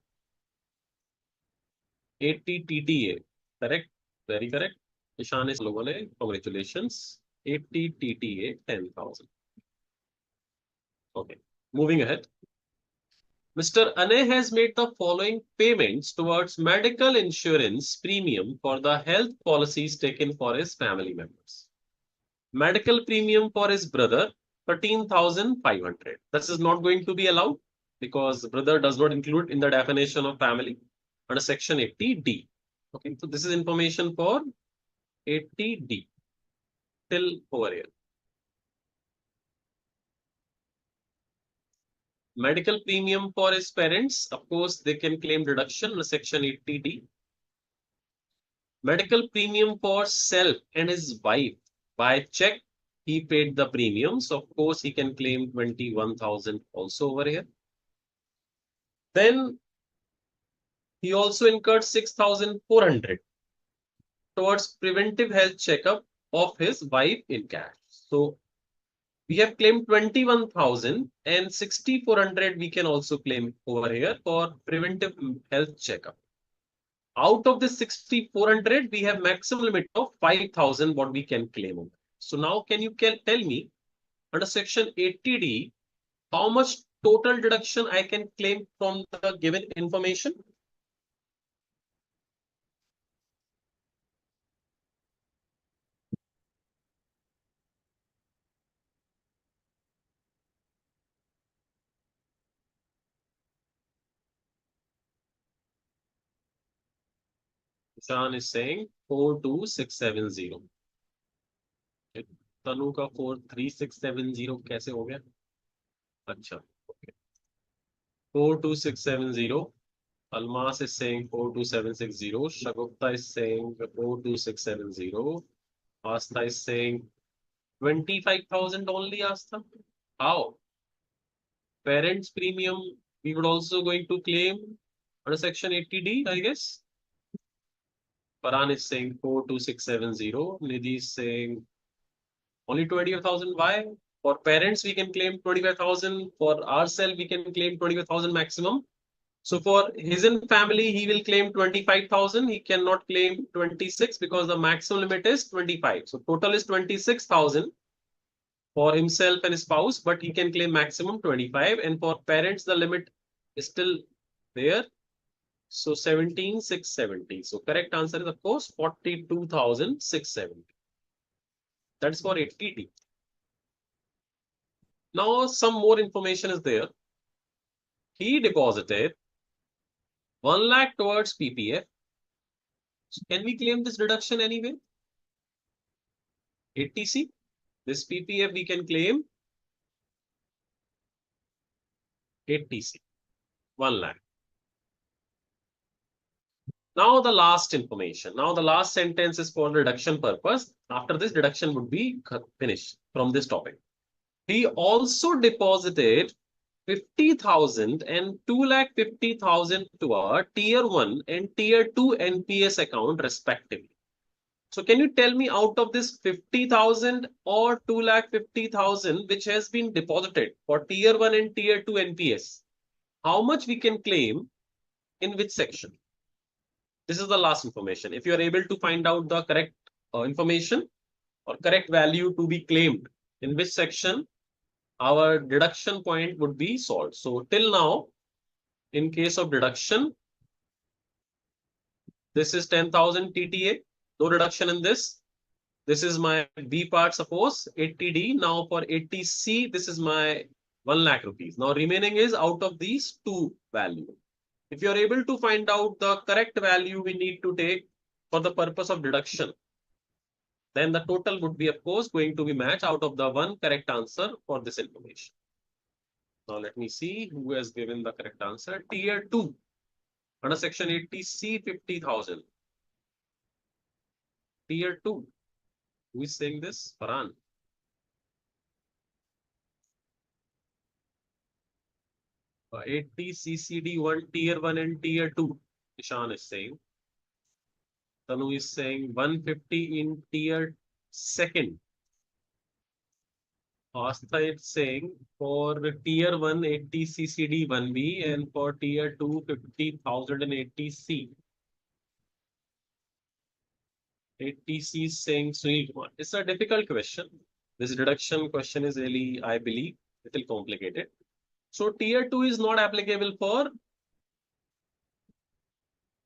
80 TTA, correct? Very correct. Ishan is logo ne, congratulations. 80 TTA, 10,000. Okay, moving ahead. Mr. Ane has made the following payments towards medical insurance premium for the health policies taken for his family members. Medical premium for his brother, 13,500. This is not going to be allowed because brother does not include in the definition of family under section 80D. Okay, so this is information for 80D till over here. Medical premium for his parents, of course, they can claim deduction under section 80D. Medical premium for self and his wife. By check, he paid the premium. So, of course, he can claim 21,000 also over here. Then he also incurred 6,400 towards preventive health checkup of his wife in cash. So, we have claimed 21,000 and 6,400 we can also claim over here for preventive health checkup. Out of this 6,400, we have maximum limit of 5,000 what we can claim. So now can you tell me under section 80D, how much total deduction I can claim from the given information? Ishan is saying 42670. तनु का 43670 कैसे हो गया? अच्छा, okay. 42670. Almas is saying 42760. Shagupta is saying 42670. Asta is saying 25,000 only, Asta. How? Parents premium, we would also going to claim under section 80D, I guess. Paran is saying 42670. Nidhi is saying only 25,000. Why? For parents, we can claim 25,000. For ourselves, we can claim 25,000 maximum. So for his and family, he will claim 25,000. He cannot claim 26 because the maximum limit is 25. So total is 26,000 for himself and his spouse, but he can claim maximum 25. And for parents, the limit is still there. So 17,670. So correct answer is of course 42,670. That's for 80D. Now some more information is there. He deposited 1 lakh towards PPF. So can we claim this deduction anyway? 80C. This PPF we can claim 80C. 1 lakh. Now the last information. Now the last sentence is for deduction purpose. After this, deduction would be finished from this topic. He also deposited 50,000 and 2,50,000 to our tier 1 and tier 2 NPS account respectively. So can you tell me out of this 50,000 or 2,50,000 which has been deposited for tier 1 and tier 2 NPS, how much we can claim in which section? This is the last information. If you are able to find out the correct information or correct value to be claimed in which section, our deduction point would be solved. So till now, in case of deduction, this is 10,000 TTA, no deduction in this. This is my B part, suppose 80D. Now for 80C, this is my 1 lakh rupees. Now remaining is out of these two value. If you are able to find out the correct value we need to take for the purpose of deduction, then the total would be, of course, going to be matched out of the one correct answer for this information. Now let me see who has given the correct answer. Tier 2 under section 80C 50,000. Tier 2. Who is saying this? Farhan. 80 CCD1 tier 1 and tier 2. Ishan is saying. Tanu is saying 150 in tier 2nd. Asta is saying for tier 1 80 CCD 1B and for tier 2 50,000 and 80C. 80C is saying Sunil Kumar. It's a difficult question. This deduction question is really, I believe, a little complicated. So tier 2 is not applicable for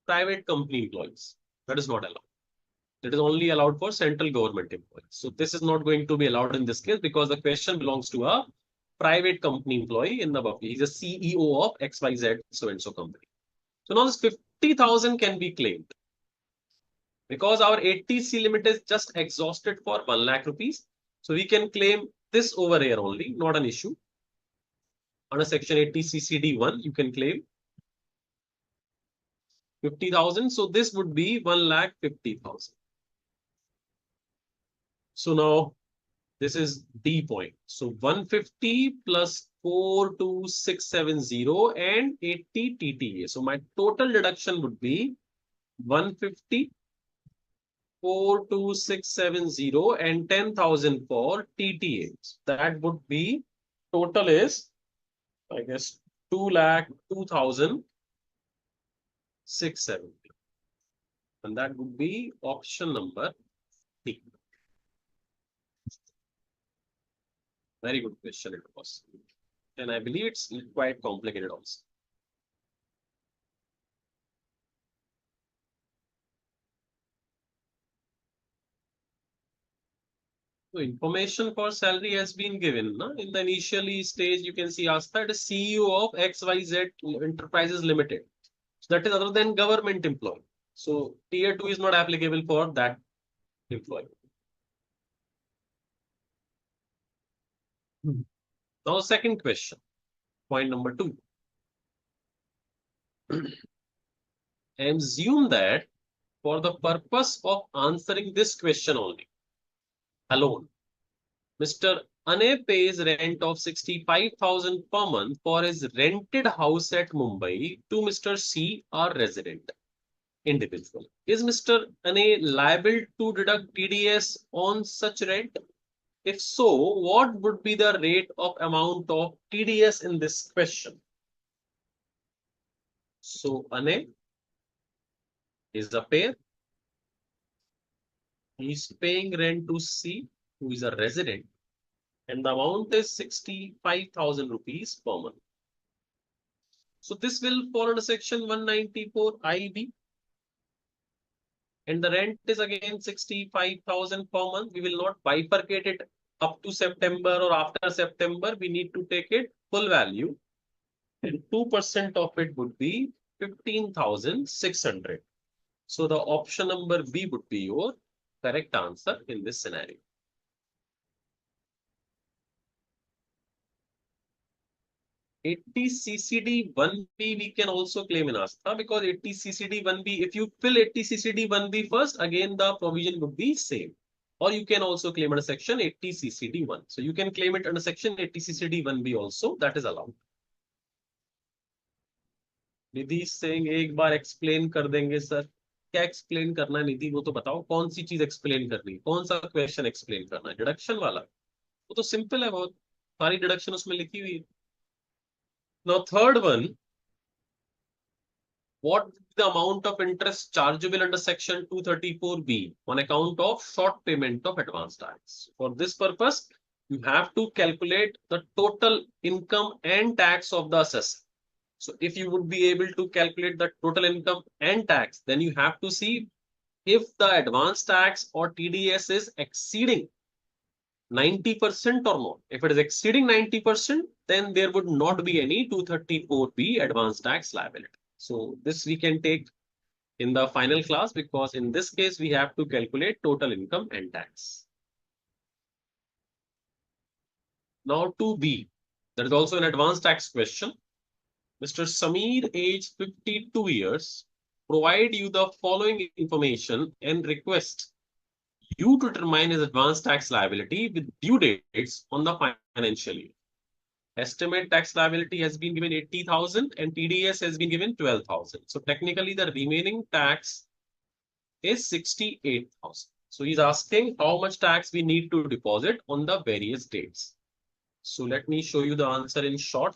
private company employees. That is not allowed. That is only allowed for central government employees. So this is not going to be allowed in this case because the question belongs to a private company employee in the above. He's a CEO of XYZ so and so company. So now this 50,000 can be claimed because our 80C limit is just exhausted for 1 lakh rupees. So we can claim this over here only, not an issue. Under section 80 CCD1, you can claim 50,000. So this would be 1,50,000. So now this is D point. So 150 plus 42670 and 80 TTA. So my total deduction would be 150, 42670 and 10,000 for TTA. That would be total is, I guess, 2,02,670. And that would be option number D. Very good question it was. And I believe it's quite complicated also. So information for salary has been given. No? In the initially stage, you can see Asta is CEO of XYZ Enterprises Limited. So that is other than government employee. So tier 2 is not applicable for that employee. Now, second question, point number 2. Assume that for the purpose of answering this question only, alone, Mr. Ane pays rent of 65,000 per month for his rented house at Mumbai to Mr. C, our resident individual. Is Mr. Ane liable to deduct TDS on such rent? If so, what would be the rate of amount of TDS in this question? So Ane is a payer. He is paying rent to C, who is a resident, and the amount is 65,000 rupees per month. So this will fall under section 194 IB. And the rent is again 65,000 per month. We will not bifurcate it up to September or after September. We need to take it full value. And 2% of it would be 15,600. So the option number B would be your correct answer in this scenario. $80CCD1B we can also claim in Asta because $80CCD1B, if you fill $80CCD1B first, again the provision would be same. Or you can also claim under section 80CCD1. So you can claim it under section 80CCD1B also, that is allowed. Nidhi is saying एक बार explain कर देंगे sir. क्या explain करना है निधि, वो तो बताओ, कौन सी चीज एक्सप्लेन करनी है, कौन सा क्वेश्चन एक्सप्लेन करना है? डिडक्शन वाला? वो तो सिंपल है बहुत, सारी डिडक्शन उसमें लिखी हुई है। Now third one, what the amount of interest chargeable under section 234B on account of short payment of advance tax? For this purpose, you have to calculate the total income and tax of the assessor. So if you would be able to calculate the total income and tax, then you have to see if the advance tax or TDS is exceeding 90% or not. If it is exceeding 90%, then there would not be any 234B advance tax liability. So this we can take in the final class, because in this case we have to calculate total income and tax. Now 2B, there is also an advanced tax question. Mr. Sameer, age 52 years, provide you the following information and request you to determine his advance tax liability with due dates on the financial year. Estimate tax liability has been given 80,000 and TDS has been given 12,000. So technically the remaining tax is 68,000. So he's asking how much tax we need to deposit on the various dates. So let me show you the answer in short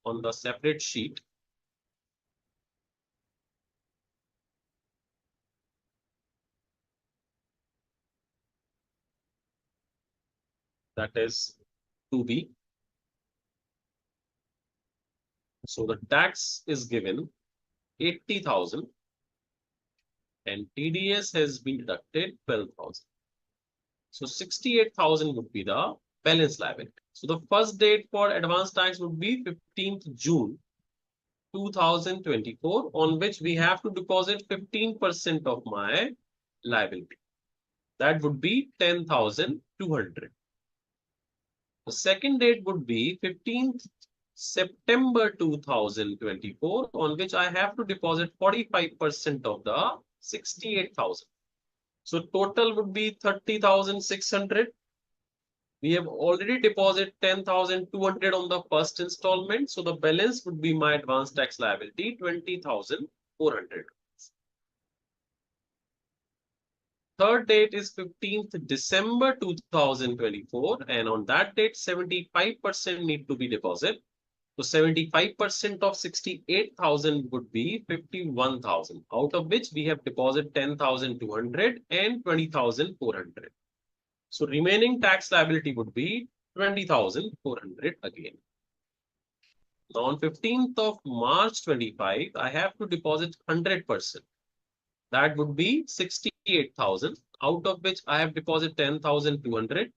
on the separate sheet. That is 2B. So the tax is given 80,000 and TDS has been deducted 12,000. So 68,000 would be the balance liability. So the first date for advance tax would be 15th June 2024, on which we have to deposit 15% of my liability. That would be 10,200. The second date would be 15th September 2024, on which I have to deposit 45% of the 68,000. So total would be 30,600. We have already deposited 10,200 on the first installment. So the balance would be my advance tax liability, 20,400. Third date is 15th December 2024. And on that date, 75% need to be deposited. So 75% of 68,000 would be 51,000, out of which we have deposited 10,200 and 20,400. So remaining tax liability would be 20,400 again. Now on 15th of March 25, I have to deposit 100%. That would be 68,000, out of which I have deposited 10,200,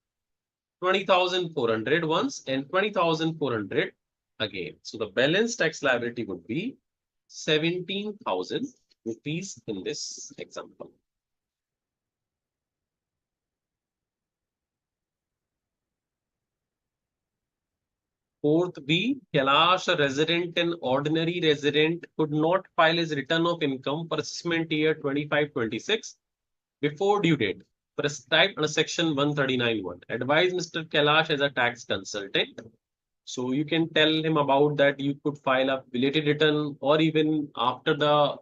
20,400 once, and 20,400 again. So the balance tax liability would be 17,000 rupees in this example. Fourth B, Kailash, a resident and ordinary resident, could not file his return of income for assessment year 25-26 before due date prescribed under section 139(1). Advise Mr. Kailash as a tax consultant. So you can tell him about that you could file a belated return, or even after the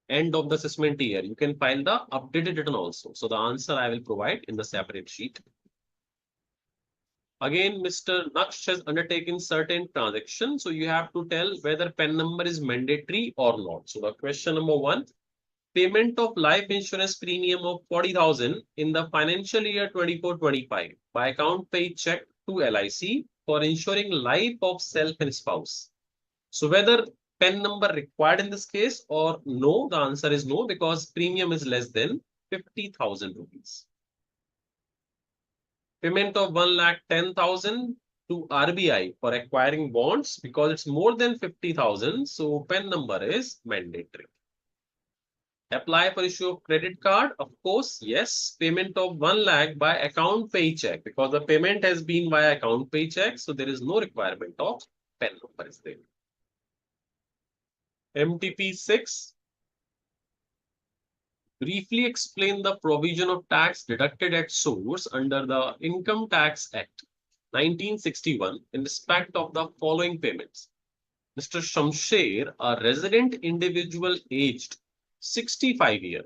end of the assessment year, you can file the updated return also. So the answer I will provide in the separate sheet. Again, Mr. Naksh has undertaken certain transactions. So you have to tell whether PAN number is mandatory or not. So the question number 1, payment of life insurance premium of 40,000 in the financial year 24-25 by account paid check to LIC for ensuring life of self and spouse. So whether PAN number required in this case or no, the answer is no, because premium is less than 50,000 rupees. Payment of 1,10,000 to RBI for acquiring bonds, because it's more than 50,000. So PAN number is mandatory. Apply for issue of credit card, of course, yes. Payment of 1 lakh by account pay check, because the payment has been by account pay check. So there is no requirement of PAN number is there. MTP 6. Briefly explain the provision of tax deducted at source under the Income Tax Act 1961 in respect of the following payments. Mr. Shamsher, a resident individual aged 65 years,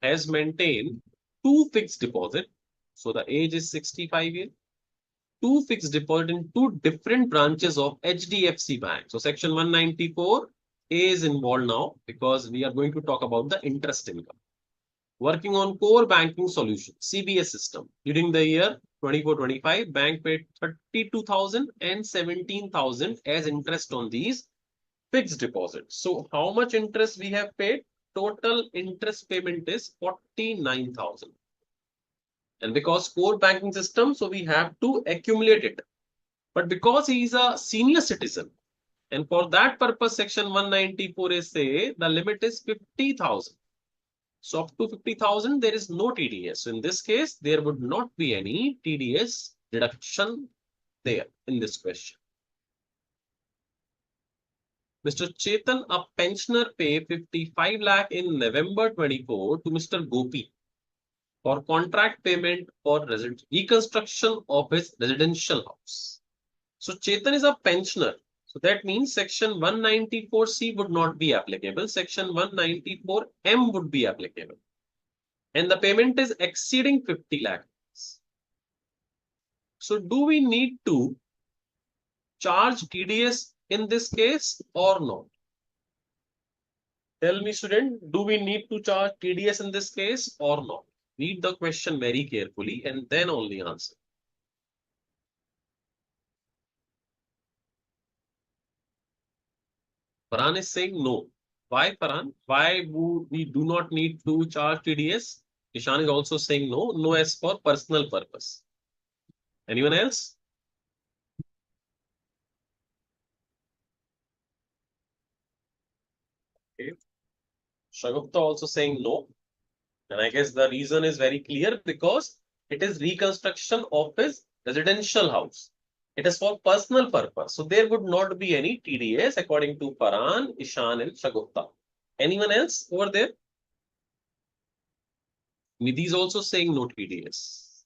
has maintained two fixed deposit. So the age is 65 years. Two fixed deposit in two different branches of HDFC Bank. So section 194A is involved now because we are going to talk about the interest income. Working on core banking solution, CBS system. During the year 24-25, bank paid 32,000 and 17,000 as interest on these fixed deposits. So how much interest we have paid? Total interest payment is 49,000. And because core banking system, so we have to accumulate it. But because he is a senior citizen, and for that purpose, section 194 is say the limit is 50,000. So up to 50,000, there is no TDS. So in this case, there would not be any TDS deduction there in this question. Mr. Chetan, a pensioner, pay 55 lakh in November 24 to Mr. Gopi for contract payment for reconstruction of his residential house. So Chetan is a pensioner. So that means section 194C would not be applicable. Section 194M would be applicable. And the payment is exceeding 50 lakhs. So do we need to charge TDS in this case or not? Tell me, student, do we need to charge TDS in this case or not? Read the question very carefully and then only answer. Farhan is saying no. Why, Farhan? Why we do not need to charge TDS? Ishan is also saying no. No as for personal purpose. Anyone else? Okay. Shagupta also saying no. And I guess the reason is very clear because it is reconstruction of his residential house. It is for personal purpose. So there would not be any TDS according to Farhan, Ishan, and Shagupta. Anyone else over there? Nidhi is also saying no TDS.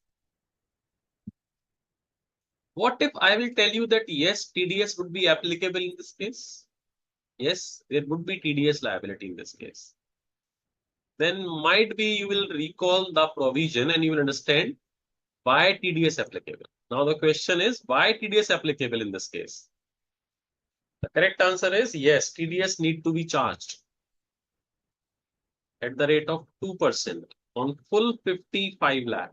What if I will tell you that yes, TDS would be applicable in this case? Yes, there would be TDS liability in this case. Then might be you will recall the provision and you will understand why TDS applicable. Now the question is why TDS applicable in this case? The correct answer is yes, TDS need to be charged at the rate of 2% on full 55 lakh.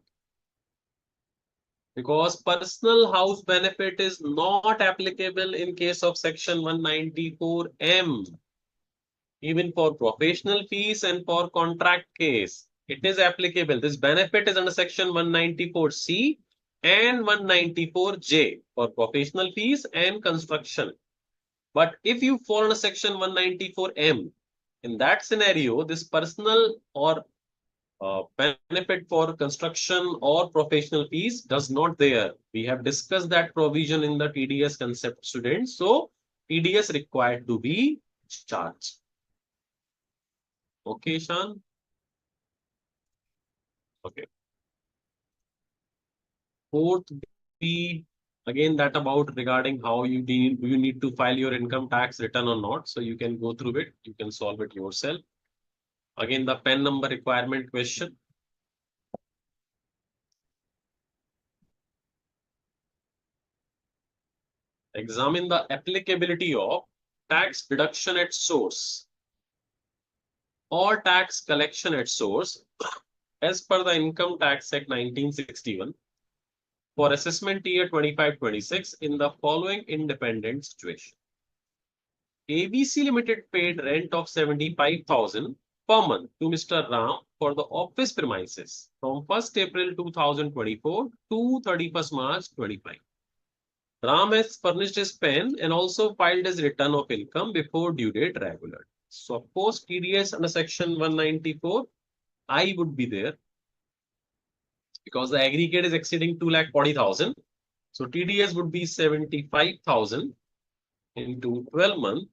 Because personal house benefit is not applicable in case of section 194M. Even for professional fees and for contract case, it is applicable. This benefit is under section 194C and 194J for professional fees and construction. But if you fall under section 194M, in that scenario, this personal or benefit for construction or professional fees does not there. We have discussed that provision in the TDS concept, students. So TDS required to be charged. Okay, Shan? Okay. Fourth B, again that about regarding how you need to file your income tax return or not. So you can go through it. You can solve it yourself. Again, the pen number requirement question. Examine the applicability of tax deduction at source or tax collection at source as per the Income Tax Act 1961 for assessment year 25-26 in the following independent situation. ABC Limited paid rent of 75,000 per month to Mr. Ram for the office premises from 1st April 2024 to 31st March 25. Ram has furnished his pen and also filed his return of income before due date regular. So of course TDS under section 194, I would be there because the aggregate is exceeding 2,40,000. So TDS would be 75,000 into 12 months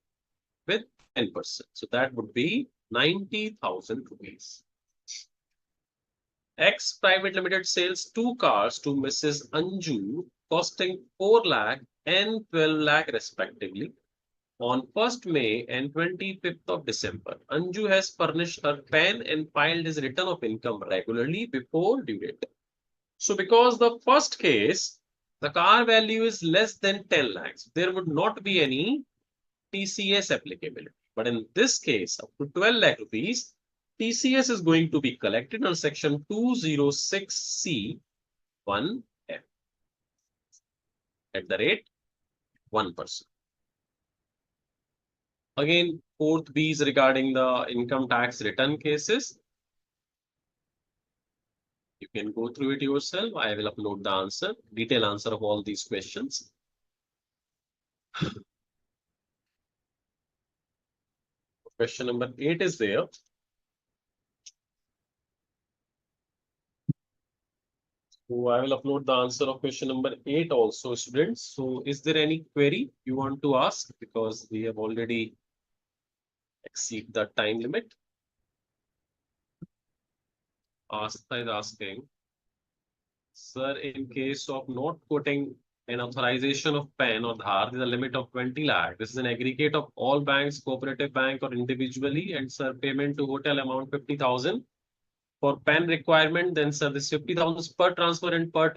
with 10%. So that would be 90,000 rupees. X Private Limited sells two cars to Mrs. Anju costing 4 lakh and 12 lakh respectively. On 1st May and 25th of December, Anju has furnished her PAN and filed his return of income regularly before due date. So because the first case, the car value is less than 10 lakhs, there would not be any TCS applicability. But in this case, up to 12 lakh rupees, TCS is going to be collected on section 206C1F at the rate 1%. Again, 4th B is regarding the income tax return cases. You can go through it yourself. I will upload the answer, detailed answer of all these questions. Question number 8 is there. So I will upload the answer of question number 8 also, students. So is there any query you want to ask? Because we have already exceed the time limit. Asta is asking, sir, in case of not putting an authorization of PAN or Dhar, there's a limit of 20 lakh. This is an aggregate of all banks, cooperative bank or individually, and sir, payment to hotel amount 50,000. For PAN requirement, then sir, this 50,000 is per transfer and per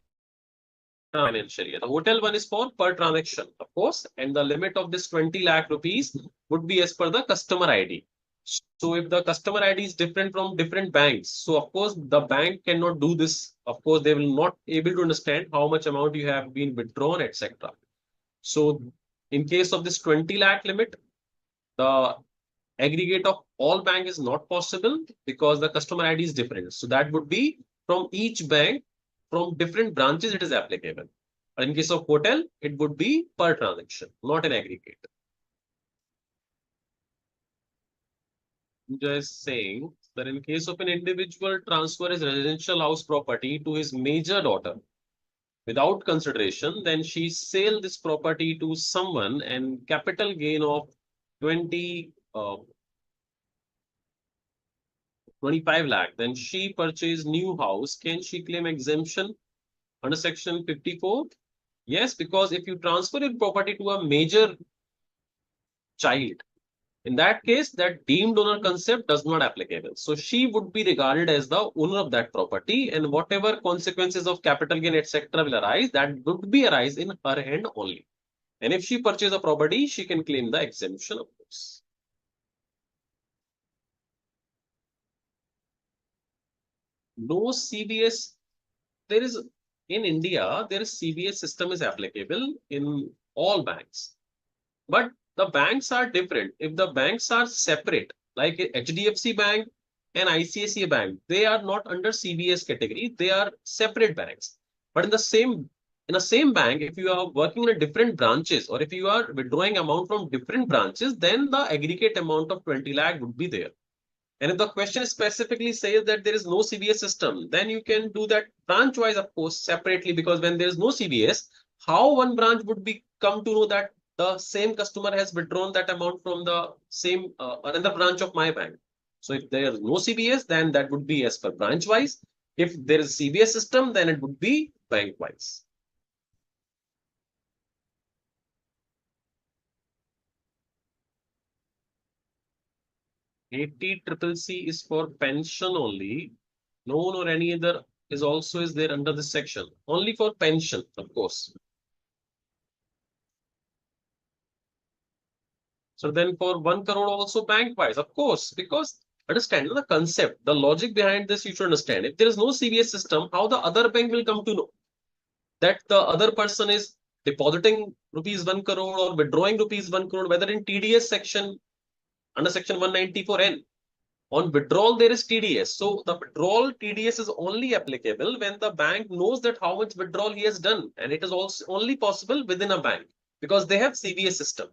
financial year. The hotel one is for per transaction, of course, and the limit of this 20 lakh rupees would be as per the customer ID. So if the customer ID is different from different banks, so of course the bank cannot do this. Of course, they will not able to understand how much amount you have been withdrawn, etc. So in case of this 20 lakh limit, the aggregate of all bank is not possible because the customer ID is different. So that would be from each bank, from different branches it is applicable. But in case of hotel, it would be per transaction, not an aggregate. Just saying that in case of an individual transfer his residential house property to his major daughter without consideration, then she sell this property to someone and capital gain of 25 lakh, then she purchased new house. Can she claim exemption under section 54? Yes, because if you transfer your property to a major child, in that case, that deemed owner concept does not applicable. So she would be regarded as the owner of that property, and whatever consequences of capital gain, etc., will arise, that would be arise in her hand only. And if she purchase a property, she can claim the exemption, of course. No CBS. There is in India, there is CBS system is applicable in all banks. But the banks are different. If the banks are separate, like HDFC Bank and ICAI Bank, they are not under CBS category. They are separate banks. But in the same bank, if you are working in a different branches or if you are withdrawing amount from different branches, then the aggregate amount of 20 lakh would be there. And if the question specifically says that there is no CBS system, then you can do that branch wise, of course, separately, because when there is no CBS, how one branch would be come to know that the same customer has withdrawn that amount from the same another branch of my bank. So if there is no CBS, then that would be as per branch wise. If there is CBS system, then it would be bank wise. 80CCC is for pension only. No one or any other is also is there under this section. Only for pension, of course. So then for 1 crore also bank wise, of course, because understand the concept, the logic behind this you should understand. If there is no CBS system, how the other bank will come to know that the other person is depositing rupees 1 crore or withdrawing rupees 1 crore, whether in TDS section under section 194N. On withdrawal, there is TDS. So the withdrawal TDS is only applicable when the bank knows that how much withdrawal he has done. And it is also only possible within a bank because they have CBS system.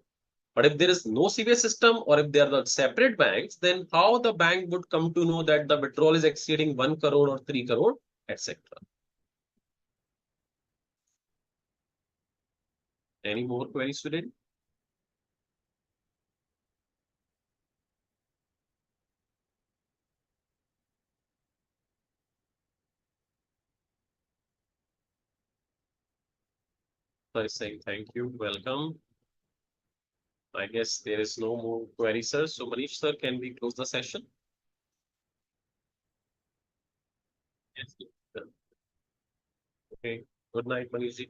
But if there is no CBS system or if they are the separate banks, then how the bank would come to know that the withdrawal is exceeding 1 crore or 3 crore, etc. Any more queries, student? So I'm saying thank you, welcome. I guess there is no more query, sir. So Manish, sir, can we close the session? Yes. Sir. Okay. Good night, Manish ji.